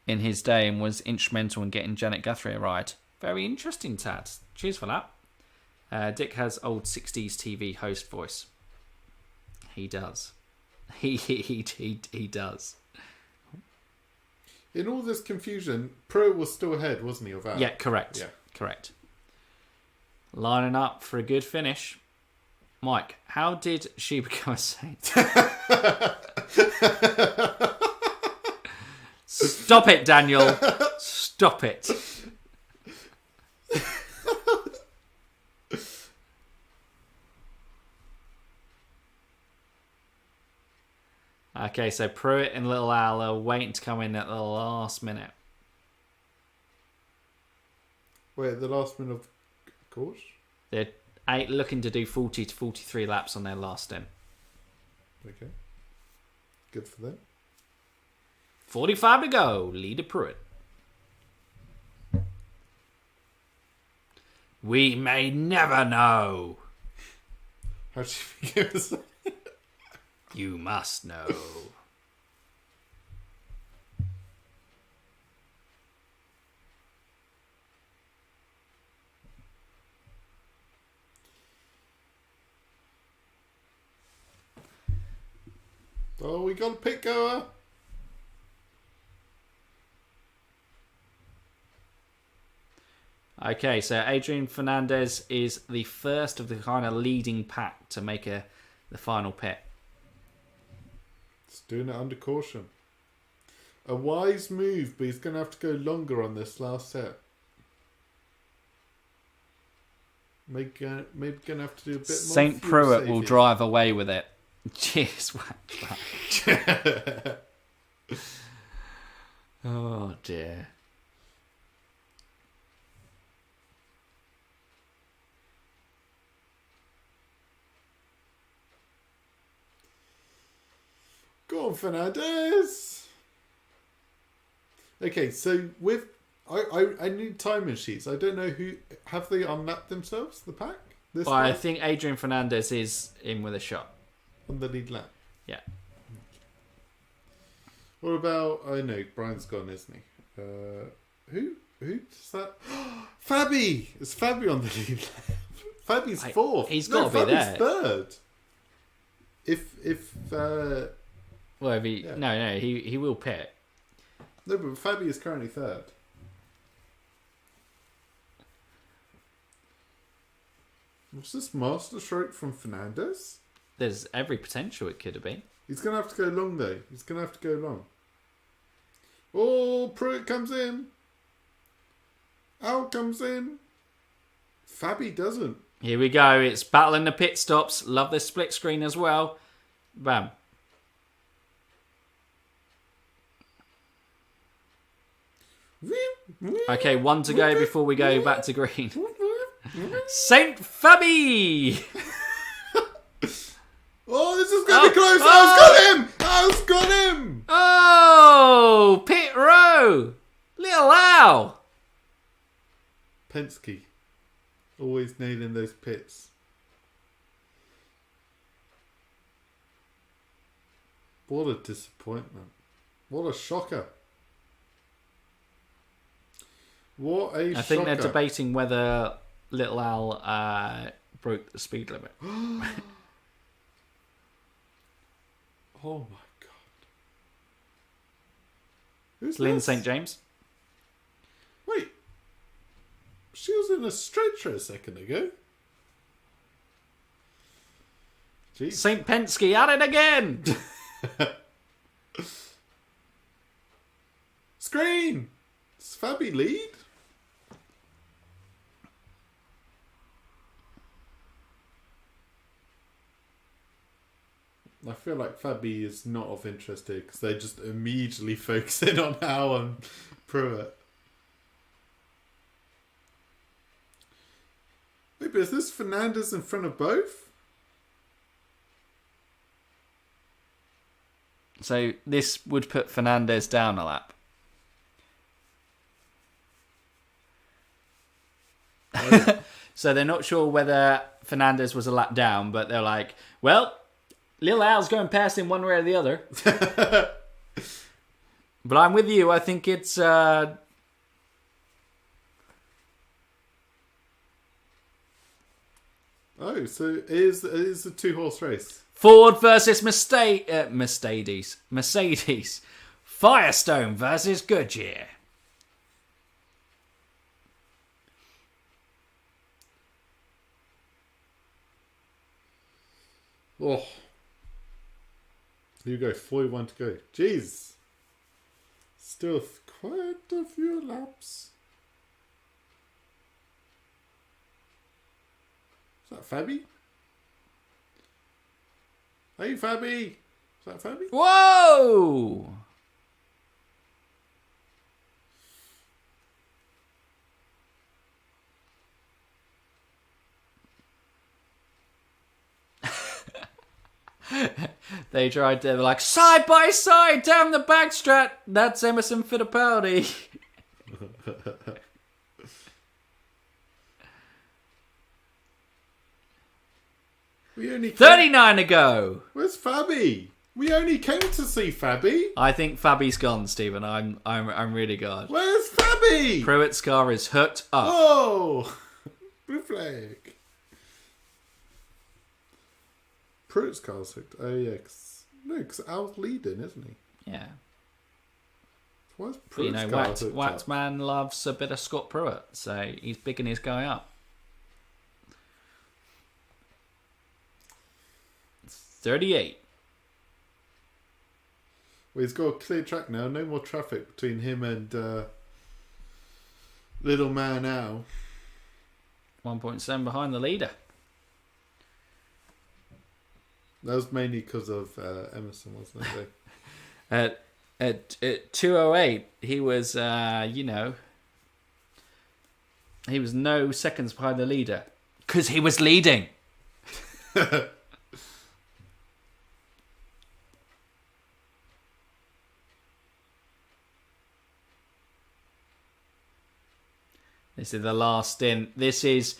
in his day and was instrumental in getting Janet Guthrie a ride. Very interesting, Tad. Cheers for that. Dick has old 60s TV host voice. He does. He does. In all this confusion, Pruitt was still ahead, wasn't he, of that? Yeah, correct. Yeah. Correct. Lining up for a good finish. Mike, how did she become a saint? Stop it, Daniel. Stop it. Okay, so Pruitt and Little Al are waiting to come in at the last minute. Wait, the last minute of course? They're looking to do 40 to 43 laps on their last stint. Okay. Good for them. 45 to go. Leader Pruitt. We may never know. How'd she begin to say? You must know. Oh, we got a pit goer. Okay, so Adrian Fernandez is the first of the kind of leading pack to make the final pit. It's doing it under caution. A wise move, but he's going to have to go longer on this last set. Maybe going to have to do a bit more. St. Pruitt will drive away with it. Cheers, Oh dear. Go on, Fernandez. Okay, so with I need timing sheets. I don't know who have they unlapped themselves the pack this Well, I time think Adrian Fernandez is in with a shot. on the lead lap. Yeah. What about? I know Brian's gone, isn't he? Who does that? Fabi! It's Fabi on the lead lap. Fabi's fourth. He's got to be there. Third. Well, if he Yeah. no, he will pit. No, but Fabi is currently third. What's this master stroke from Fernandez? There's every potential it could have been. He's going to have to go long, though. He's going to have to go long. Oh, Pruitt comes in. Al comes in. Fabi doesn't. Here we go. It's battling the pit stops. Love this split screen as well. Bam. Okay, one to go before we go back to green. Saint Fabi! Oh, this is going to be close. Al's got him. Oh, pit row. Little Al. Penske. Always nailing those pits. What a disappointment. What a shocker. What a shocker. I think they're debating whether Little Al broke the speed limit. Oh my god. Who's Lynn this? St. James. Wait. She was in a stretcher a second ago. Jeez. St. Penske at it again. Screen! Does Fabi lead? I feel like Fabi is not of interest here because they just immediately focus in on Al and Pruitt. Wait, but is this Fernandez in front of both? So this would put Fernandez down a lap. So they're not sure whether Fernandez was a lap down, but they're like, well, Lil Al's going past him one way or the other. But I'm with you. I think it's... Oh, so it is a two-horse race. Ford versus Mercedes. Firestone versus Goodyear. Oh. Here you go, 41 to go. Jeez. Still quite a few laps. Is that Fabi? Hey, Fabi. Is that Fabi? Whoa! They were like, side by side down the backstrat. That's Emerson Fittipaldi. We only 39 to go. Where's Fabi? We only came to see Fabi. I think Fabi's gone, Stephen. I'm really gone. Where's Fabi? Pruitt's car is hooked up. Oh! Blue flag. Pruitt's car's hooked. Oh, yeah. Because Al's leading, isn't he? Yeah. Why is But you Pruitt's know, car hooked up? Waxman loves a bit of Scott Pruitt, so he's bigging his guy up. 38. Well, he's got a clear track now. No more traffic between him and little man Al. 1.7 behind the leader. That was mainly because of Emerson, wasn't it? At 2:08, he was, he was no seconds behind the leader. Because he was leading. This is the last stint. This is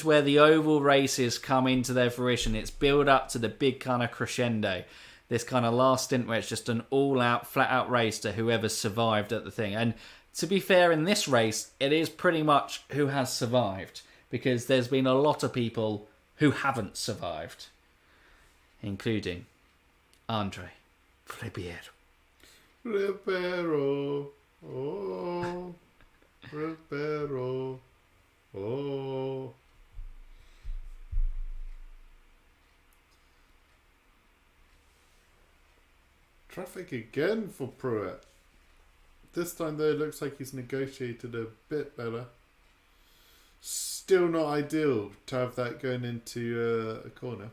where the oval races come into their fruition. It's build up to the big kind of crescendo. This kind of last stint where it's just an all-out, flat-out race to whoever survived at the thing. And to be fair, in this race, it is pretty much who has survived. Because there's been a lot of people who haven't survived. Including Andre Ribeiro. Ribeiro. Oh. Ribeiro. Oh. Traffic again for Pruitt. This time though, it looks like he's negotiated a bit better. Still not ideal to have that going into a corner.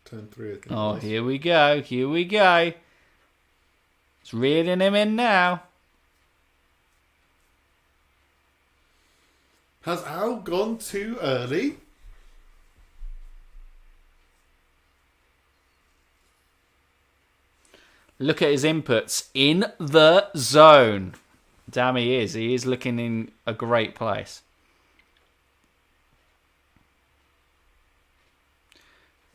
Turn 3, I think. Oh, here we go. Here we go. It's reeling him in now. Has Al gone too early? Look at his inputs. In the zone. Damn, he is. He is looking in a great place.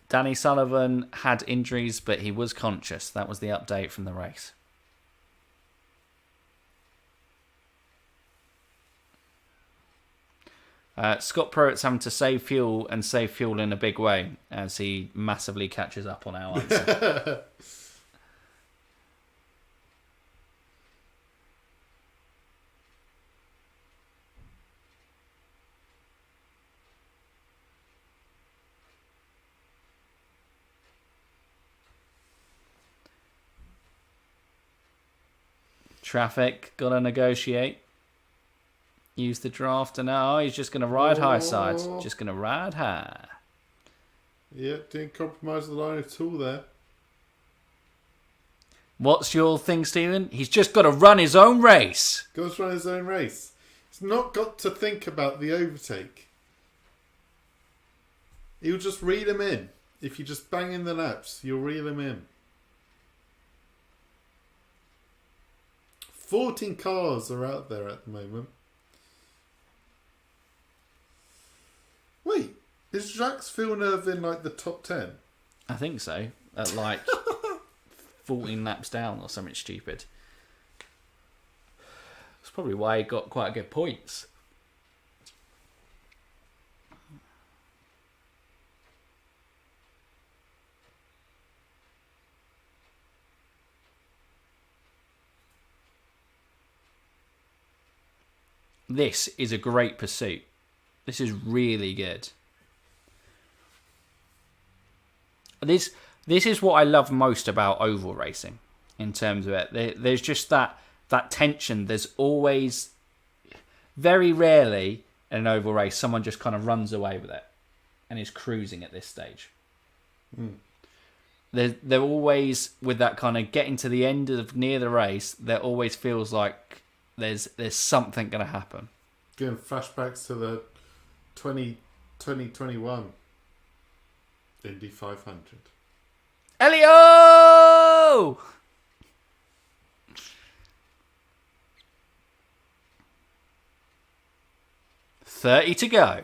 Danny Sullivan had injuries, but he was conscious. That was the update from the race. Scott Pruitt's having to save fuel and save fuel in a big way as he massively catches up on our answer. Traffic, gotta negotiate. Use the draft, and now he's just gonna ride high side. Just gonna ride high. Yep, didn't compromise the line at all there. What's your thing, Stephen? He's just got to run his own race. Got to run his own race. He's not got to think about the overtake. He'll just reel him in. If you just bang in the laps, you'll reel him in. 14 cars are out there at the moment. Wait, is Jacques Villeneuve in like the top 10? I think so. At like 14 laps down or something stupid. That's probably why he got quite good points. This is a great pursuit. This is really good. This is what I love most about oval racing in terms of it. There's just that tension. There's always, very rarely in an oval race, someone just kind of runs away with it and is cruising at this stage. They're always, with that kind of getting to the end of near the race, there always feels like there's something going to happen. Getting flashbacks to the 2021 Indy 500. Elio! $30 to go.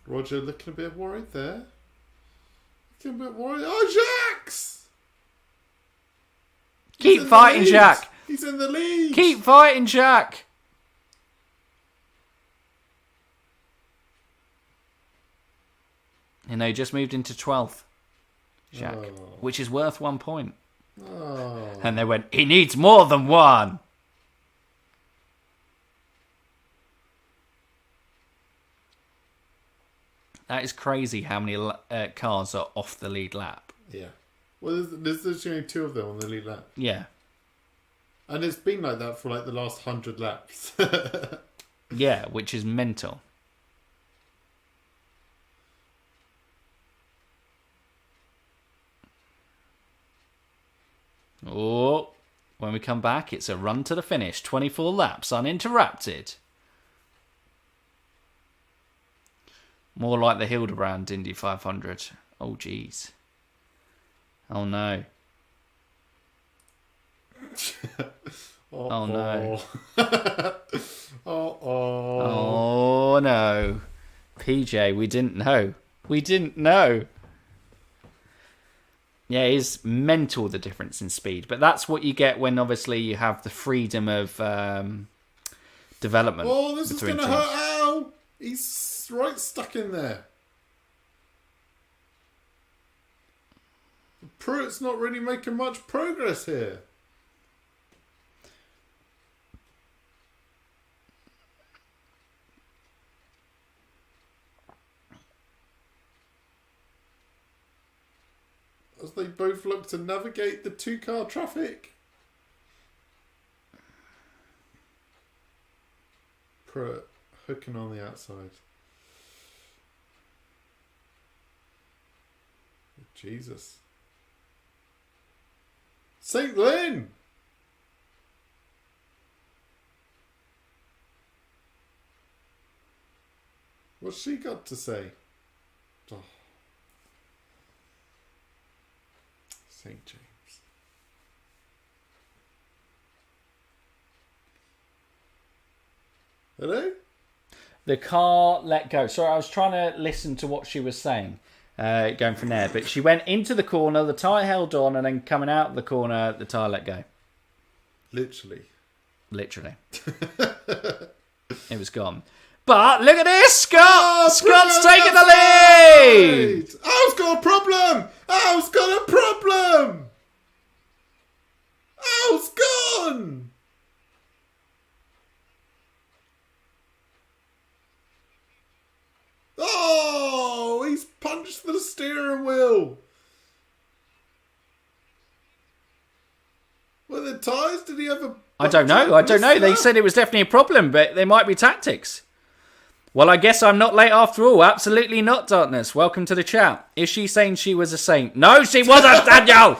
Roger looking a bit worried there. Looking a bit worried. Oh, Jacques! Keep fighting, Jack. He's in the lead. Keep fighting, Jack. You know, he just moved into 12th, Jack, which is worth 1 point. Oh. And they went, he needs more than one. That is crazy how many cars are off the lead lap. Yeah. Well, there's only 2 of them on the lead lap. Yeah. And it's been like that for like the last 100 laps. Yeah, which is mental. Oh, when we come back, it's a run to the finish. 24 laps uninterrupted. More like the Hildebrand Indy 500. Oh, jeez. Oh, no. Oh, no. Oh, no. PJ, we didn't know. We didn't know. Yeah, it is mental, the difference in speed. But that's what you get when, obviously, you have the freedom of development. Oh, this is going to hurt Al. He's right stuck in there. Pruitt's not really making much progress here. As they both look to navigate the two-car traffic. Pruitt hooking on the outside. Jesus. St. Lynn! What's she got to say? Oh. St. James. Hello? The car let go. Sorry, I was trying to listen to what she was saying, going from there. But she went into the corner, the tyre held on, and then coming out of the corner, the tyre let go. Literally. It was gone. But look at this, Scott! Oh, Scott's taking the lead! Al's got a problem! Al's got a problem! Al's gone! Oh, he's punched the steering wheel. Were the tyres? Did he have a... I don't know. They said it was definitely a problem, but there might be tactics. Well, I guess I'm not late after all. Absolutely not, Darkness. Welcome to the chat. Is she saying she was a saint? No, she wasn't, Daniel!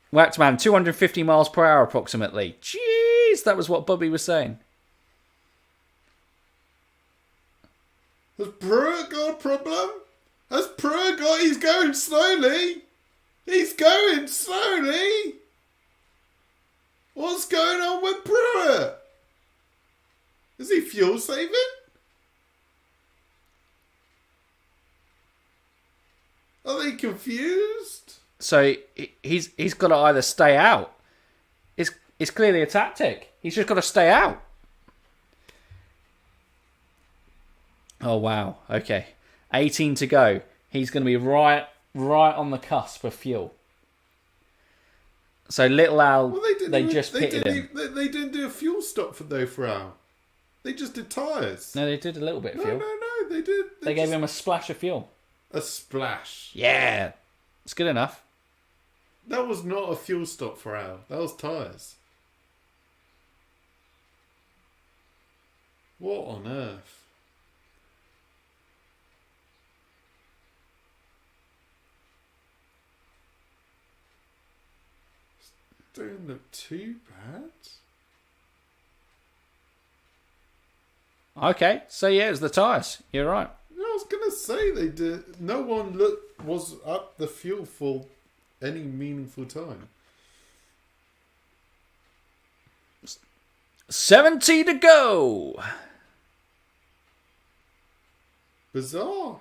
Whacked man, 250 miles per hour approximately. Jeez, that was what Bobby was saying. Has Pruitt got a problem? Has Pruitt got... He's going slowly. He's going slowly. What's going on with Pruitt? Is he fuel saving? Are they confused? So he's got to either stay out. It's clearly a tactic. He's just got to stay out. Oh, wow. Okay. 18 to go. He's going to be right on the cusp of fuel. So little Al, Well, they just pitted him. They didn't do a fuel stop for Al. They just did tyres. No, they did a little bit of fuel. No, they did. They gave him a splash of fuel. A splash. Yeah. It's good enough. That was not a fuel stop for Al. That was tyres. What on earth? Don't look too bad. Okay, so yeah, it's the tyres. You're right. I was gonna say they did. No one was up the fuel for any meaningful time. 70 to go. Bizarre.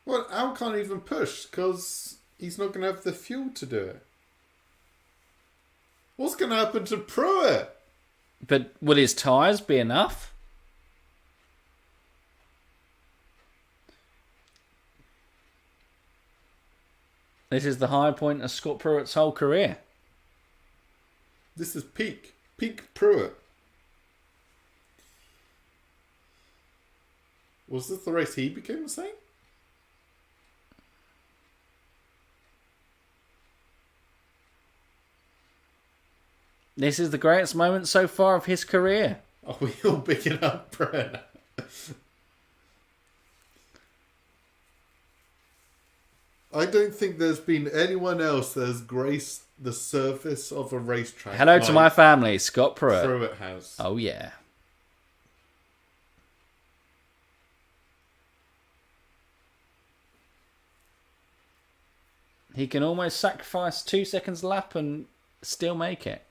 Well, Al can't even push because he's not going to have the fuel to do it. What's going to happen to Pruitt? But will his tyres be enough? This is the high point of Scott Pruitt's whole career. This is peak Pruitt. Was this the race he became the same? This is the greatest moment so far of his career. Are we all picking up Brent? I don't think there's been anyone else that has graced the surface of a racetrack. Hello to my family, Scott Pruitt. Pruitt has. Oh, yeah. He can almost sacrifice 2 seconds lap and still make it.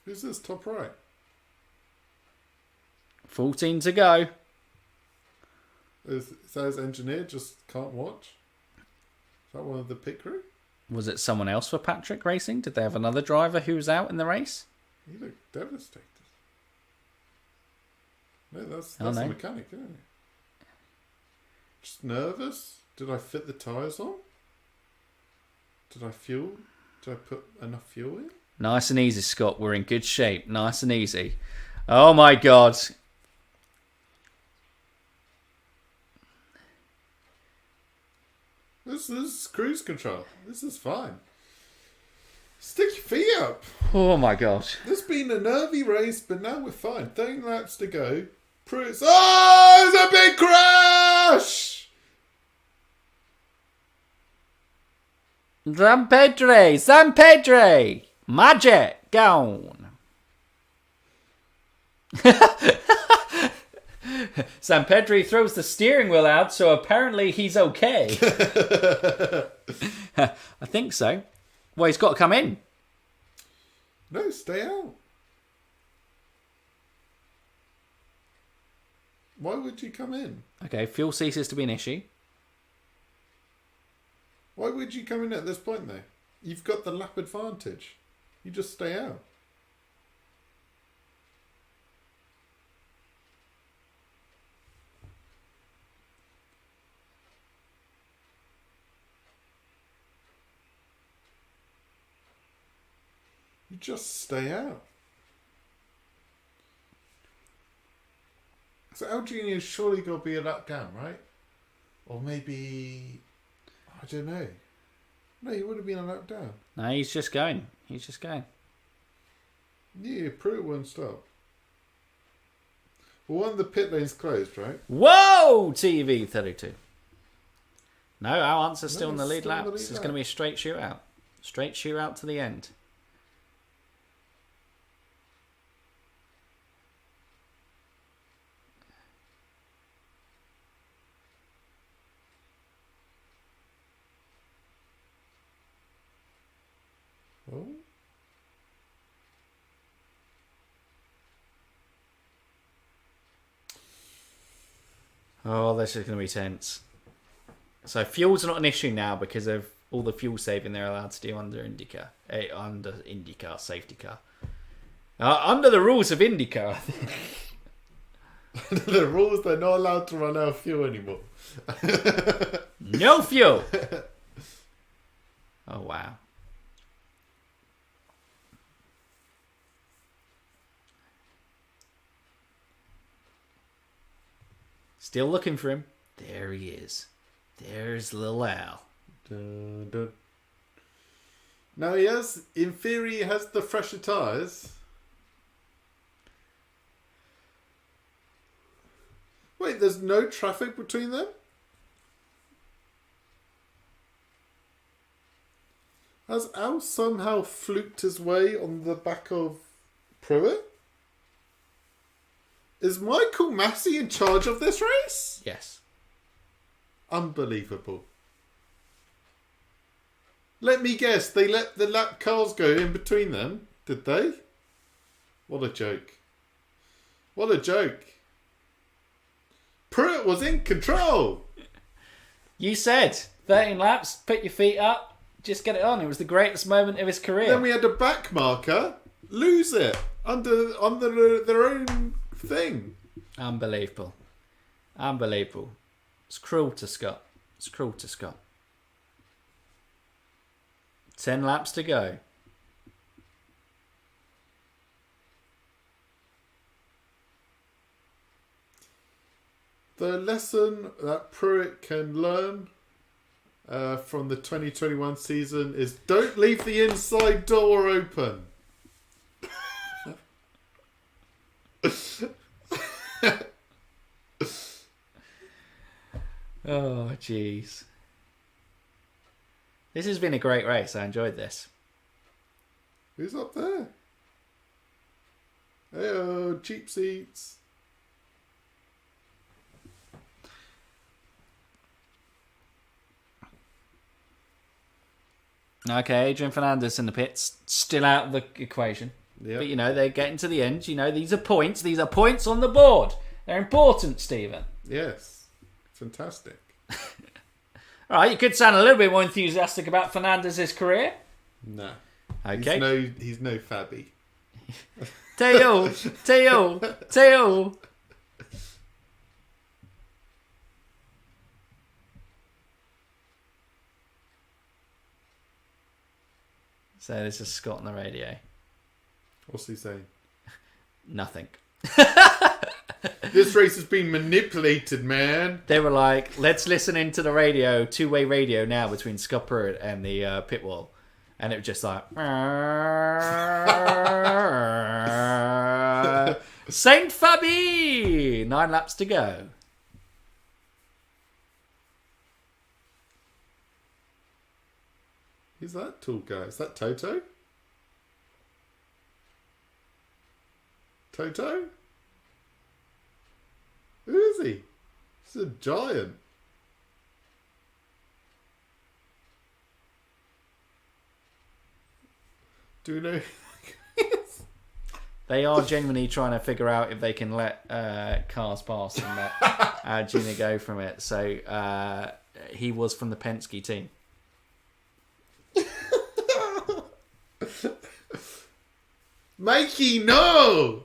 Who's this top right? 14 to go. Is that his engineer just can't watch? Is that one of the pit crew? Was it someone else for Patrick Racing? Did they have another driver who was out in the race? He looked devastated. No, that's Oh, a no. mechanic, isn't it? Just nervous? Did I fit the tyres on? Did I fuel? Did I put enough fuel in? Nice and easy, Scott. We're in good shape. Nice and easy. Oh, my God. This is cruise control. This is fine. Stick your feet up. Oh, my God. This has been a nervy race, but now we're fine. 13 laps to go. Pruitt's... Oh, it's a big crash! Zampedre! Magic! Gone! Zampedre throws the steering wheel out, so apparently he's okay. I think so. Well, he's got to come in. No, stay out. Why would you come in? Okay, fuel ceases to be an issue. Why would you come in at this point, though? You've got the lap advantage. You just stay out. You just stay out. So El Junior's surely got to be a lap down, right? Or maybe... I don't know. No, he would have been a lap down. No, he's just going. He's just going. Yeah, Pruitt won't stop. Well, one of the pit lanes closed, right? Whoa! TV32. No, our answer's still No, in the lead still in lap. the lead This is lap. going to be a straight shootout. Straight shootout to the end. Oh. Oh, this is going to be tense. So fuel's not an issue now because of all the fuel saving they're allowed to do under IndyCar. Under IndyCar, safety car. Under the rules of IndyCar. The rules, they're not allowed to run out of fuel anymore. No fuel! Oh, wow. Still looking for him. There he is. There's little Al. Dun, dun. Now he has, in theory, he has the fresher tyres. Wait, there's no traffic between them? Has Al somehow fluked his way on the back of Pruitt? Is Michael Massey in charge of this race? Yes. Unbelievable. Let me guess, they let the lap cars go in between them, did they? What a joke. What a joke. Pruitt was in control. You said 13 laps, put your feet up, just get it on. It was the greatest moment of his career. Then we had a back marker lose it under their own thing. Unbelievable. Unbelievable. It's cruel to Scott. It's cruel to Scott. 10 laps to go. The lesson that Pruitt can learn from the 2021 season is don't leave the inside door open. Oh, jeez. This has been a great race. I enjoyed this. Who's up there? Hey, cheap seats. Okay, Adrian Fernandez in the pits. Still out of the equation. Yep. But, they're getting to the end. These are points. These are points on the board. They're important, Stephen. Yes. Fantastic. All right, you could sound a little bit more enthusiastic about Fernandez's career. No. Okay. He's no Fabby. Teo. So this is Scott on the radio. What's he saying? Nothing. This race has been manipulated, man. They were like, let's listen into the radio, two-way radio now between Scott Pruitt and the pit wall. And it was just like... Saint Fabi! 9 laps to go. Who's that tall guy? Is that Toto? Toto? Who is he? He's a giant. Do we know? They are genuinely trying to figure out if they can let cars pass and let Gina go from it. So he was from the Penske team. Mikey, no!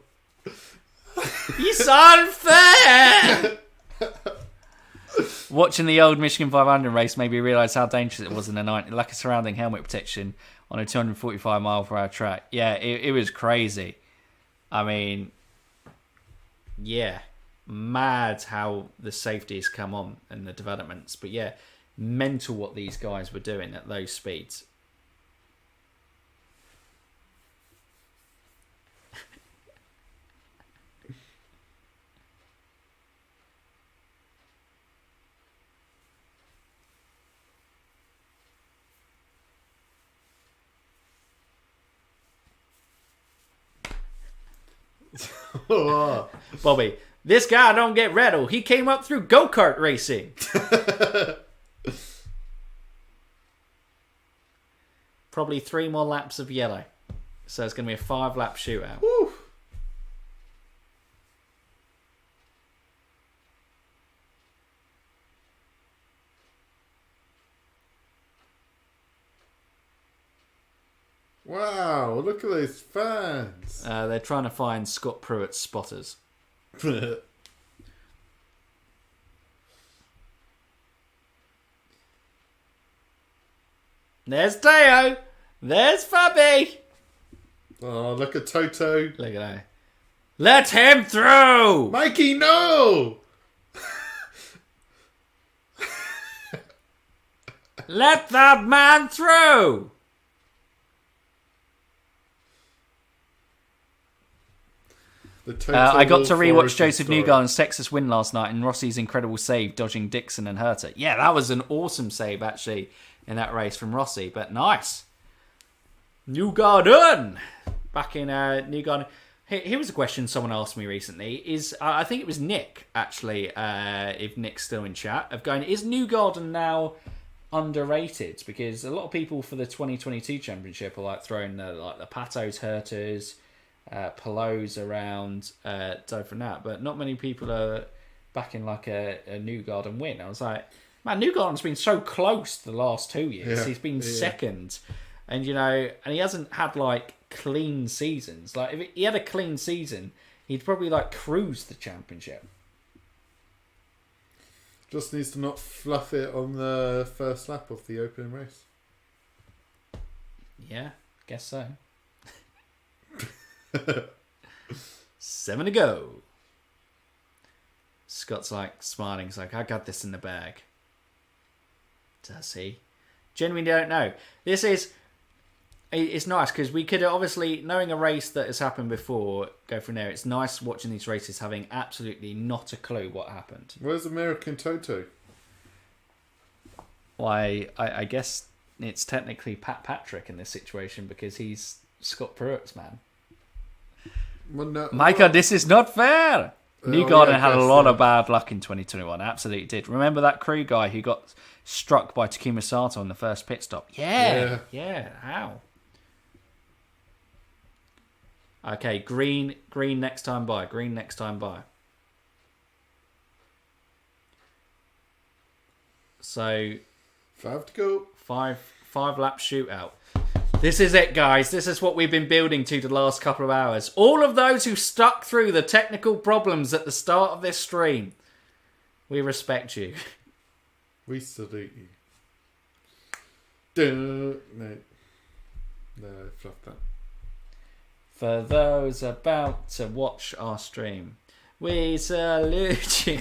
It's unfair! Watching the old Michigan 500 race made me realise how dangerous it was in the night. Lack of surrounding helmet protection on a 245 mile per hour track. Yeah, it was crazy. I mean, yeah, mad how the safety has come on and the developments. But yeah, mental what these guys were doing at those speeds. Bobby, this guy don't get rattled. He came up through go-kart racing. Probably 3 more laps of yellow. So it's going to be a 5-lap shootout. Woo. Wow, look at those fans. They're trying to find Scott Pruitt's spotters. There's Teo. There's Fabi. Oh, look at Toto. Look at that. Let him through. Mikey, no! Let that man through. I got to rewatch Joseph Newgarden's Texas win last night and Rossi's incredible save dodging Dixon and Herter. Yeah, that was an awesome save actually in that race from Rossi, but nice. Newgarden! Back in Newgarden. Here was a question someone asked me recently. I think it was Nick, actually, if Nick's still in chat, of going, is Newgarden now underrated? Because a lot of people for the 2022 championship are like throwing the Patos, Herters, Pelots around for that, but not many people are backing like a Newgarden win. I was like, man, Newgarden's been so close the last 2 years. Yeah, He's been second, and and he hasn't had like clean seasons. Like if he had a clean season, he'd probably like cruise the championship. Just needs to not fluff it on the first lap of the opening race. Yeah, guess so. 7 to go. Scott's like smiling. He's like, I got this in the bag. Does he? Genuinely don't know. It's nice because we could obviously, knowing a race that has happened before, go from there. It's nice watching these races having absolutely not a clue what happened. Where's American Toto? Why, I guess it's technically Pat Patrick in this situation because he's Scott Pruitt's man. Well, no, Micah, this is not fair. Newgarden had a lot so. of bad luck in 2021. Absolutely did. Remember that crew guy who got struck by Takuma Sato on the first pit stop? Yeah. How? Okay, green next time by. Green next time by. So 5 to go. five lap shootout. This is it, guys. This is what we've been building to the last couple of hours. All of those who stuck through the technical problems at the start of this stream, we respect you. We salute you. No, fluff that. For those about to watch our stream, we salute you.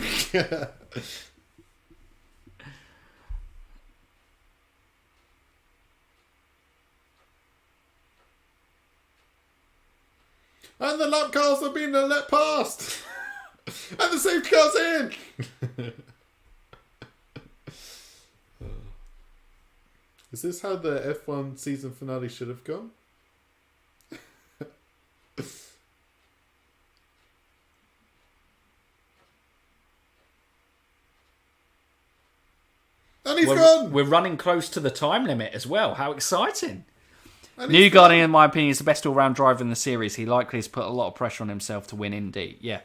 And the lap cars have been let past. And the safety car's in. Is this how the F1 season finale should have gone? And he's gone. We're running close to the time limit as well. How exciting. Newgarden, in my opinion, is the best all-round driver in the series. He likely has put a lot of pressure on himself to win Indy. Yeah,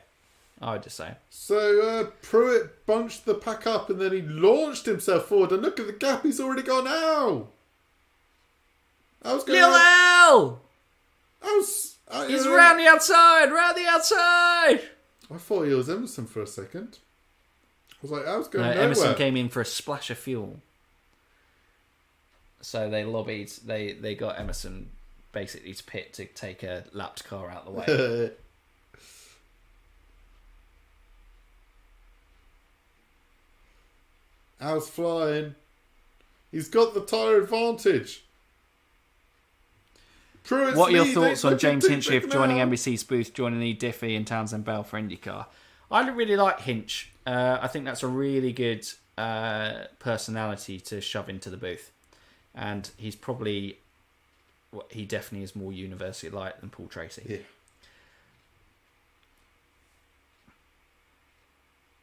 I would just say. So Pruitt bunched the pack up and then he launched himself forward. And look at the gap, he's already gone out. Lil L! He's I round the outside, I thought he was Emerson for a second. I was like, I was going nowhere. Emerson came in for a splash of fuel. So they lobbied, they got Emerson basically to pit to take a lapped car out the way. Al's flying. He's got the tyre advantage. Pruitt's What are your lead, thoughts on James Hinchcliffe joining now. NBC's booth, joining Lee Diffie and Townsend Bell for IndyCar? I really like Hinch. I think that's a really good personality to shove into the booth. And he's probably... he definitely is more university light than Paul Tracy. Yeah.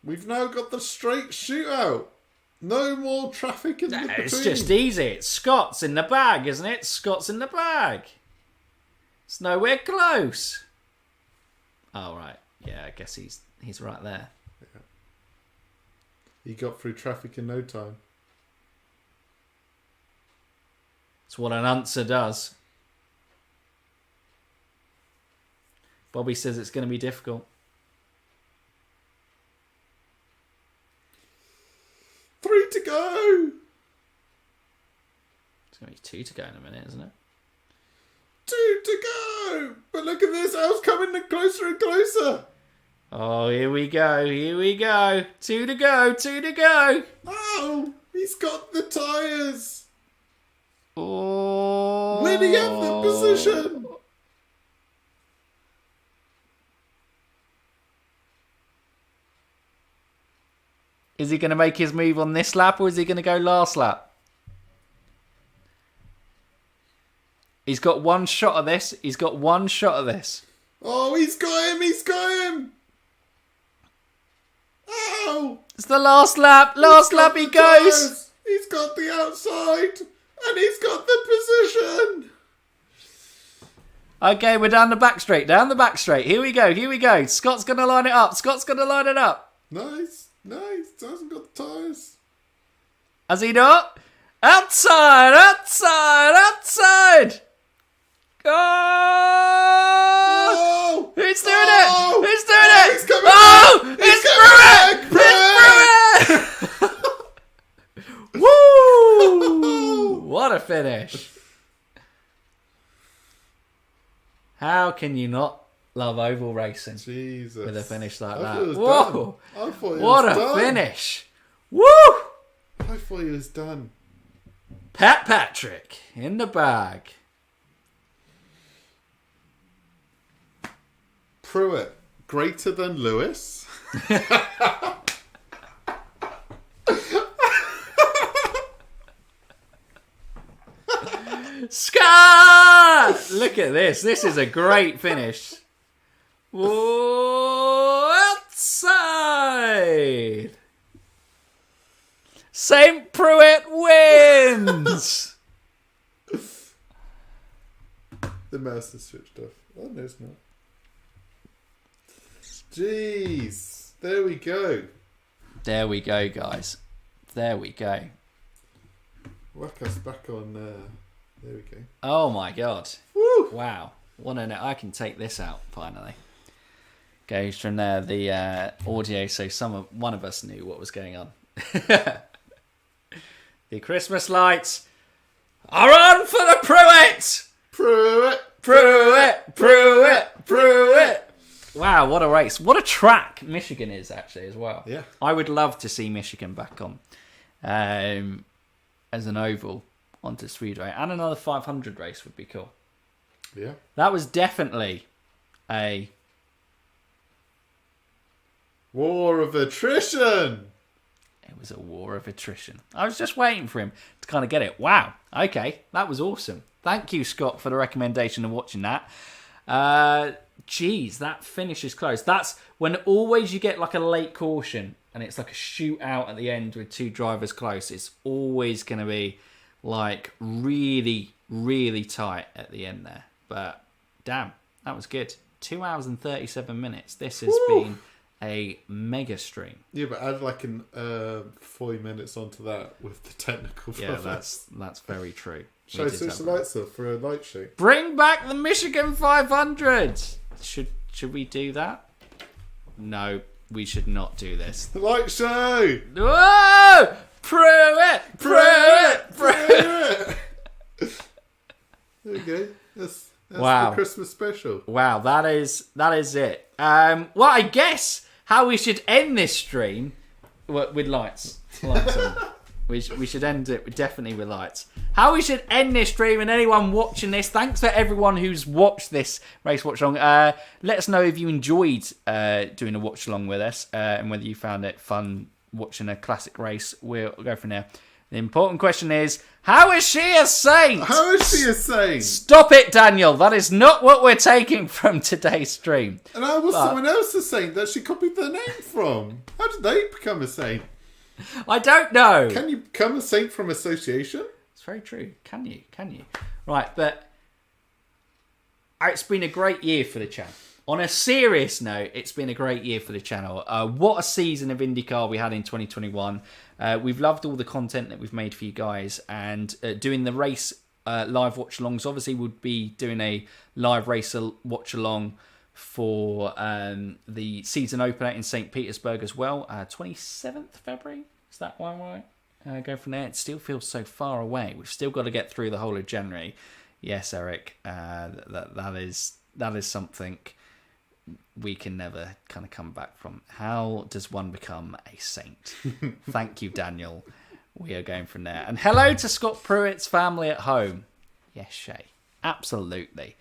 We've now got the straight shootout. No more traffic in the between. It's just easy. It's Scott's in the bag, isn't it? Scott's in the bag. It's nowhere close. Oh, right. Yeah, I guess he's right there. Yeah. He got through traffic in no time. It's what an answer does. Bobby says it's going to be difficult. 3 to go. It's going to be 2 to go in a minute, isn't it? 2 to go. But look at this. Al's coming closer and closer. Oh, here we go. 2 to go. Oh, he's got the tyres. Oh. Where do you have the position? Is he going to make his move on this lap or is he going to go last lap? He's got one shot of this. Oh, he's got him. Oh. It's the last lap. Last lap he goes. Tires. He's got the outside. And he's got the position. Okay, we're down the back straight. Here we go. Scott's going to line it up. Nice. Hasn't got the tyres. Has he not? Outside. Oh! Who's doing it? He's coming It's Pruitt! Woo! What a finish. How can you not love oval racing? Jesus. With a finish like I that. thought it was Whoa! done. I thought it What was a done. finish! Woo! I thought he was done. Pat Patrick in the bag. Pruitt, greater than Lewis. Scott! Look at this. This is a great finish. Outside. St. Pruitt wins. The mouse is switched off. Oh, no, it's not. Jeez. There we go. There we go, guys. There we go. Whack us back on. There we go. Oh my god. Woo! Wow. I can take this out finally. Goes from there, the audio, so one of us knew what was going on. The Christmas lights are on for the Pruitt! Pruitt! Pruitt! Pruitt! Pruitt! Wow, what a race. What a track Michigan is actually as well. Yeah. I would love to see Michigan back on as an oval onto Speedway. And another 500 race would be cool. Yeah. That was definitely a war of attrition. It was a war of attrition. I was just waiting for him to kind of get it. Wow. Okay, that was awesome. Thank you, Scott, for the recommendation of watching that. Geez, that finish is close. That's when always you get like a late caution and it's like a shootout at the end with two drivers close. It's always going to be like really, really tight at the end there. But damn, that was good. 2 hours and 37 minutes. This has been a mega stream. Yeah, but add like 40 minutes onto that with the technical problems. Yeah, that's very true. Shall I switch the lights off for a light show? Bring back the Michigan 500. Should we do that? No, we should not do this. The light show! Whoa! Pruitt! Pruitt! Pruitt! There we go. That's wow. The Christmas special. Wow, that is it. Well, I guess how we should end this stream with lights. Lights on. We should end it definitely with lights. How we should end this stream, and anyone watching this, thanks for everyone who's watched this race watch along. Let us know if you enjoyed doing a watch along with us, and whether you found it fun watching a classic race. We'll go from there. The important question is, how is she a saint? How is she a saint? Stop it, Daniel. That is not what we're taking from today's stream. And how was someone else a saint that she copied their name from? How did they become a saint? I don't know. Can you become a saint from association? It's very true. Can you? Right, but it's been a great year for the channel. On a serious note, it's been a great year for the channel. What a season of IndyCar we had in 2021. We've loved all the content that we've made for you guys, and doing the race live watch-alongs. Obviously, we'll be doing a live race watch-along for the season opener in St. Petersburg as well. 27th February, is that one right? Go from there. It still feels so far away. We've still got to get through the whole of January. Yes, Eric, that is something we can never kind of come back from. How does one become a saint? Thank you, Daniel. We are going from there. And hello to Scott Pruitt's family at home. Yes, Shay. Absolutely.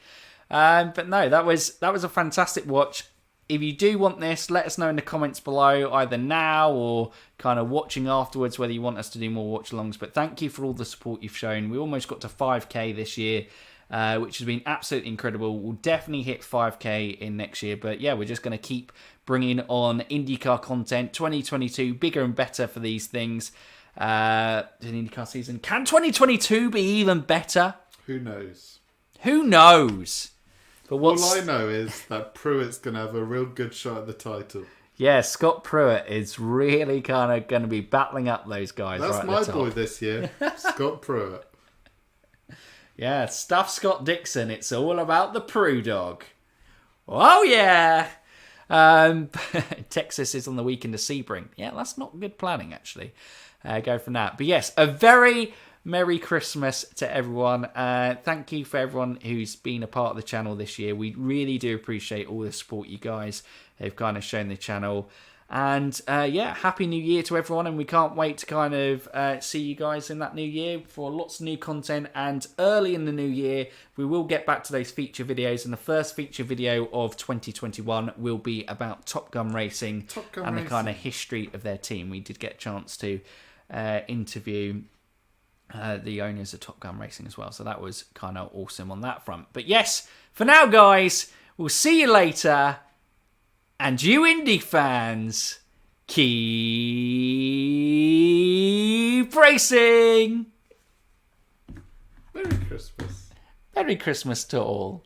But no, that was a fantastic watch. If you do want this, let us know in the comments below, either now or kind of watching afterwards, whether you want us to do more watch-alongs. But thank you for all the support you've shown. We almost got to 5k this year, which has been absolutely incredible. We'll definitely hit 5k in next year. But yeah, we're just going to keep bringing on IndyCar content. 2022, bigger and better for these things. An IndyCar season. Can 2022 be even better? Who knows? Who knows? But all I know is that Pruitt's going to have a real good shot at the title. Yeah, Scott Pruitt is really kind of going to be battling up those guys. That's right my at the top. boy this year, Scott Pruitt. Yeah, stuff Scott Dixon. It's all about the Prue dog. Oh, yeah. Texas is on the weekend of Sebring. Yeah, that's not good planning, actually. Go from that. But yes, a very Merry Christmas to everyone. Thank you for everyone who's been a part of the channel this year. We really do appreciate all the support you guys have kind of shown the channel. And happy new year to everyone, and we can't wait to kind of see you guys in that new year for lots of new content. And early in the new year, we will get back to those feature videos, and the first feature video of 2021 will be about Top Gun Racing the kind of history of their team. We did get a chance to interview the owners of Top Gun Racing as well, so that was kind of awesome on that front. But yes, for now, guys, we'll see you later. And you Indy fans, keep racing! Merry Christmas. Merry Christmas to all.